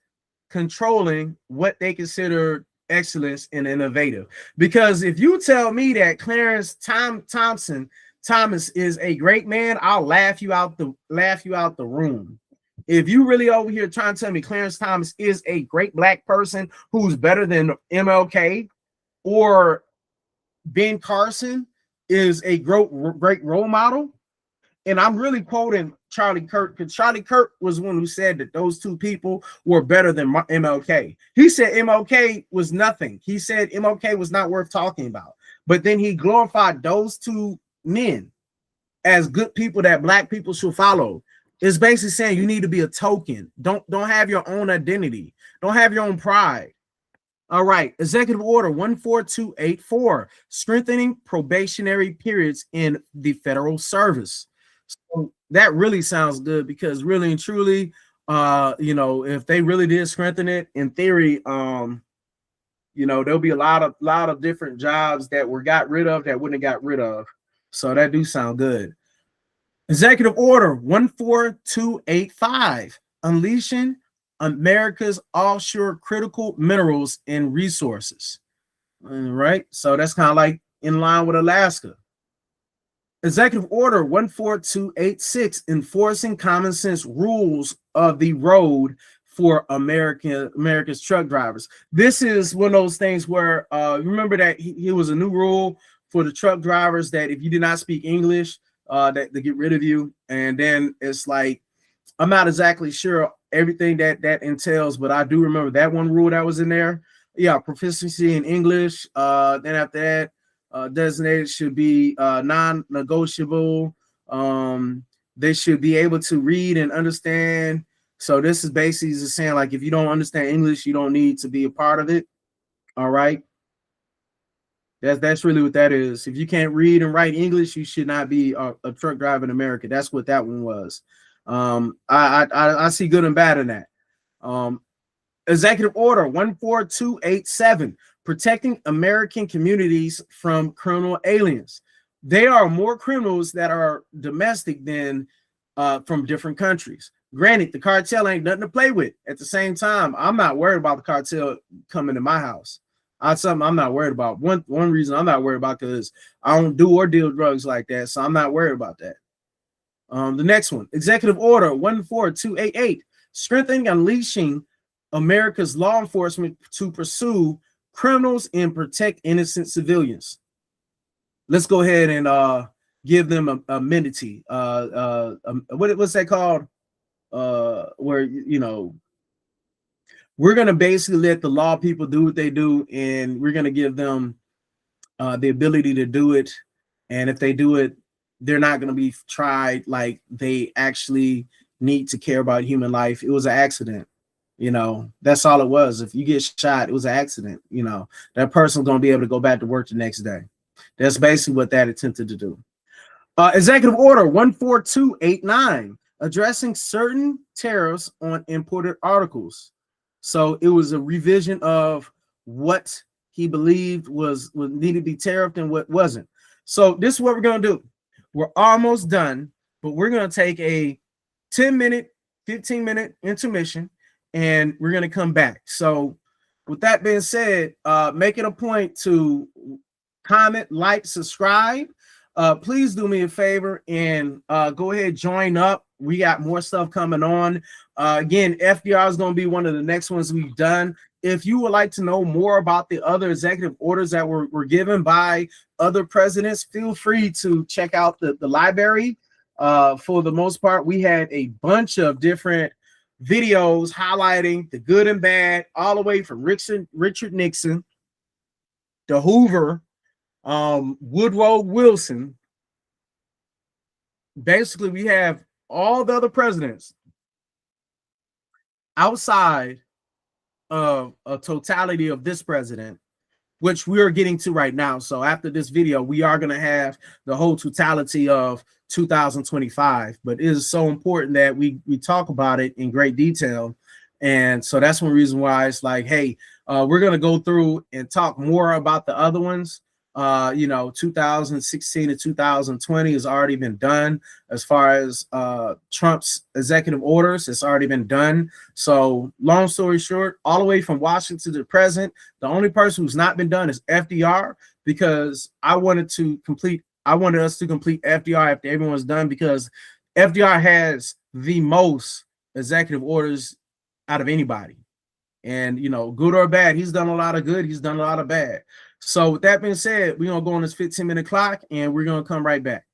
controlling what they consider excellence and innovative? Because if you tell me that Clarence Thomas is a great man, I'll laugh you out the room. If you really over here trying to tell me Clarence Thomas is a great Black person who's better than MLK, or Ben Carson is a great role model. And I'm really quoting Charlie Kirk, because Charlie Kirk was one who said that those two people were better than MLK. He said MLK was nothing. He said MLK was not worth talking about. But then he glorified those two men as good people that black people should follow. It's basically saying you need to be a token. Don't have your own identity. Don't have your own pride. All right, Executive Order 14284, strengthening probationary periods in the federal service. So that really sounds good, because really and truly, you know, if they really did strengthen it, in theory, you know, there'll be a lot of different jobs that were got rid of that wouldn't have got rid of. So that do sound good. Executive Order 14285, unleashing America's offshore critical minerals and resources. All right, so that's kind of like in line with Alaska. Executive Order 14286, enforcing common sense rules of the road for America's truck drivers. This is one of those things where remember that he was a new rule for the truck drivers that if you did not speak English, that they get rid of you. And then it's like, I'm not exactly sure everything that entails, but I do remember that one rule that was in there. Yeah, proficiency in English. Then after that, designated should be non-negotiable. They should be able to read and understand. So this is basically just saying, like, if you don't understand English, you don't need to be a part of it. All right. That's really what that is. If you can't read and write English, you should not be a truck driver in America. That's what that one was. I see good and bad in that. Executive Order 14287, protecting American communities from criminal aliens. There are more criminals that are domestic than from different countries. Granted, the cartel ain't nothing to play with. At the same time, I'm not worried about the cartel coming to my house. That's something I'm not worried about. One reason I'm not worried about, because I don't do or deal drugs like that, so I'm not worried about that. The next one, Executive Order 14288, strengthening and unleashing America's law enforcement to pursue criminals and protect innocent civilians. Let's go ahead and give them amenity. What's that called? Where, you know, we're going to basically let the law people do what they do, and we're going to give them the ability to do it. And if they do it, they're not going to be tried like they actually need to care about human life. It was an accident. You know, that's all it was. If you get shot, it was an accident. You know, that person's going to be able to go back to work the next day. That's basically what that attempted to do. Executive Order 14289, addressing certain tariffs on imported articles. So it was a revision of what he believed was needed to be tariffed and what wasn't. So this is what we're going to do. We're almost done, but we're going to take a 10-minute, 15-minute intermission, and we're going to come back. So with that being said, make it a point to comment, like, subscribe. Please do me a favor and go ahead, join up. We got more stuff coming on. Again, FDR is going to be one of the next ones we've done. If you would like to know more about the other executive orders that were given by other presidents, feel free to check out the library. For the most part, we had a bunch of different videos highlighting the good and bad, all the way from Richard Nixon, to Hoover, Woodrow Wilson. Basically, we have all the other presidents outside of a totality of this president, which we are getting to right now. So after this video, we are going to have the whole totality of 2025, but it is so important that we talk about it in great detail. And so that's one reason why it's like, hey, we're going to go through and talk more about the other ones. You know, 2016 to 2020 has already been done. As far as Trump's executive orders, it's already been done. So long story short, all the way from Washington to the present, the only person who's not been done is FDR, because I wanted us to complete FDR after everyone's done, because FDR has the most executive orders out of anybody. And, you know, good or bad, he's done a lot of good, he's done a lot of bad. So with that being said, we're gonna go on this 15-minute clock and we're gonna come right back.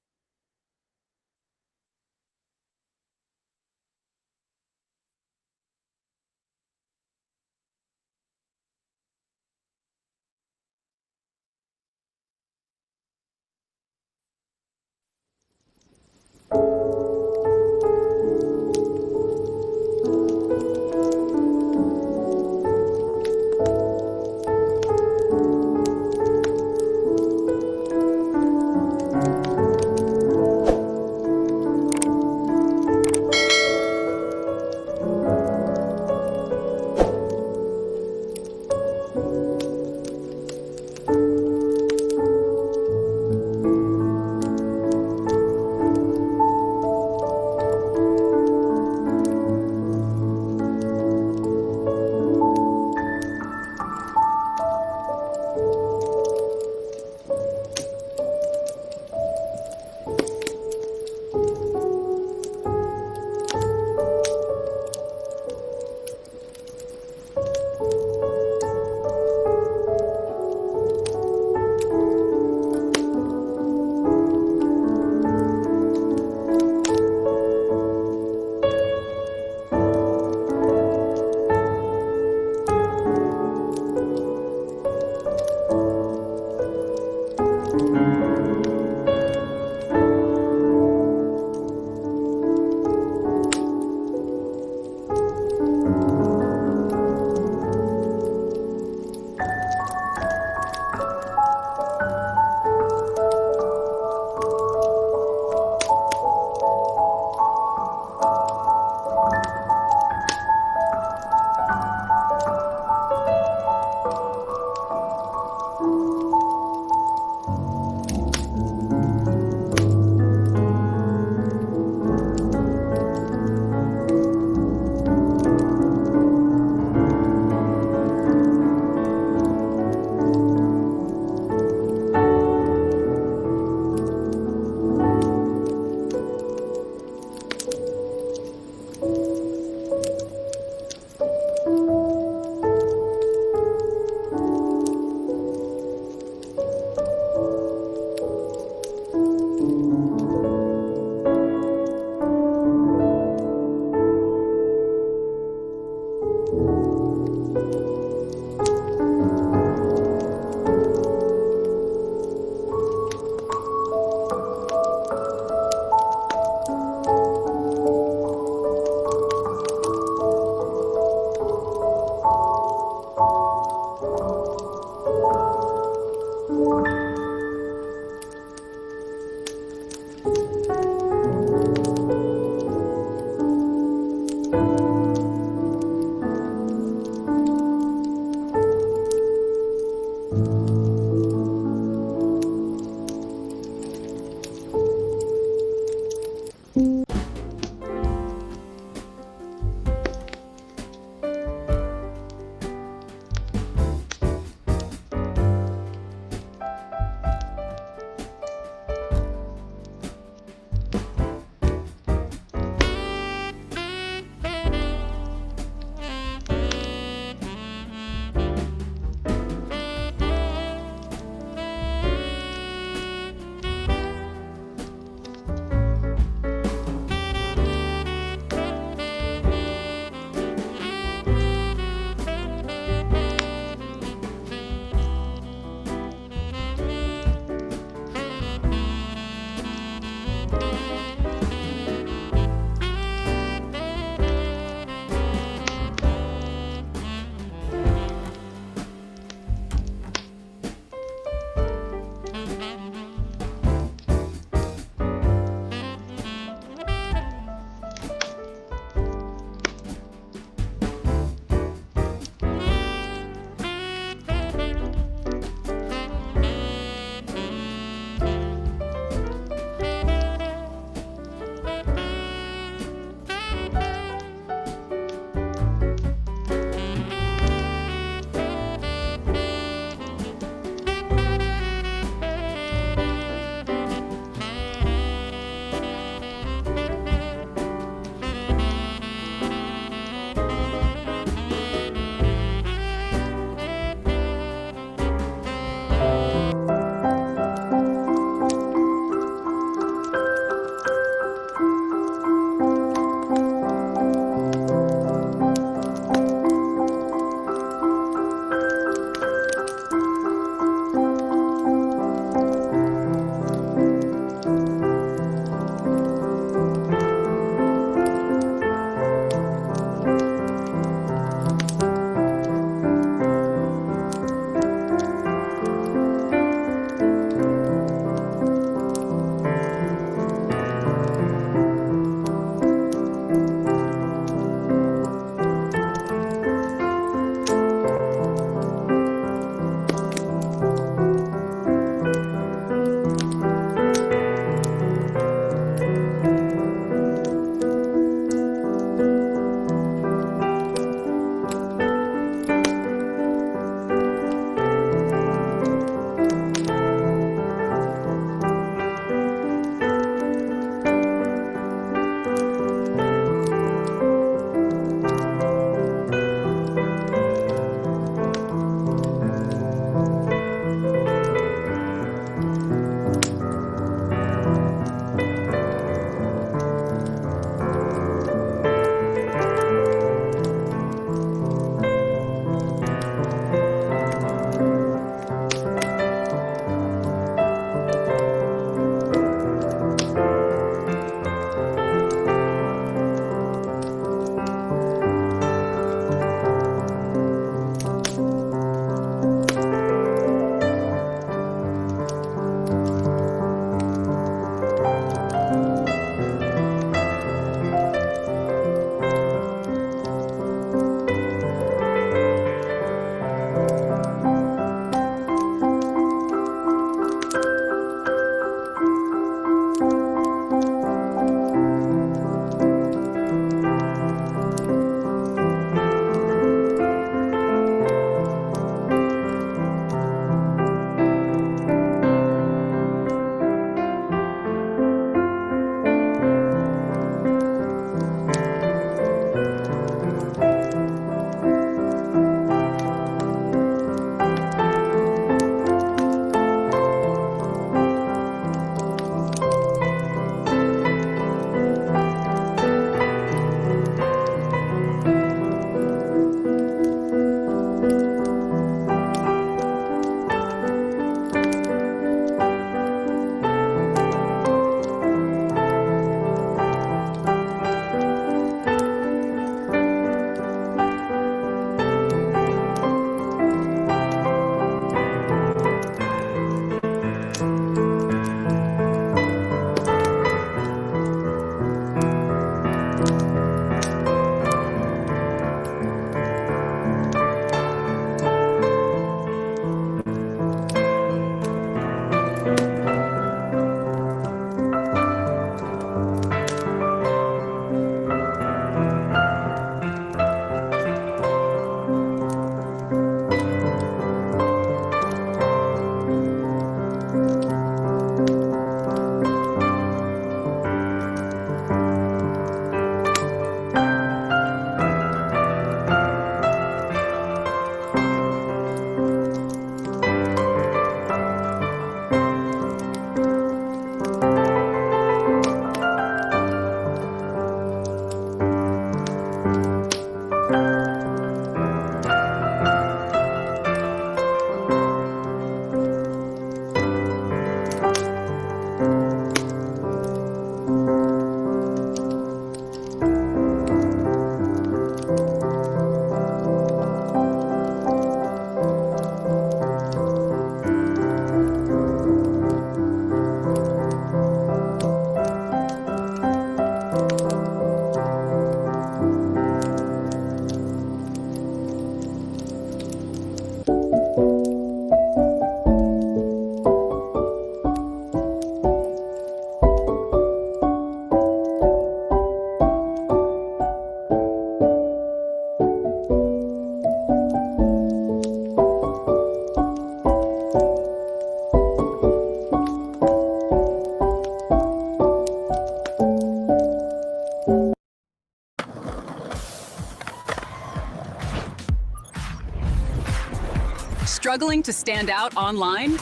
Struggling to stand out online?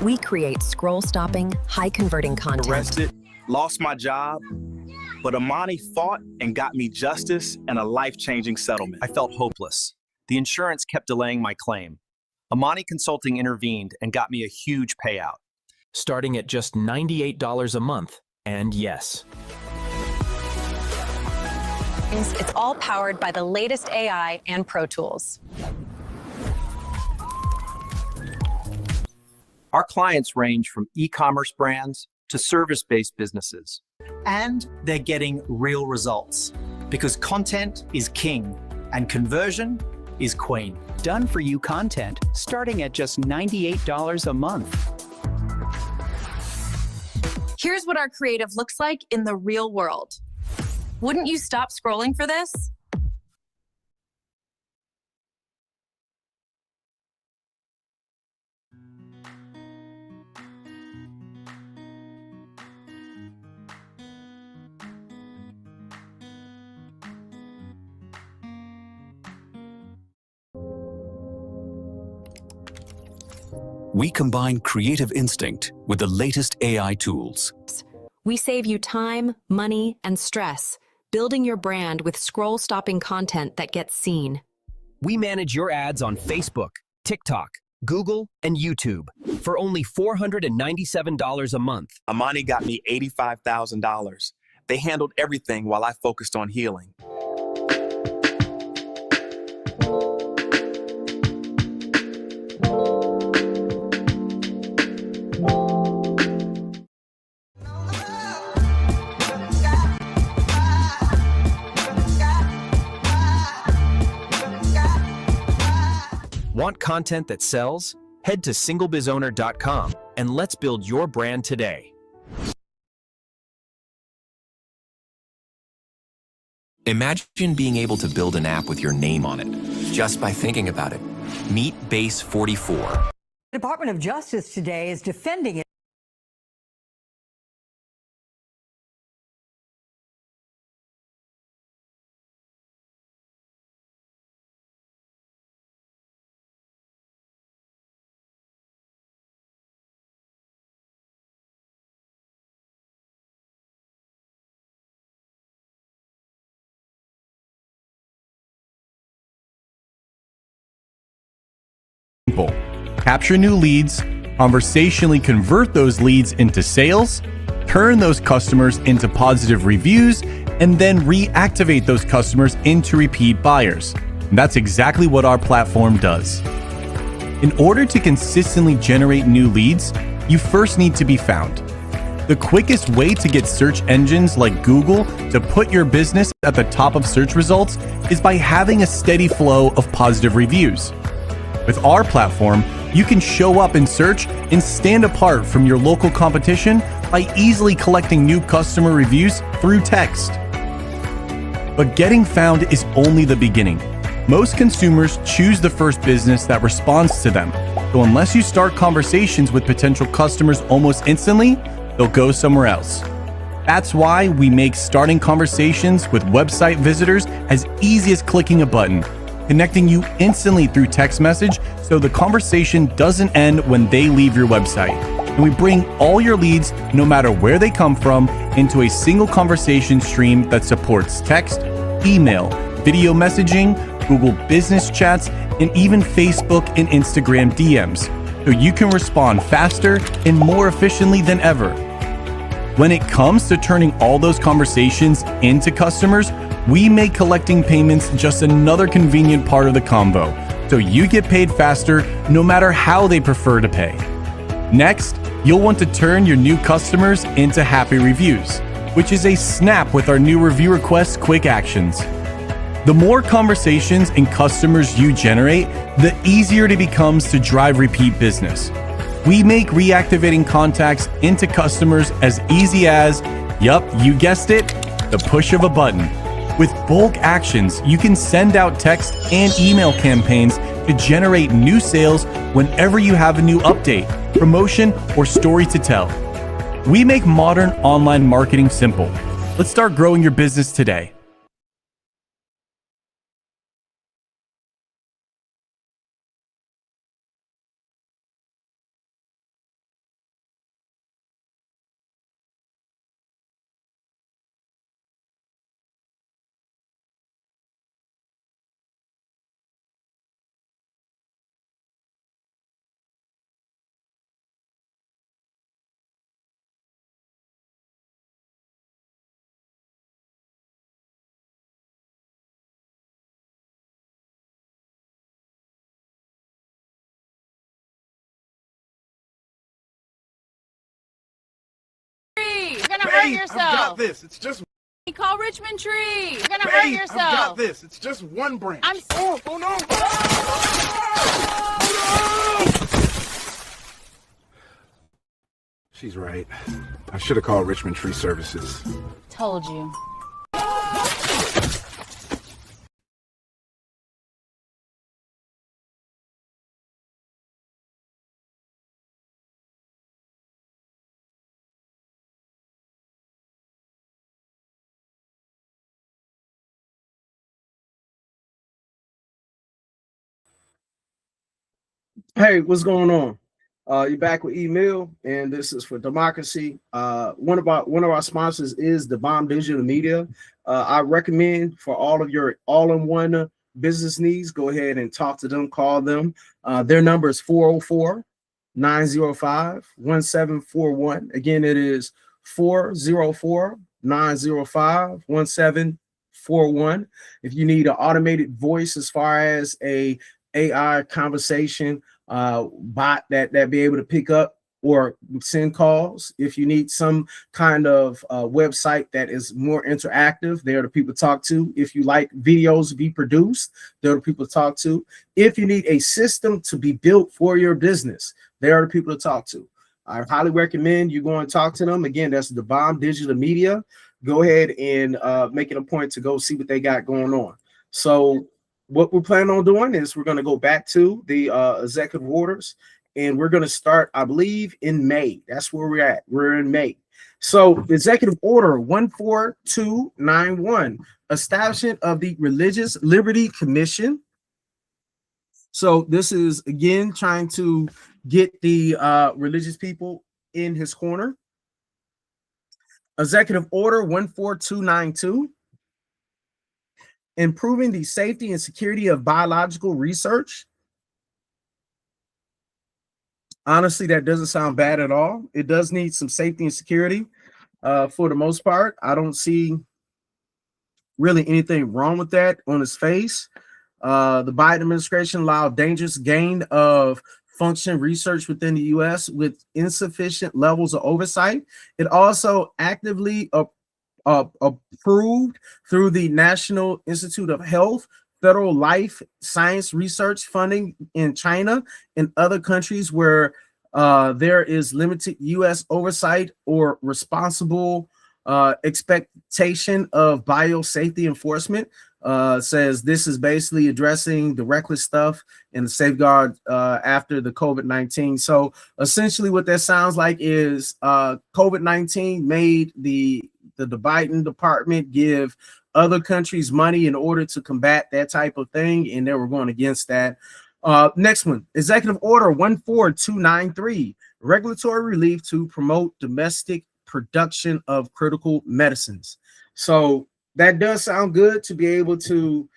We create scroll-stopping, high-converting content. Arrested, lost my job, but Amani fought and got me justice and a life-changing settlement. I felt hopeless. The insurance kept delaying my claim. Amani Consulting intervened and got me a huge payout, starting at just $98 a month. And yes, It's all powered by the latest AI and Pro Tools. our clients range from e-commerce brands to service-based businesses. And they're getting real results because content is king and conversion is queen. Done for you content starting at just $98 a month. Here's what our creative looks like in the real world. Wouldn't you stop scrolling for this? We combine creative instinct with the latest AI tools. We save you time, money, and stress, building your brand with scroll-stopping content that gets seen. We manage your ads on Facebook, TikTok, Google, and YouTube for only $497 a month. Amani got me $85,000. They handled everything while I focused on healing. Want content that sells? Head to singlebizowner.com and let's build your brand today. Imagine being able to build an app with your name on it, just by thinking about it. Meet Base 44. The Department of Justice today is defending it. Capture new leads, conversationally convert those leads into sales, turn those customers into positive reviews, and then reactivate those customers into repeat buyers. And that's exactly what our platform does. In order to consistently generate new leads, you first need to be found. The quickest way to get search engines like Google to put your business at the top of search results is by having a steady flow of positive reviews. With our platform, you can show up in search and stand apart from your local competition by easily collecting new customer reviews through text. But getting found is only the beginning. Most consumers choose the first business that responds to them. So unless you start conversations with potential customers almost instantly, they'll go somewhere else. That's why we make starting conversations with website visitors as easy as clicking a button, connecting you instantly through text message so the conversation doesn't end when they leave your website. And we bring all your leads, no matter where they come from, into a single conversation stream that supports text, email, video messaging, Google Business Chats, and even Facebook and Instagram DMs, so you can respond faster and more efficiently than ever. When it comes to turning all those conversations into customers, we make collecting payments just another convenient part of the combo, so you get paid faster no matter how they prefer to pay. Next, you'll want to turn your new customers into happy reviews, which is a snap with our new review request quick actions. The more conversations and customers you generate, the easier it becomes to drive repeat business. We make reactivating contacts into customers as easy as, yup, you guessed it, the push of a button. With bulk actions, you can send out text and email campaigns to generate new sales whenever you have a new update, promotion, or story to tell. We make modern online marketing simple. Let's start growing your business today. hurt yourself. I've got this. It's just. Call Richmond Tree. You're gonna hurt yourself. I've got this. It's just one branch. Oh no! She's right. I should have called Richmond Tree Services. Told you. Hey, what's going on? You're back with Email, and this is for democracy. One of our sponsors is the Bomb Digital Media. I recommend for all of your all-in-one business needs, go ahead and talk to them, call them. Their number is 404-905-1741. Again, it is 404-905-1741. If you need an automated voice as far as a AI conversation bot that be able to pick up or send calls, if you need some kind of website that is more interactive, they're the people to talk to. If you like videos to be produced, they're the people to talk to. If you need a system to be built for your business, they are the people to talk to. I highly recommend you go and talk to them. Again, that's the Bomb Digital Media. Go ahead and make it a point to go see what they got going on. So what we're planning on doing is we're going to go back to the executive orders, and we're going to start, I believe, in May. That's where we're at. We're in May. So Executive Order 14291, establishment of the Religious Liberty Commission. So this is, again, trying to get the religious people in his corner. Executive Order 14292, improving the safety and security of biological research. Honestly, that doesn't sound bad at all. It does need some safety and security for the most part. I don't see really anything wrong with that on its face. The Biden administration allowed dangerous gain of function research within the U.S. with insufficient levels of oversight. It also actively approved through the National Institute of Health, federal life science research funding in China and other countries where there is limited U.S. oversight or responsible expectation of biosafety enforcement. Says this is basically addressing the reckless stuff and the safeguard after the COVID-19. So essentially what that sounds like is COVID-19 made the Biden department give other countries money in order to combat that type of thing, and they were going against that. Next one, Executive Order 14293, regulatory relief to promote domestic production of critical medicines. So that does sound good to be able to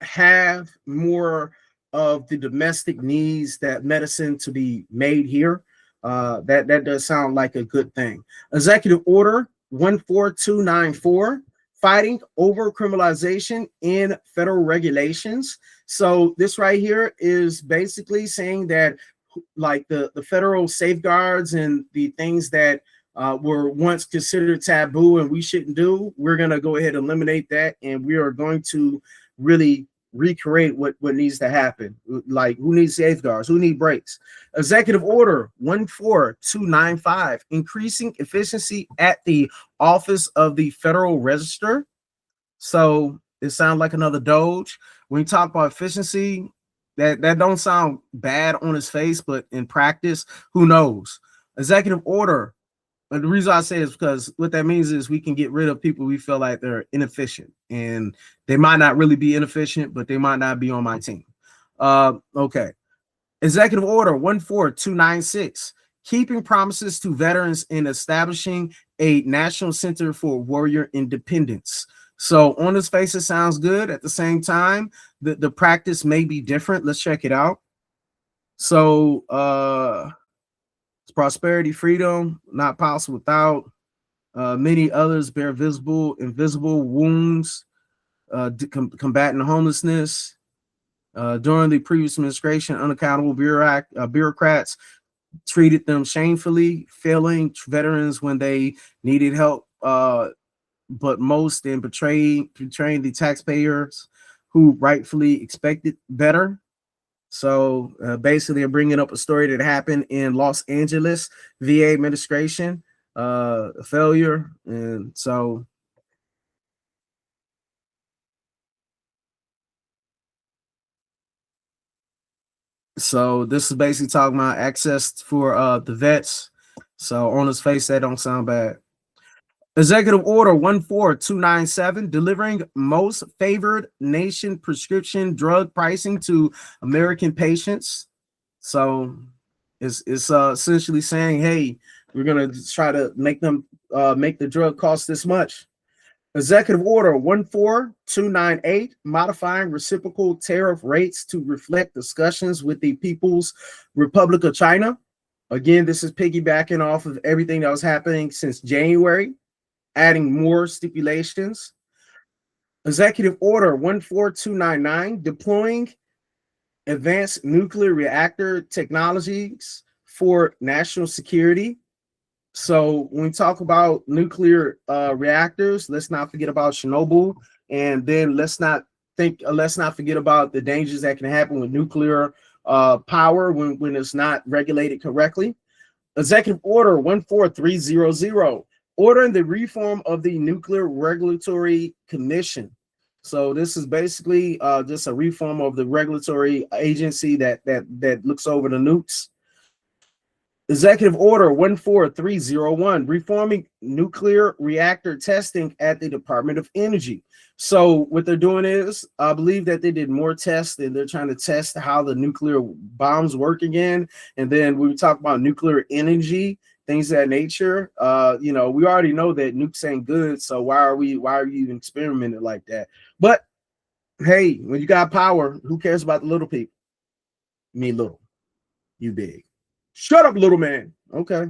have more of the domestic needs that medicine to be made here. That does sound like a good thing. Executive Order 14294, fighting over criminalization in federal regulations. So this right here is basically saying that like the federal safeguards and the things that were once considered taboo and we shouldn't do, we're going to go ahead and eliminate that, and we are going to really recreate what needs to happen. Like, who needs safeguards? Who need breaks? Executive Order 14295, increasing efficiency at the Office of the Federal Register. So it sounds like another Doge. When you talk about efficiency, that don't sound bad on its face, but in practice, who knows? Executive Order. But the reason I say is because what that means is we can get rid of people we feel like they're inefficient, and they might not really be inefficient, but they might not be on my team. Okay. Executive Order 14296, keeping promises to veterans and establishing a national center for warrior independence. So on its face, it sounds good. At the same time, the practice may be different. Let's check it out. So prosperity, freedom, not possible without. Many others bear visible, invisible wounds, combating homelessness. During the previous administration, unaccountable bureaucrats treated them shamefully, failing veterans when they needed help, but most in betraying the taxpayers who rightfully expected better. So basically, they're bringing up a story that happened in Los Angeles VA administration, a failure, and so this is basically talking about access for the vets. So on his face, that don't sound bad. Executive Order 14297, delivering most favored nation prescription drug pricing to American patients. So it's essentially saying, hey, we're gonna try to make them make the drug cost this much. Executive Order 14298, modifying reciprocal tariff rates to reflect discussions with the People's Republic of China. Again, this is piggybacking off of everything that was happening since January, adding more stipulations. Executive Order 14299, deploying advanced nuclear reactor technologies for national security. So when we talk about nuclear reactors, let's not forget about Chernobyl, and then let's not forget about the dangers that can happen with nuclear power when it's not regulated correctly. Executive Order 14300, ordering the reform of the Nuclear Regulatory Commission. So this is basically just a reform of the regulatory agency that looks over the nukes. Executive Order 14301, reforming nuclear reactor testing at the Department of Energy. So what they're doing is, I believe that they did more tests, and they're trying to test how the nuclear bombs work again. And then we talk about nuclear energy, things of that nature. We already know that nukes ain't good, so why are you even experimenting like that? But hey, when you got power, who cares about the little people? Me little, you big. Shut up, little man. Okay.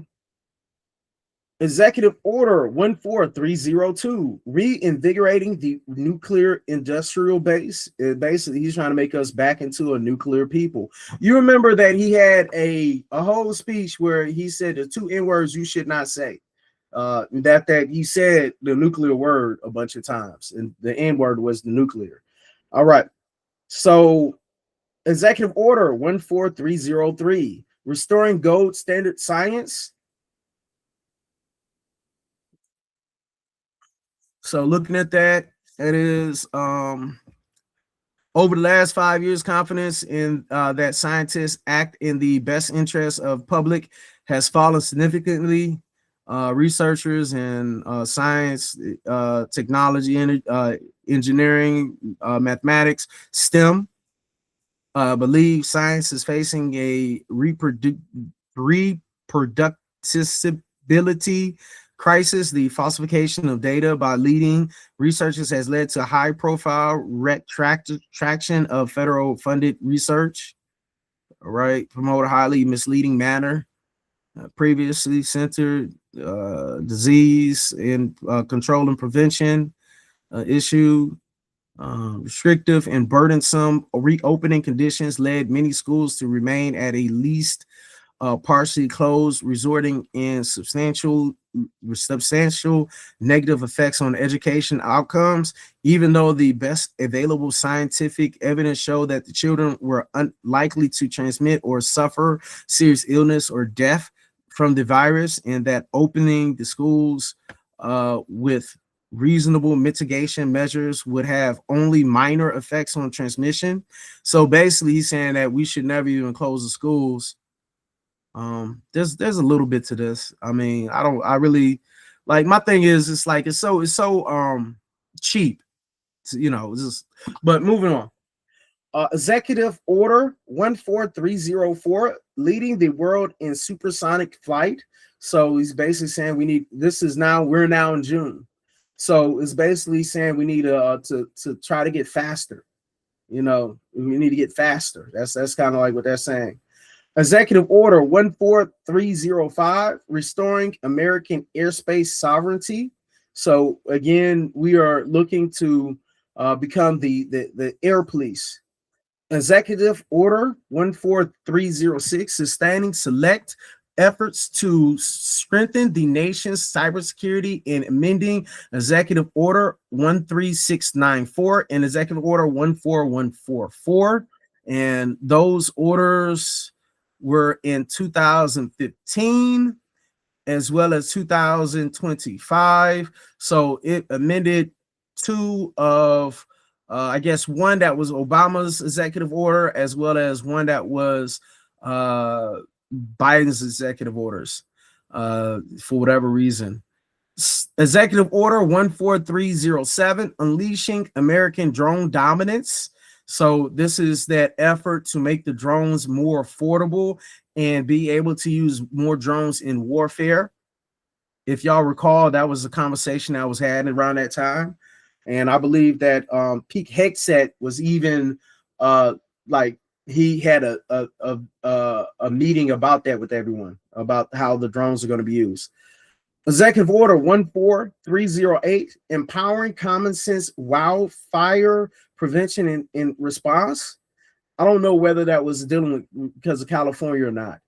Executive Order 14302, reinvigorating the nuclear industrial base. Basically, he's trying to make us back into a nuclear people. You remember that he had a whole speech where he said the two N words you should not say. That he said the nuclear word a bunch of times, and the N word was the nuclear. All right. So Executive Order 14303, restoring gold standard science. So looking at that, it is over the last 5 years, confidence in that scientists act in the best interest of public has fallen significantly. Researchers in science, technology, engineering, mathematics, STEM, believe science is facing a reproducibility crisis. The falsification of data by leading researchers has led to high-profile retraction of federal funded research. All right, promote a highly misleading manner. Previously centered disease and control and prevention issue. Restrictive and burdensome reopening conditions led many schools to remain at least partially closed, resulting in substantial negative effects on education outcomes. Even though the best available scientific evidence showed that the children were unlikely to transmit or suffer serious illness or death from the virus, and that opening the schools with reasonable mitigation measures would have only minor effects on transmission. So basically he's saying that we should never even close the schools. There's a little bit to this. I mean, I really like, my thing is, it's like it's so cheap, but moving on. Executive Order 14304, leading the world in supersonic flight. So he's basically saying we're now in June. So it's basically saying we need to try to get faster. We need to get faster. That's kind of like what they're saying. Executive Order 14305, restoring American airspace sovereignty. So again, we are looking to become the air police. Executive Order 14306, sustaining select efforts to strengthen the nation's cybersecurity and amending Executive Order 13694 and Executive Order 14144. And those orders were in 2015 as well as 2025. So it amended two of I guess one that was Obama's executive order, as well as one that was Biden's executive orders for whatever reason. Executive Order 14307, unleashing American drone dominance. So this is that effort to make the drones more affordable and be able to use more drones in warfare. If y'all recall, that was a conversation that was had around that time. And I believe that Pete Hegseth was even like he had a meeting about that with everyone about how the drones are going to be used. Executive Order 14308, empowering common sense wildfire prevention and response. I don't know whether that was dealing with because of California or not.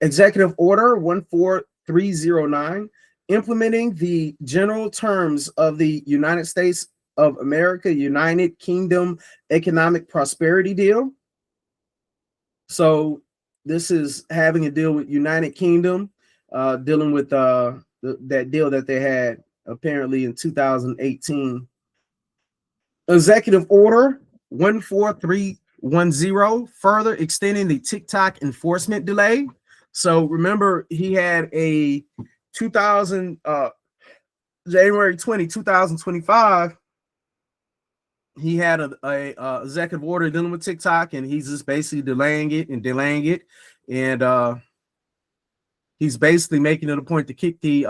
Executive Order 14309, implementing the general terms of the United States of America, United Kingdom Economic Prosperity Deal. So this is having a deal with United Kingdom, dealing with that deal that they had apparently in 2018. Executive Order 14310, further extending the TikTok enforcement delay. So remember, he had a January 20, 2025, he had a executive order dealing with TikTok, and he's just basically delaying it, and he's basically making it a point to kick the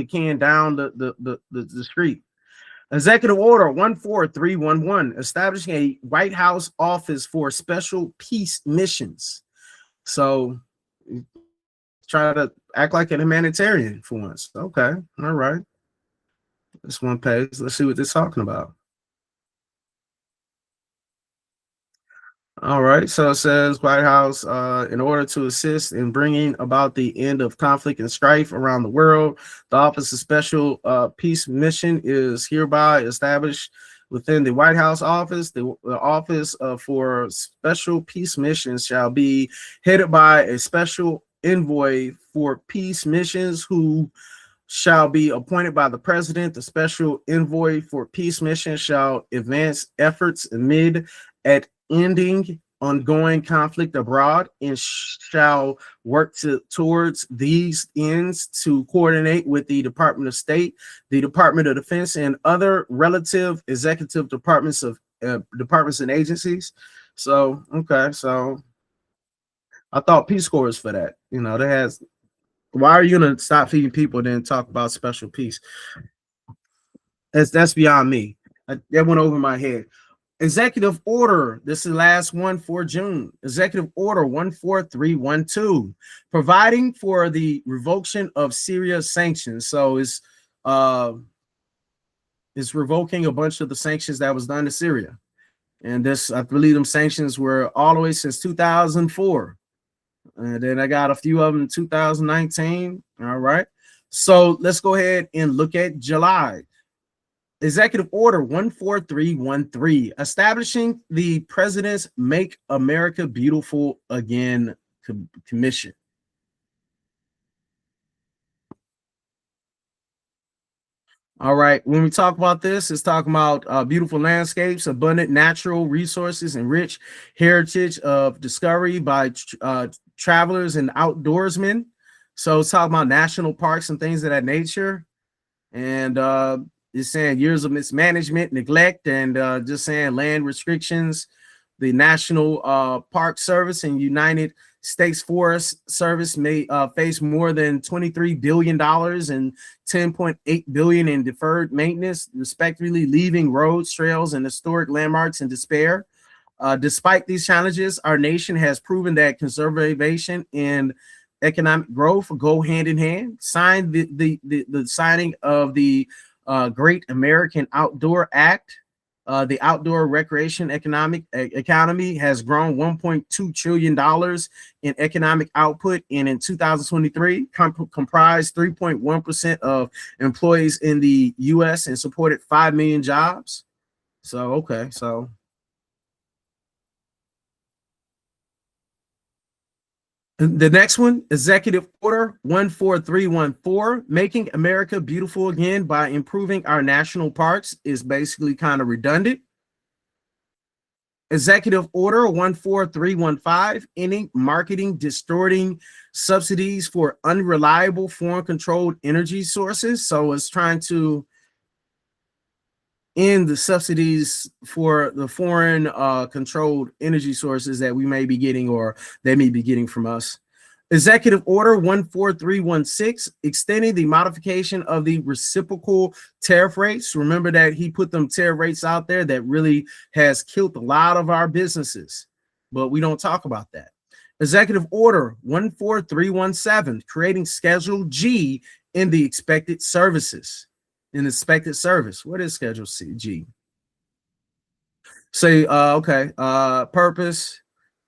can down the street. Executive Order 14311, establishing a White House office for special peace missions. So try to act like an humanitarian for once. Okay, all right. This one page. Let's see what they're talking about. All right, so it says White House, in order to assist in bringing about the end of conflict and strife around the world, the Office of Special Peace Mission is hereby established within the White House office. The Office for Special Peace Missions shall be headed by a special envoy for peace missions who shall be appointed by the president. The special envoy for peace missions shall advance efforts amid at ending ongoing conflict abroad and shall work towards these ends to coordinate with the Department of State, the Department of Defense, and other relative executive departments and agencies. So, okay, so I thought Peace Corps is for that. You know, that has. Why are you gonna stop feeding people and then talk about special peace? That's beyond me. That went over my head. Executive Order, this is the last one for June. Executive Order 14312, providing for the revocation of Syria sanctions. So it's revoking a bunch of the sanctions that was done to Syria. And this, I believe them sanctions were all the way since 2004. And then I got a few of them in 2019. All right. So let's go ahead and look at July. Executive Order 14313, establishing the President's Make America Beautiful Again Commission. All right, when we talk about this, it's talking about beautiful landscapes, abundant natural resources, and rich heritage of discovery by travelers and outdoorsmen. So it's talking about national parks and things of that nature. And it's saying years of mismanagement, neglect, and just saying land restrictions. The National Park Service and United States Forest Service may face more than $23 billion and $10.8 billion in deferred maintenance, respectively, leaving roads, trails, and historic landmarks in despair. Despite these challenges, our nation has proven that conservation and economic growth go hand in hand. Signed the signing of the Great American Outdoor Act The outdoor recreation economy has grown $1.2 trillion in economic output, and in 2023 comprised 3.1% of employees in the U.S. and supported 5 million jobs. So, okay, so the next one, Executive Order 14314, Making America Beautiful Again by Improving Our National Parks, is basically kind of redundant. Executive Order 14315, Ending Marketing Distorting Subsidies for Unreliable Foreign Controlled Energy Sources. So it's trying to end the subsidies for the foreign controlled energy sources that we may be getting or they may be getting from us. Executive Order 14316, extending the modification of the reciprocal tariff rates. Remember that he put them tariff rates out there that really has killed a lot of our businesses, but we don't talk about that. Executive Order 14317, creating Schedule G in the expected services. In expected service. What is Schedule G? Say, purpose.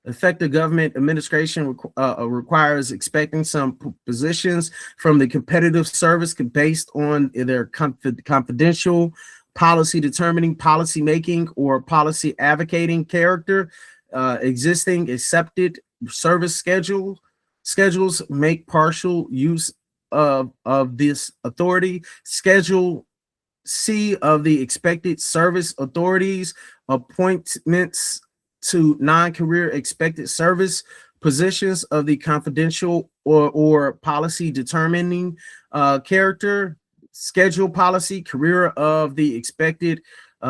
Effective government administration requires expecting some positions from the competitive service based on their confidential policy determining, policy making, or policy advocating character. Existing accepted service schedules make partial use of this authority. Schedule C of the expected service authorities, appointments to non-career expected service positions of the confidential or policy determining character. Schedule policy, career of the expected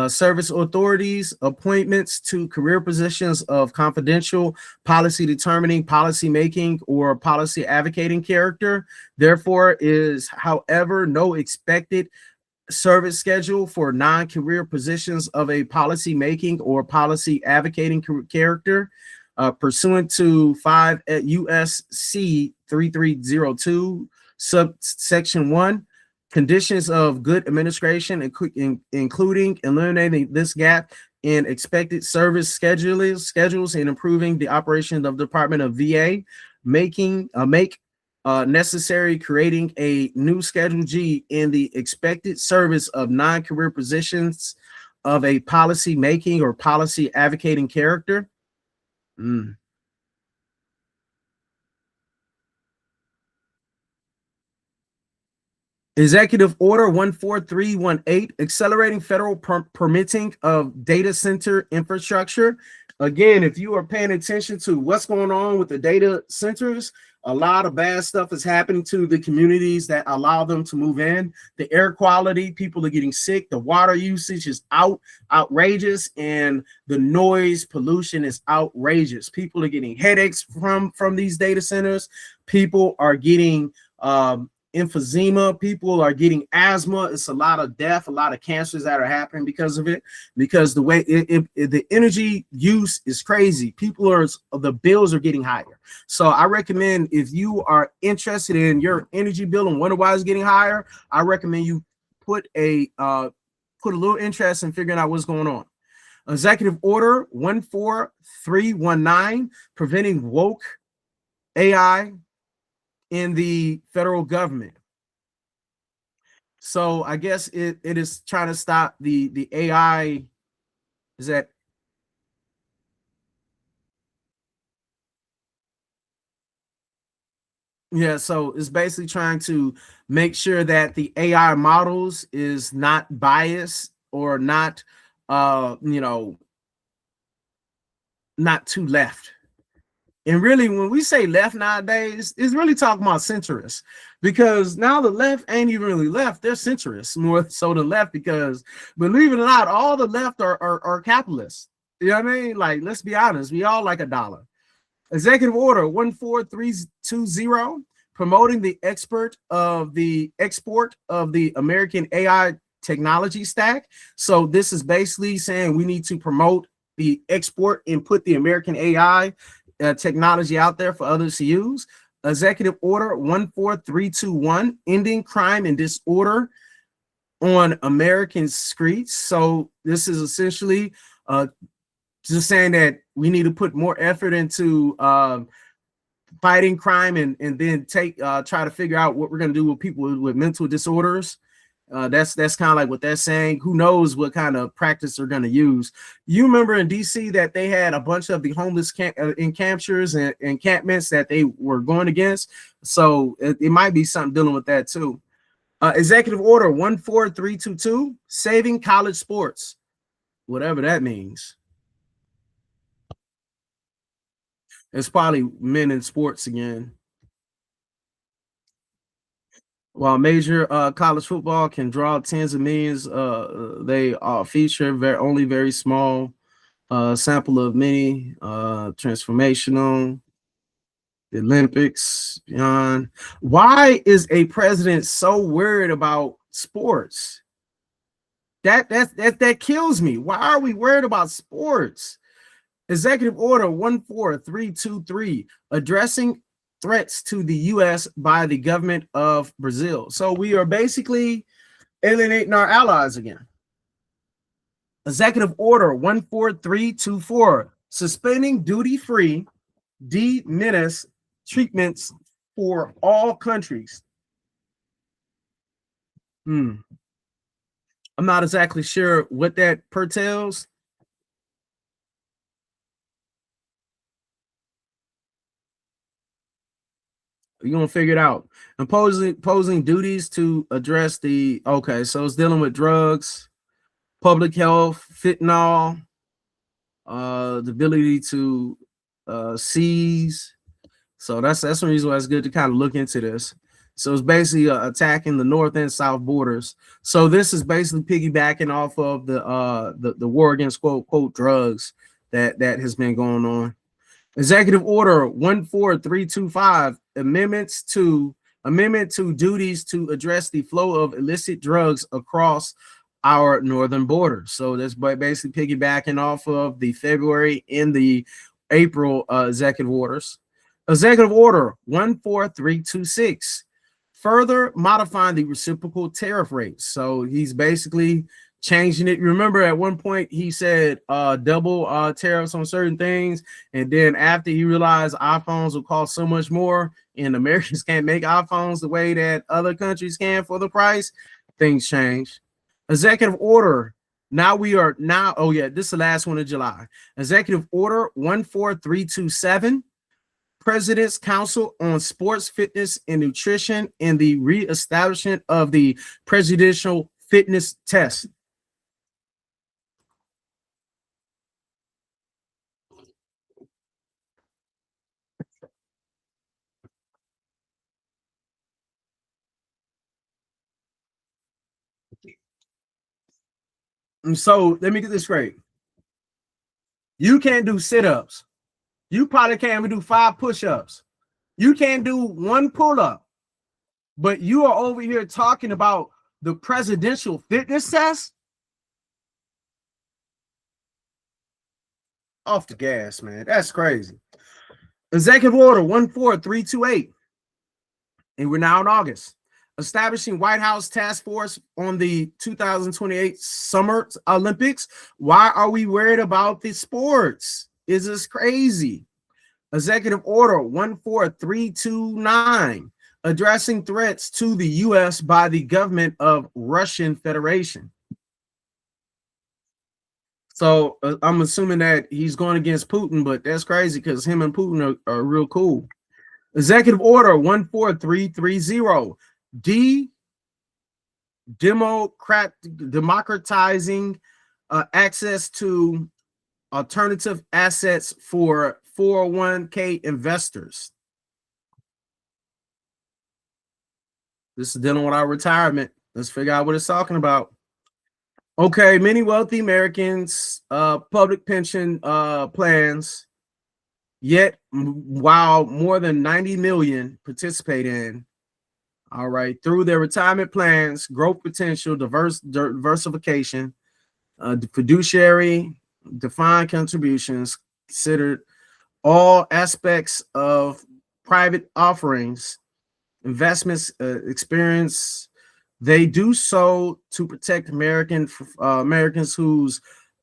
service authorities, appointments to career positions of confidential, policy determining, policy making, or policy advocating character. Therefore is, however, no expected service schedule for non-career positions of a policy making or policy advocating character. Pursuant to 5 USC 3302 subsection 1, conditions of good administration, including eliminating this gap in expected service schedules and improving the operation of the Department of VA, make necessary creating a new Schedule G in the expected service of non-career positions of a policy making or policy advocating character. Executive Order 14318, accelerating federal permitting of data center infrastructure. Again, if you are paying attention to what's going on with the data centers, a lot of bad stuff is happening to the communities that allow them to move in. The air quality, people are getting sick. The water usage is outrageous, and the noise pollution is outrageous. People are getting headaches from these data centers. People are getting emphysema, people are getting asthma. It's a lot of death, a lot of cancers that are happening because of it, because the way the energy use is crazy. The bills are getting higher. So I recommend, if you are interested in your energy bill and wonder why it's getting higher, I recommend you put a little interest in figuring out what's going on. Executive Order 14319, preventing woke AI in the federal government. So I guess it is trying to stop the AI. Is that yeah, so it's basically trying to make sure that the AI models is not biased or not not too left. And really, when we say left nowadays, it's really talking about centrists, because now the left ain't even really left. They're centrists more so than left, because believe it or not, all the left are capitalists. You know what I mean? Like, let's be honest, we all like a dollar. Executive Order 14320, promoting the export of the American AI technology stack. So this is basically saying we need to promote the export and put the American AI technology out there for others to use. Executive Order 14321, ending crime and disorder on American streets. So this is essentially just saying that we need to put more effort into fighting crime and then try to figure out what we're going to do with people with mental disorders. That's kind of like what they're saying. Who knows what kind of practice they're going to use. You remember in DC that they had a bunch of the homeless encamptures and encampments that they were going against. So it might be something dealing with that too. Executive Order 14322, saving college sports, whatever that means. It's probably men in sports again. While major college football can draw tens of millions, they feature only very small sample of many transformational. The Olympics, beyond. Why is a president so worried about sports? That kills me. Why are we worried about sports? Executive Order 14323, addressing threats to the U.S. by the government of Brazil. So we are basically alienating our allies again. Executive Order 14324, suspending duty-free de minimis treatments for all countries. I'm not exactly sure what that pertains. You're gonna figure it out. Imposing duties to address the so it's dealing with drugs, public health, fentanyl, the ability to seize. So that's the reason why it's good to kind of look into this. So it's basically attacking the north and south borders. So this is basically piggybacking off of the war against quote drugs that has been going on. Executive Order 14325, amendment to duties to address the flow of illicit drugs across our northern border. So that's basically piggybacking off of the February and the April executive orders. Executive Order 14326, further modifying the reciprocal tariff rates. So he's basically changing it. Remember at one point he said double tariffs on certain things, and then after he realized iPhones will cost so much more and Americans can't make iPhones the way that other countries can for the price, things change. Executive Order, this is the last one of July. Executive Order 14327, President's Council on Sports, Fitness, and Nutrition, and the reestablishment of the presidential fitness test. And so let me get this straight. You can't do sit-ups. You probably can't even do 5 push-ups. You can't do 1 pull-up. But you are over here talking about the presidential fitness test? Off the gas, man. That's crazy. Executive Order 14328. And we're now in August. Establishing White House task force on the 2028 Summer Olympics. Why are we worried about the sports? Is this crazy? Executive Order 14329, addressing threats to the U.S. by the government of Russian Federation. So I'm assuming that he's going against Putin, but that's crazy because him and Putin are real cool. Executive Order 14330, democratizing access to alternative assets for 401k investors. This is dealing with our retirement. Let's figure out what it's talking about. Okay, many wealthy Americans, public pension plans, yet while more than 90 million participate in, all right, through their retirement plans, growth potential, diversification, fiduciary, defined contributions, considered all aspects of private offerings, investments, experience, They do so to protect Americans whose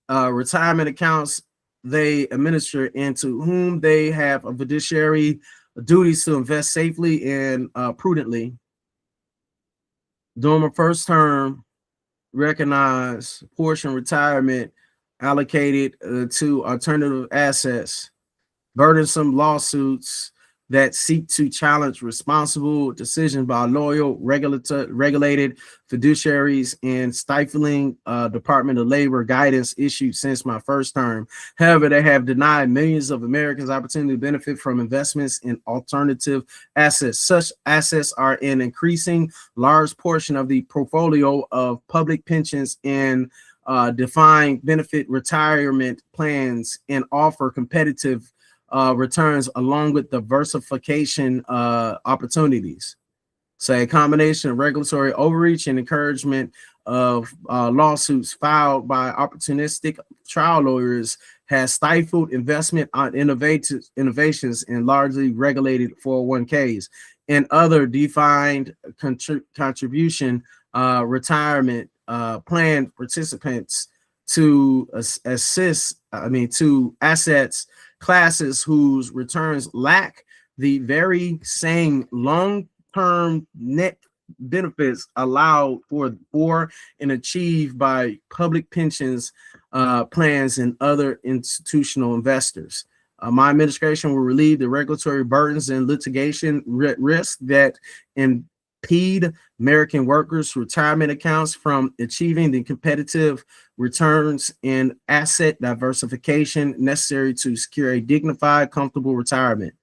retirement accounts they administer and to whom they have a fiduciary duties to invest safely and prudently. During my first term, recognize portion retirement allocated to alternative assets, burdensome lawsuits that seek to challenge responsible decisions by loyal regulated fiduciaries and stifling Department of Labor guidance issued since my first term. However, they have denied millions of Americans opportunity to benefit from investments in alternative assets. Such assets are an increasing large portion of the portfolio of public pensions and defined benefit retirement plans and offer competitive returns along with diversification opportunities. So a combination of regulatory overreach and encouragement of lawsuits filed by opportunistic trial lawyers has stifled investment on innovations in largely regulated 401ks and other defined contribution retirement plan participants to to assets classes whose returns lack the very same long-term net benefits allowed for and achieved by public pensions plans and other institutional investors. My administration will relieve the regulatory burdens and litigation risk that impede American workers' retirement accounts from achieving the competitive returns and asset diversification necessary to secure a dignified, comfortable retirement.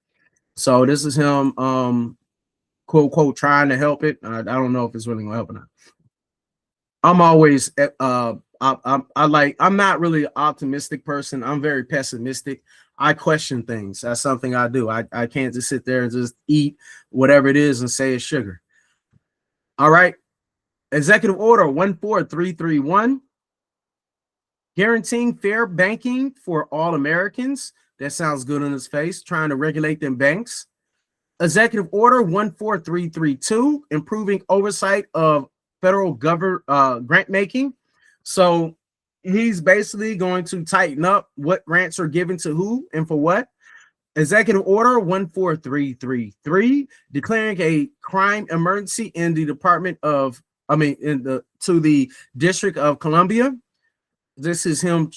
So this is him, quote, quote, trying to help it. I don't know if it's really gonna help or not. I'm always, I'm not really an optimistic person. I'm very pessimistic. I question things. That's something I do. I can't just sit there and just eat whatever it is and say it's sugar. All right. Executive Order 14331, guaranteeing fair banking for all Americans. That sounds good on its face, trying to regulate them banks. Executive Order 14332, improving oversight of federal grant making. So he's basically going to tighten up what grants are given to who and for what. Executive Order 14333, declaring a crime emergency in the to the District of Columbia. This is him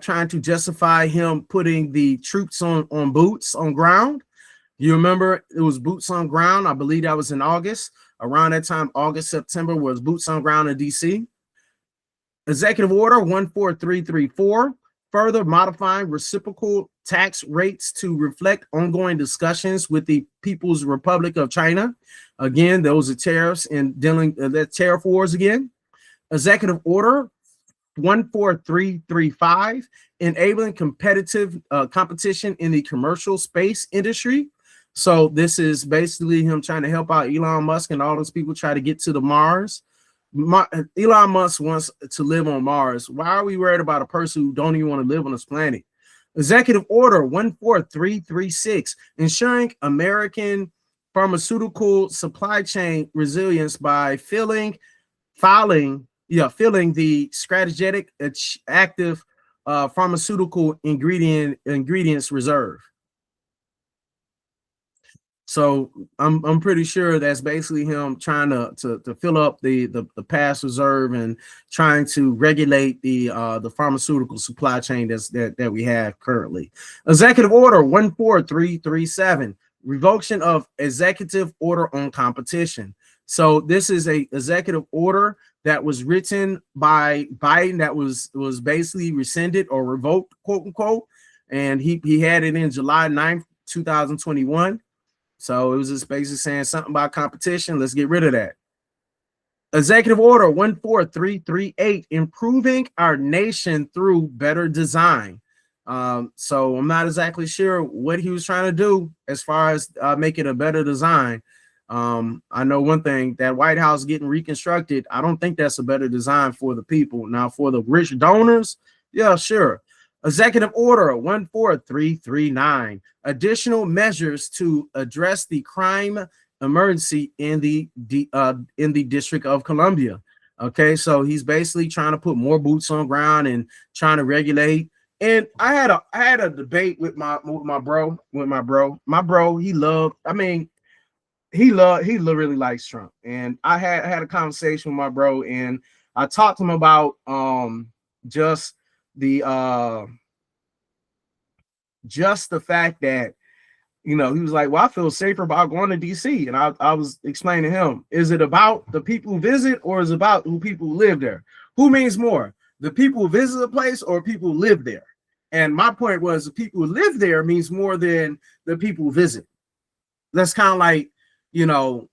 trying to justify him putting the troops on boots on ground. You remember it was boots on ground. I believe that was in August. Around that time, August, September was boots on ground in DC. Executive Order 14334, further modifying reciprocal tax rates to reflect ongoing discussions with the People's Republic of China. Again, those are tariffs and dealing the tariff wars again. Executive Order 14335, enabling competitive competition in the commercial space industry. So this is basically him trying to help out Elon Musk and all those people try to get to the Mars. Elon Musk wants to live on Mars. Why are we worried about a person who don't even want to live on this planet? Executive Order 14336, ensuring American pharmaceutical supply chain resilience by filling the strategic active pharmaceutical ingredients reserve. So I'm pretty sure that's basically him trying to fill up the past reserve and trying to regulate the pharmaceutical supply chain that we have currently. Executive Order 14337, revocation of executive order on competition. So this is a executive order that was written by Biden that was basically rescinded or revoked, quote unquote, and he had it in July 9th, 2021. So it was just basically saying something about competition. Let's get rid of that. Executive Order 14338, improving our nation through better design. So I'm not exactly sure what he was trying to do as far as making a better design. I know one thing, that White House getting reconstructed, I don't think that's a better design for the people. Now for the rich donors, yeah, sure. Executive Order 14339, additional measures to address the crime emergency in the District of Columbia. Okay, so he's basically trying to put more boots on ground and trying to regulate. And I had a debate with my bro. My bro, he really likes Trump. And I had a conversation with my bro, and I talked to him about just the fact that, you know, he was like, well, I feel safer about going to DC. And I was explaining to him, is it about the people who visit, or is it about who people who live there? Who means more, the people who visit a place or people who live there? And my point was, the people who live there means more than the people who visit. That's kind of like, you know,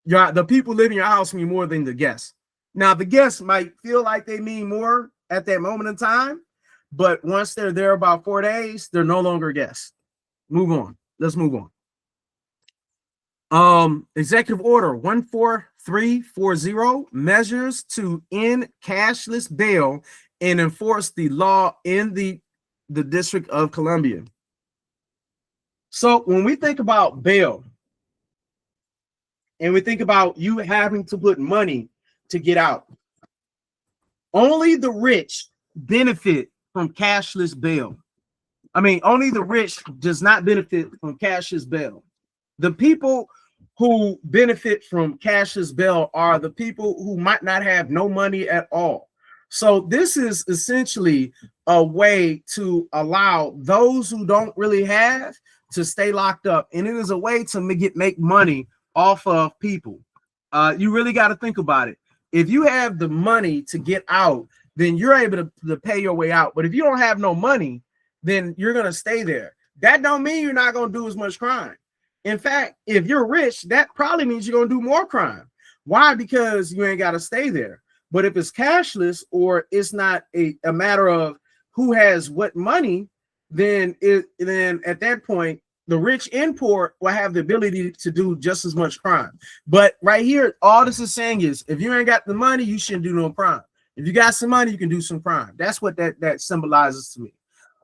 the people living in your house mean more than the guests. Now, the guests might feel like they mean more at that moment in time, but once they're there about 4 days, they're no longer guests. Move on. Let's move on. Executive Order 14340, measures to end cashless bail and enforce the law in the District of Columbia. So when we think about bail, and we think about you having to put money to get out, only the rich benefit from cashless bail. I mean, only the rich does not benefit from cashless bail. The people who benefit from cashless bail are the people who might not have no money at all. So this is essentially a way to allow those who don't really have to stay locked up. And it is a way to make money off of people. You really got to think about it. If you have the money to get out, then you're able to pay your way out. But if you don't have no money, then you're going to stay there. That don't mean you're not going to do as much crime. In fact, if you're rich, that probably means you're going to do more crime. Why? Because you ain't got to stay there. But if it's cashless, or it's not a matter of who has what money, then at that point, the rich and poor will have the ability to do just as much crime. But right here, all this is saying is, if you ain't got the money, you shouldn't do no crime. If you got some money, you can do some crime. That's what that symbolizes to me.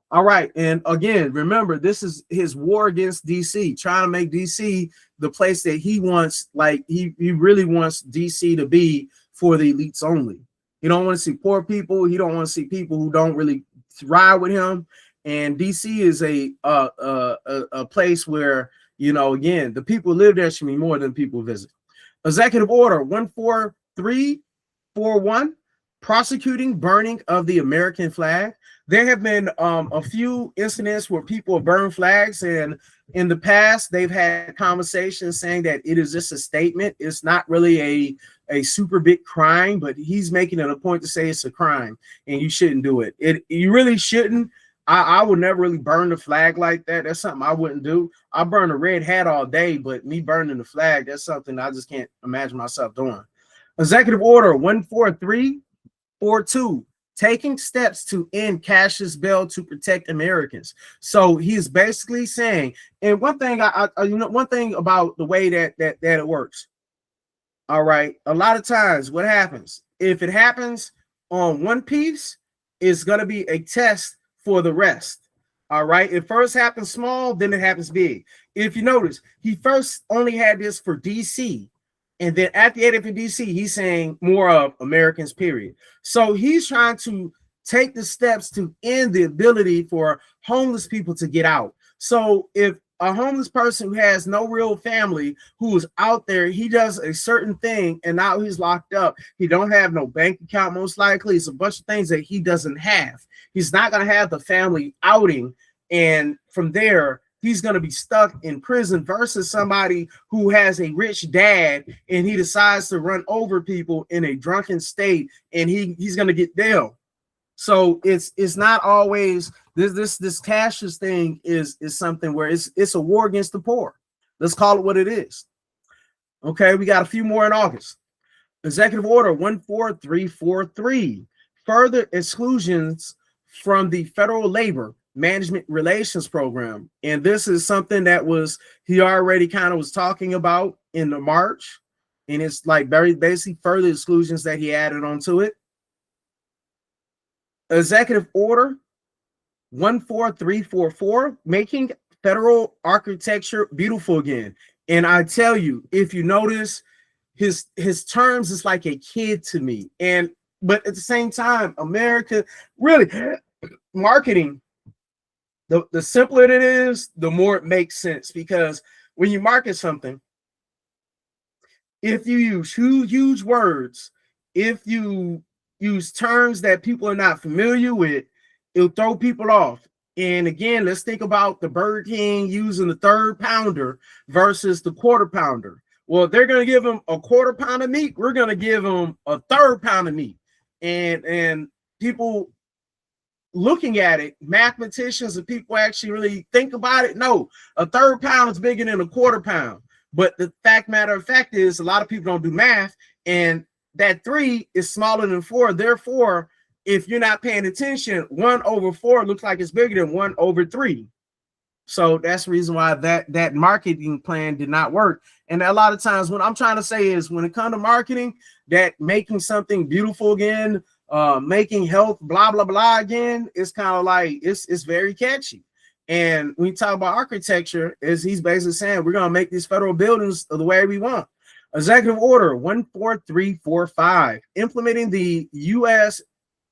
All right. And again, remember, this is his war against DC, trying to make DC the place that he wants. Like he really wants DC to be for the elites only. He don't want to see poor people. He don't want to see people who don't really ride with him. And DC is a place where, you know, again, the people who live there should be more than people visit. Executive Order 14341, prosecuting burning of the American flag. There have been a few incidents where people have burned flags, and in the past they've had conversations saying that it is just a statement. It's not really a super big crime, but he's making it a point to say it's a crime and you shouldn't do it. You really shouldn't. I would never really burn the flag like that. That's something I wouldn't do. I burn a red hat all day, but me burning the flag, that's something I just can't imagine myself doing. Executive Order 14342, taking steps to end cashless bail to protect Americans. So he's basically saying, and one thing one thing about the way that it works. All right, a lot of times what happens, if it happens on one piece, it's going to be a test for the rest. All right, it first happens small, then it happens big. If you notice, he first only had this for DC, and then at the end of DC, he's saying more of Americans, period. So he's trying to take the steps to end the ability for homeless people to get out. So if a homeless person who has no real family, who is out there, he does a certain thing and now he's locked up, he don't have no bank account, most likely. It's a bunch of things that he doesn't have. He's not going to have the family outing, and from there he's going to be stuck in prison, versus somebody who has a rich dad and he decides to run over people in a drunken state and he's going to get bail. So it's not always this cashless thing is something where it's a war against the poor. Let's call it what it is. Okay, we got a few more in August. Executive Order 14343, further exclusions from the Federal Labor Management Relations Program. And this is something that he already kind of was talking about in the March, and it's like very basically further exclusions that he added onto it. Executive Order 14344, making federal architecture beautiful again. And I tell you, if you notice, his terms is like a kid to me. And but at the same time, America really marketing, the simpler it is, the more it makes sense. Because when you market something, if you use huge words, if you use terms that people are not familiar with, it'll throw people off. And again, let's think about the Burger King using the third pounder versus the quarter pounder. Well, they're going to give them a quarter pound of meat. We're going to give them a third pound of meat. And people looking at it, mathematicians and people actually really think about it. No, a third pound is bigger than a quarter pound. But the matter of fact is, a lot of people don't do math, and that 3 is smaller than 4. Therefore, if you're not paying attention, 1 over 4 looks like it's bigger than 1 over 3. So that's the reason why that marketing plan did not work. And a lot of times, what I'm trying to say is, when it comes to marketing, that making something beautiful again, making health blah blah blah again, it's kind of like it's very catchy. And when you talk about architecture, is he's basically saying we're gonna make these federal buildings the way we want. Executive Order 14345, implementing the U.S.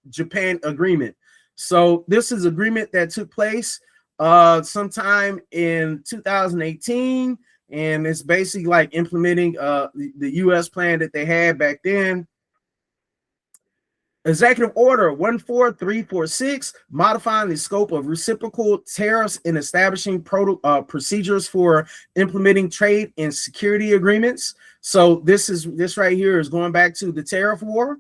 Japan agreement. So this is agreement that took place sometime in 2018, and it's basically like implementing the U.S. plan that they had back then. Executive Order 14346, modifying the scope of reciprocal tariffs and establishing procedures for implementing trade and security agreements. So this right here is going back to the tariff war.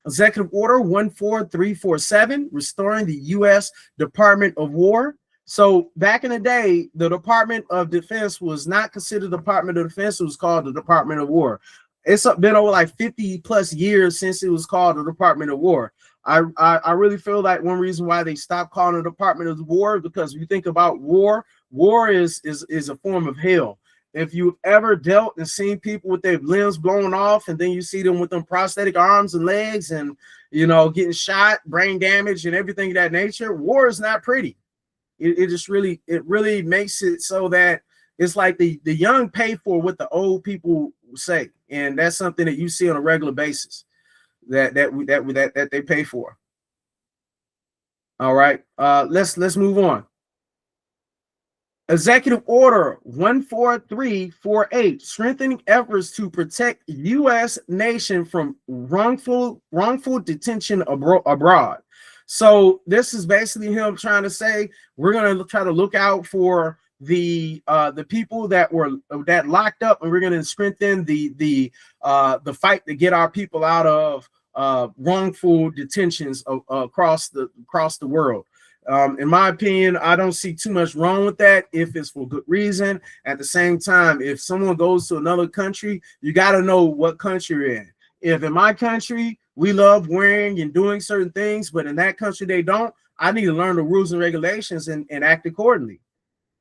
Executive Order 14347, restoring the U.S. Department of War. So back in the day, the Department of Defense was not considered the Department of Defense. It was called the Department of War. It's been over like 50 plus years since it was called the Department of War. I really feel like one reason why they stopped calling it the Department of War, because if you think about war is a form of hell. If you've ever dealt and seen people with their limbs blown off, and then you see them with them prosthetic arms and legs and, you know, getting shot, brain damage and everything of that nature, war is not pretty. It just really makes it so that it's like the young pay for what the old people say. And that's something that you see on a regular basis that they pay for. All right, let's move on. Executive Order 14348, strengthening efforts to protect U.S. nation from wrongful detention abroad. So this is basically him trying to say we're going to try to look out for the people that were locked up, and we're going to strengthen the fight to get our people out of wrongful detentions across the world. In my opinion, I don't see too much wrong with that if it's for good reason. At the same time, if someone goes to another country, you got to know what country you're in. If in my country we love wearing and doing certain things, but in that country they don't, I need to learn the rules and regulations and act accordingly.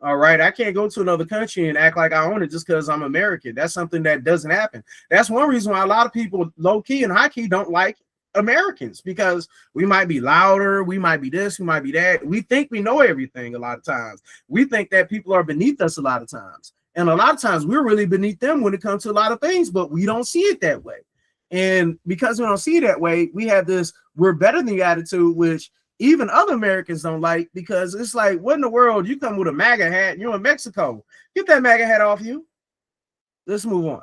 All right, I can't go to another country and act like I own it just because I'm American. That's something that doesn't happen. That's one reason why a lot of people low key and high key don't like Americans, because we might be louder, we might be this, we might be that. We think we know everything a lot of times. We think that people are beneath us a lot of times. And a lot of times we're really beneath them when it comes to a lot of things, but we don't see it that way. And because we don't see it that way, we have this we're better than you attitude, which even other Americans don't like, because it's like, what in the world? You come with a MAGA hat, you're in Mexico. Get that MAGA hat off you. Let's move on.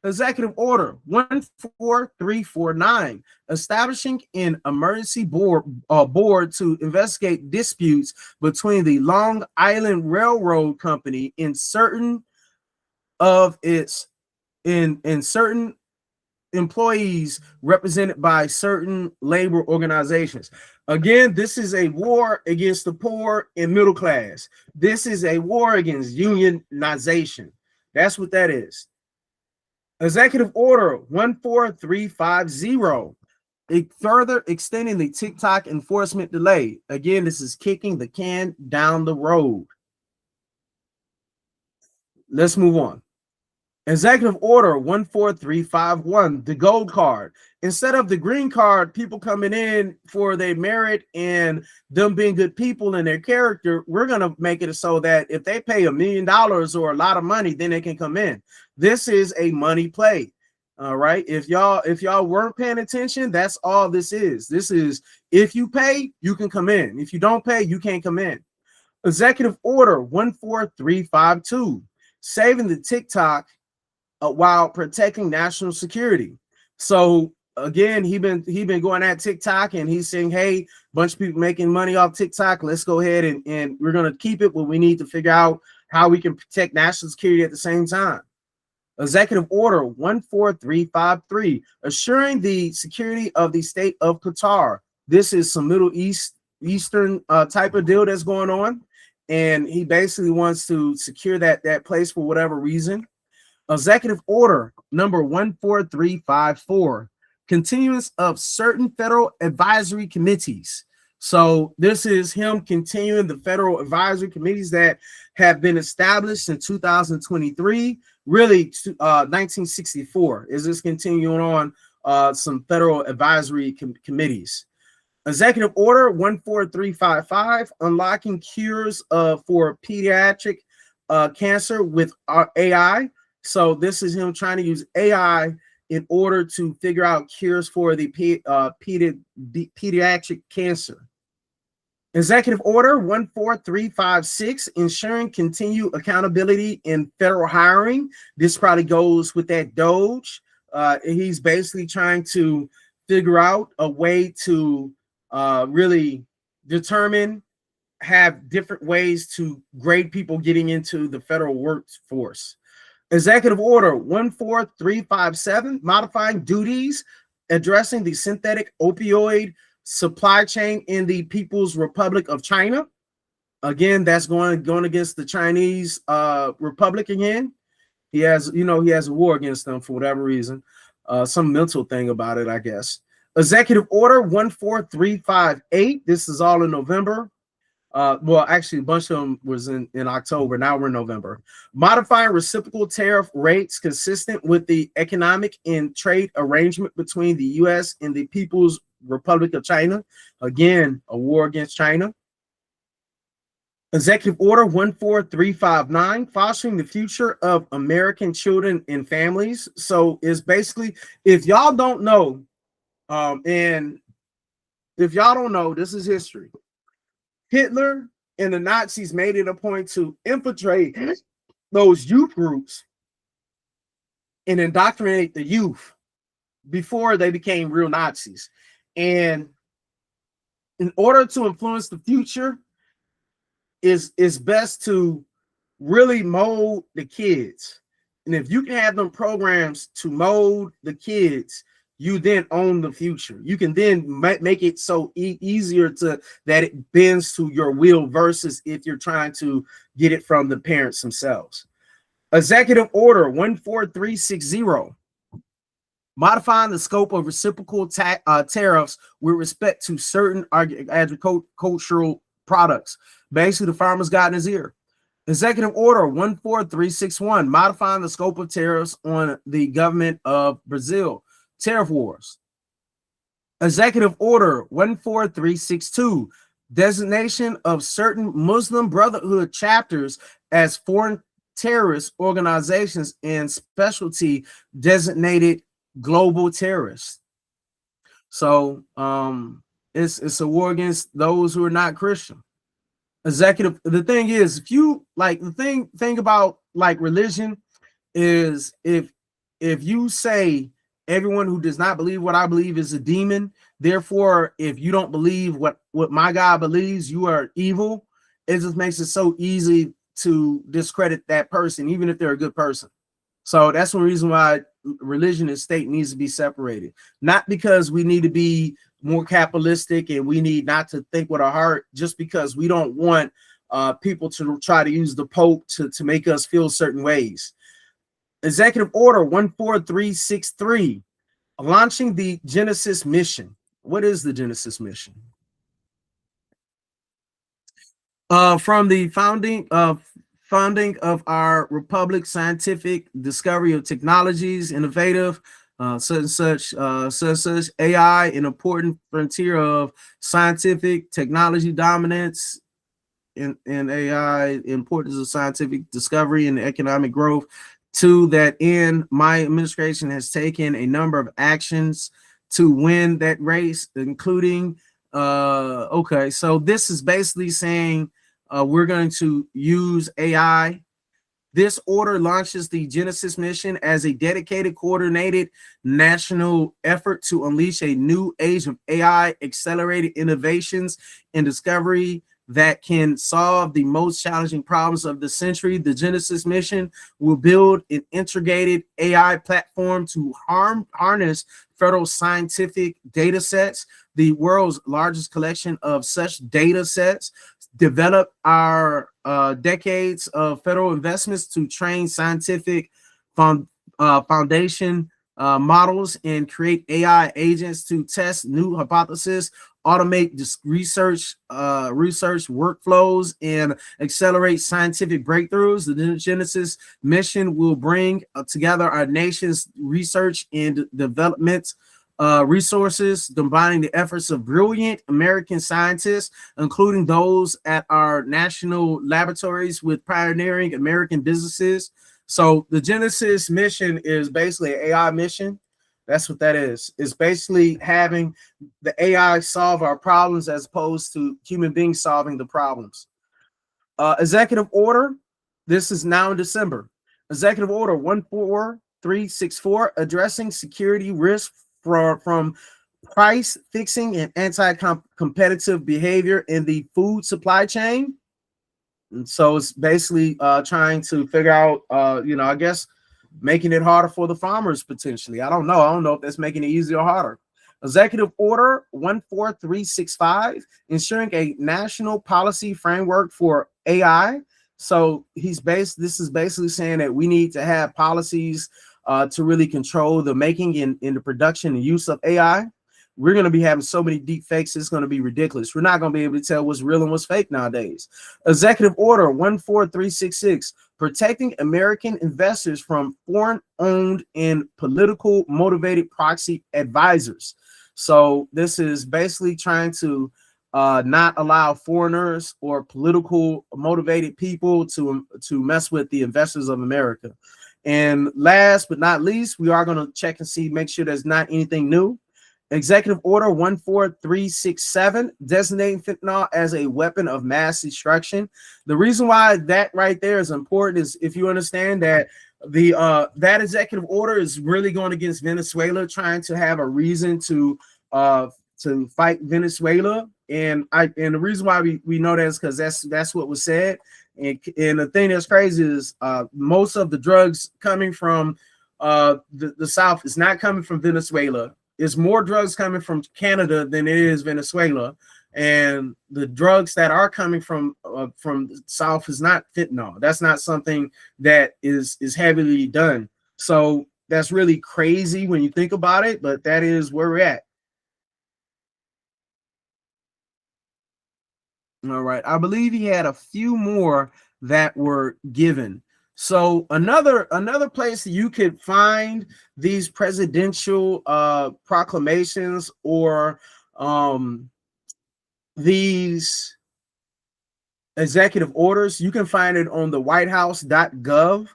Executive Order 14349, establishing an emergency board to investigate disputes between the Long Island Railroad Company and certain of its certain employees represented by certain labor organizations. Again, this is a war against the poor and middle class. This is a war against unionization. That's what that is. Executive Order 14350, further extending the TikTok enforcement delay. Again, this is kicking the can down the road. Let's move on. Executive Order 14351, the gold card. Instead of the green card, people coming in for their merit and them being good people and their character, we're going to make it so that if they pay $1 million or a lot of money, then they can come in. This is a money play. All right. If y'all weren't paying attention, that's all this is. This is, if you pay, you can come in. If you don't pay, you can't come in. Executive Order 14352, saving the TikTok while protecting national security. So again, he been going at TikTok and he's saying, hey, bunch of people making money off TikTok. Let's go ahead and we're going to keep it, but we need to figure out how we can protect national security at the same time. Executive Order 14353, assuring the security of the state of Qatar. This is some Eastern type of deal that's going on. And he basically wants to secure that place for whatever reason. Executive Order number 14354, continuance of certain federal advisory committees. So this is him continuing the federal advisory committees that have been established in 2023, really 1964. Is this continuing on some federal advisory committees? Executive Order 14355, unlocking cures for pediatric cancer with AI. So this is him trying to use AI in order to figure out cures for the pediatric cancer. Executive Order 14356, ensuring continued accountability in federal hiring. This probably goes with that Doge. He's basically trying to figure out a way to really have different ways to grade people getting into the federal workforce. Executive Order 14357, modifying duties, addressing the synthetic opioid supply chain in the People's Republic of China. Again, that's going against the Chinese Republic again. He has a war against them for whatever reason. Some mental thing about it, I guess. Executive Order 14358. This is all in November. Well, actually, a bunch of them was in October. Now we're in November. Modifying reciprocal tariff rates consistent with the economic and trade arrangement between the U.S. and the People's Republic of China. Again, a war against China. Executive Order 14359, fostering the future of American children and families. So it's basically, if y'all don't know, this is history. Hitler and the Nazis made it a point to infiltrate those youth groups and indoctrinate the youth before they became real Nazis. And in order to influence the future, is best to really mold the kids. And if you can have them programs to mold the kids, you then own the future. You can then make it so easier that it bends to your will versus if you're trying to get it from the parents themselves. Executive Order 14360, modifying the scope of reciprocal tariffs with respect to certain agricultural products. Basically, the farmer's got in his ear. Executive Order 14361, modifying the scope of tariffs on the government of Brazil. Tariff wars. Executive Order 14362, designation of certain Muslim Brotherhood chapters as foreign terrorist organizations and specialty designated global terrorists. So it's a war against those who are not Christian. Executive, the thing is, if you like, the thing about like religion is if you say everyone who does not believe what I believe is a demon, therefore if you don't believe what my God believes, you are evil, it just makes it so easy to discredit that person even if they're a good person. So that's one reason why religion and state needs to be separated, not because we need to be more capitalistic and we need not to think with our heart, just because we don't want people to try to use the Pope to make us feel certain ways. Executive Order 14363, launching the Genesis mission. What is the Genesis mission? From the funding of our Republic Scientific Discovery of Technologies, innovative, such AI, an important frontier of scientific technology dominance in AI, importance of scientific discovery and economic growth. To that end, my administration has taken a number of actions to win that race, including, okay, so this is basically saying we're going to use AI. This order launches the Genesis mission as a dedicated, coordinated national effort to unleash a new age of AI, accelerated innovations and discovery that can solve the most challenging problems of the century. The Genesis mission will build an integrated AI platform to harness federal scientific data sets, the world's largest collection of such data sets, develop our decades of federal investments to train scientific foundation models and create AI agents to test new hypotheses, automate research workflows, and accelerate scientific breakthroughs. The Genesis mission will bring together our nation's research and development resources, combining the efforts of brilliant American scientists, including those at our national laboratories, with pioneering American businesses. So the Genesis mission is basically an AI mission. That's what that is. It's basically having the AI solve our problems as opposed to human beings solving the problems. Executive order. This is now in December. Executive order 14364, addressing security risks from price fixing and anti-competitive behavior in the food supply chain. And so it's basically trying to figure out, I guess, making it harder for the farmers potentially. I don't know if that's making it easier or harder. Executive order 14365, ensuring a national policy framework for AI. So this is basically saying that we need to have policies to really control the making and the production and use of AI. We're going to be having so many deep fakes, it's going to be ridiculous. We're not going to be able to tell what's real and what's fake nowadays. Executive order 14366, protecting American investors from foreign-owned and political motivated proxy advisors. So this is basically trying to not allow foreigners or political motivated people to mess with the investors of America. And last but not least, we are going to check and see, make sure there's not anything new. Executive order 14367, designating fentanyl as a weapon of mass destruction. The reason why that right there is important is if you understand that that executive order is really going against Venezuela, trying to have a reason to fight Venezuela. And the reason why we know that is because that's what was said. And the thing that's crazy is most of the drugs coming from the South is not coming from Venezuela. It's more drugs coming from Canada than it is Venezuela. And the drugs that are coming from the South is not fentanyl. That's not something that is heavily done. So that's really crazy when you think about it, but that is where we're at. All right, I believe he had a few more that were given. So another place that you could find these presidential proclamations or these executive orders, you can find it on the whitehouse.gov.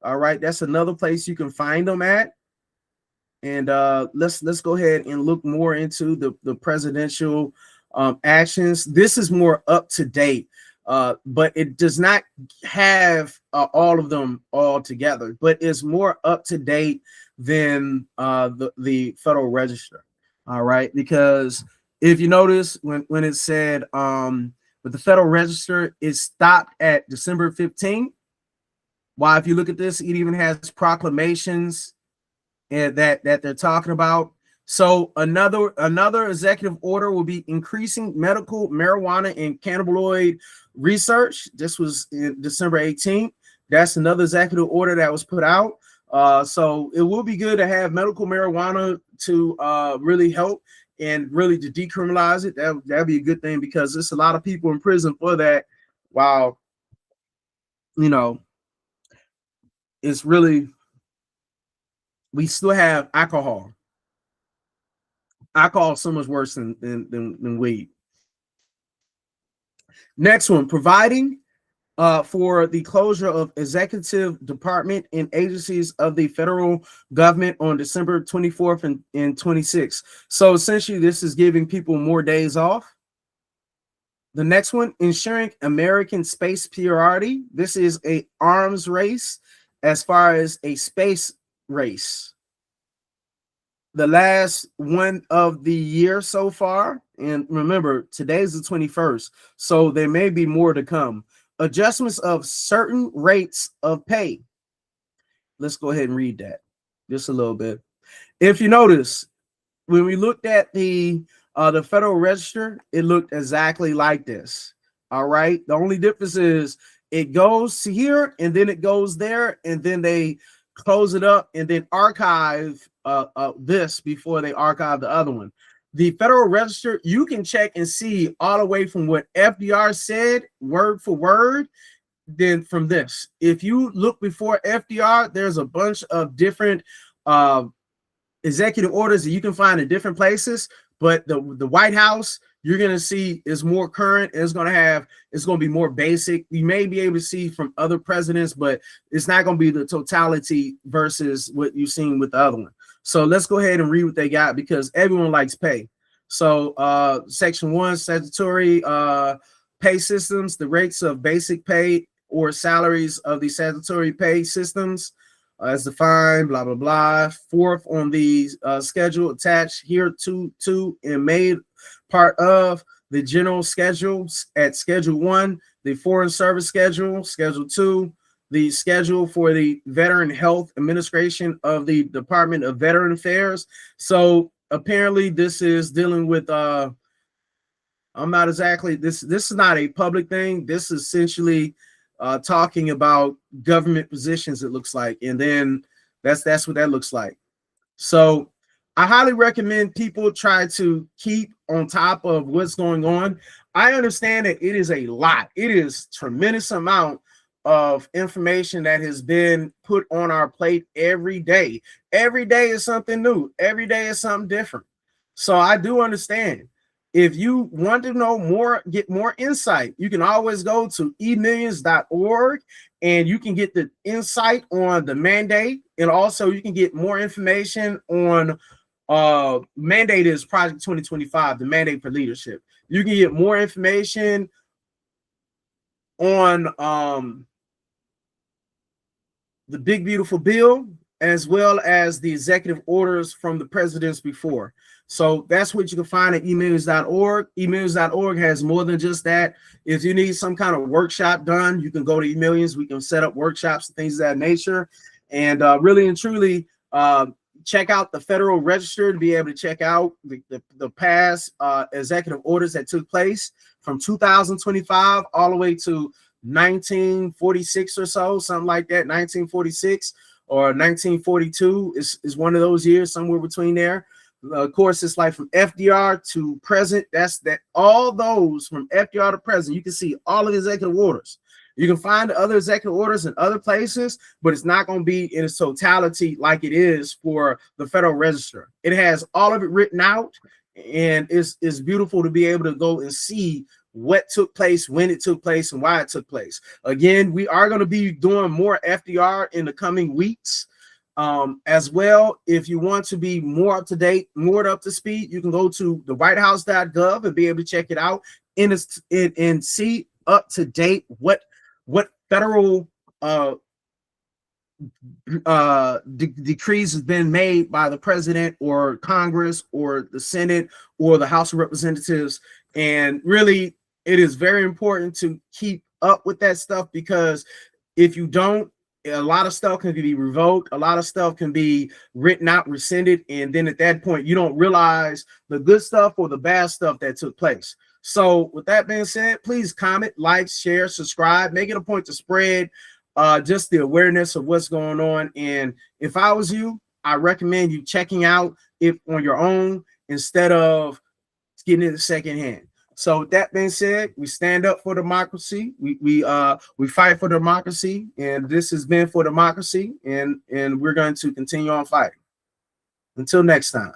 All right, that's another place you can find them at. And let's go ahead and look more into the presidential actions. This is more up to date, but it does not have all of them all together, but it's more up to date than the Federal Register. All right, because if you notice when it said with the Federal Register, it stopped at December 15th. Why, if you look at this, it even has proclamations and that they're talking about. So another executive order will be increasing medical marijuana and cannabinoid research. This was in December 18th. That's another executive order that was put out. So it will be good to have medical marijuana to really help and really to decriminalize it. That'd be a good thing because there's a lot of people in prison for that. Wow. you know, it's really, we still have alcohol. Alcohol is so much worse than weed. Next one, providing for the closure of executive department and agencies of the federal government on December 24th and 26th. So essentially, this is giving people more days off. The next one, ensuring American space priority. This is a arms race as far as a space race. The last one of the year so far. And remember, today's the 21st, so there may be more to come. Adjustments of certain rates of pay. Let's go ahead and read that just a little bit. If you notice, when we looked at the Federal Register, it looked exactly like this. All right. The only difference is it goes to here and then it goes there, and then they close it up and then archive this before they archive the other one. The Federal Register, you can check and see all the way from what FDR said word for word, then from this. If you look before FDR, there's a bunch of different executive orders that you can find in different places, but the White House, you're going to see is more current. It's going to be more basic. You may be able to see from other presidents, but it's not going to be the totality versus what you've seen with the other one. So let's go ahead and read what they got, because everyone likes pay. So section 1, statutory pay systems, the rates of basic pay or salaries of the statutory pay systems as defined, blah, blah, blah. Fourth on the schedule attached here to and made part of the general schedule at Schedule 1, the Foreign Service Schedule, Schedule 2, the schedule for the Veteran Health Administration of the Department of Veteran Affairs. So apparently this is dealing with I'm not exactly, this is not a public thing. This is essentially talking about government positions, it looks like, and then that's what that looks like. So I highly recommend people try to keep on top of what's going on. I understand that it is a lot. It is tremendous amount of information that has been put on our plate every day. Every day is something new. Every day is something different. So I do understand. If you want to know more, get more insight, you can always go to emillions.org and you can get the insight on the mandate. And also you can get more information on mandate is Project 2025, the mandate for leadership. You can get more information on the big beautiful bill, as well as the executive orders from the presidents before. So that's what you can find at emillions.org. Emillions.org has more than just that. If you need some kind of workshop done, you can go to eMillions. We can set up workshops and things of that nature. And really and truly, check out the Federal Register to be able to check out the past executive orders that took place from 2025 all the way to 1946 or so, something like that. 1946 or 1942 is one of those years, somewhere between there. Of course, it's like from FDR to present. That's that. All those from FDR to present, you can see all of the executive orders. You can find the other executive orders in other places, but it's not going to be in its totality like it is for the Federal Register. It has all of it written out, and it's beautiful to be able to go and see what took place, when it took place, and why it took place. Again, we are going to be doing more FDR in the coming weeks. As well, if you want to be more up to date, more up to speed, you can go to the whitehouse.gov and be able to check it out and see up to date what federal decrees have been made by the president or Congress or the Senate or the House of Representatives. And really, it is very important to keep up with that stuff, because if you don't, a lot of stuff can be revoked, a lot of stuff can be written out, rescinded, and then at that point you don't realize the good stuff or the bad stuff that took place. So with that being said, please comment, like, share, subscribe, make it a point to spread just the awareness of what's going on. And if I was you, I recommend you checking out it on your own instead of getting it secondhand. So with that being said, we stand up for democracy. We fight for democracy, and this has been For Democracy, and we're going to continue on fighting. Until next time.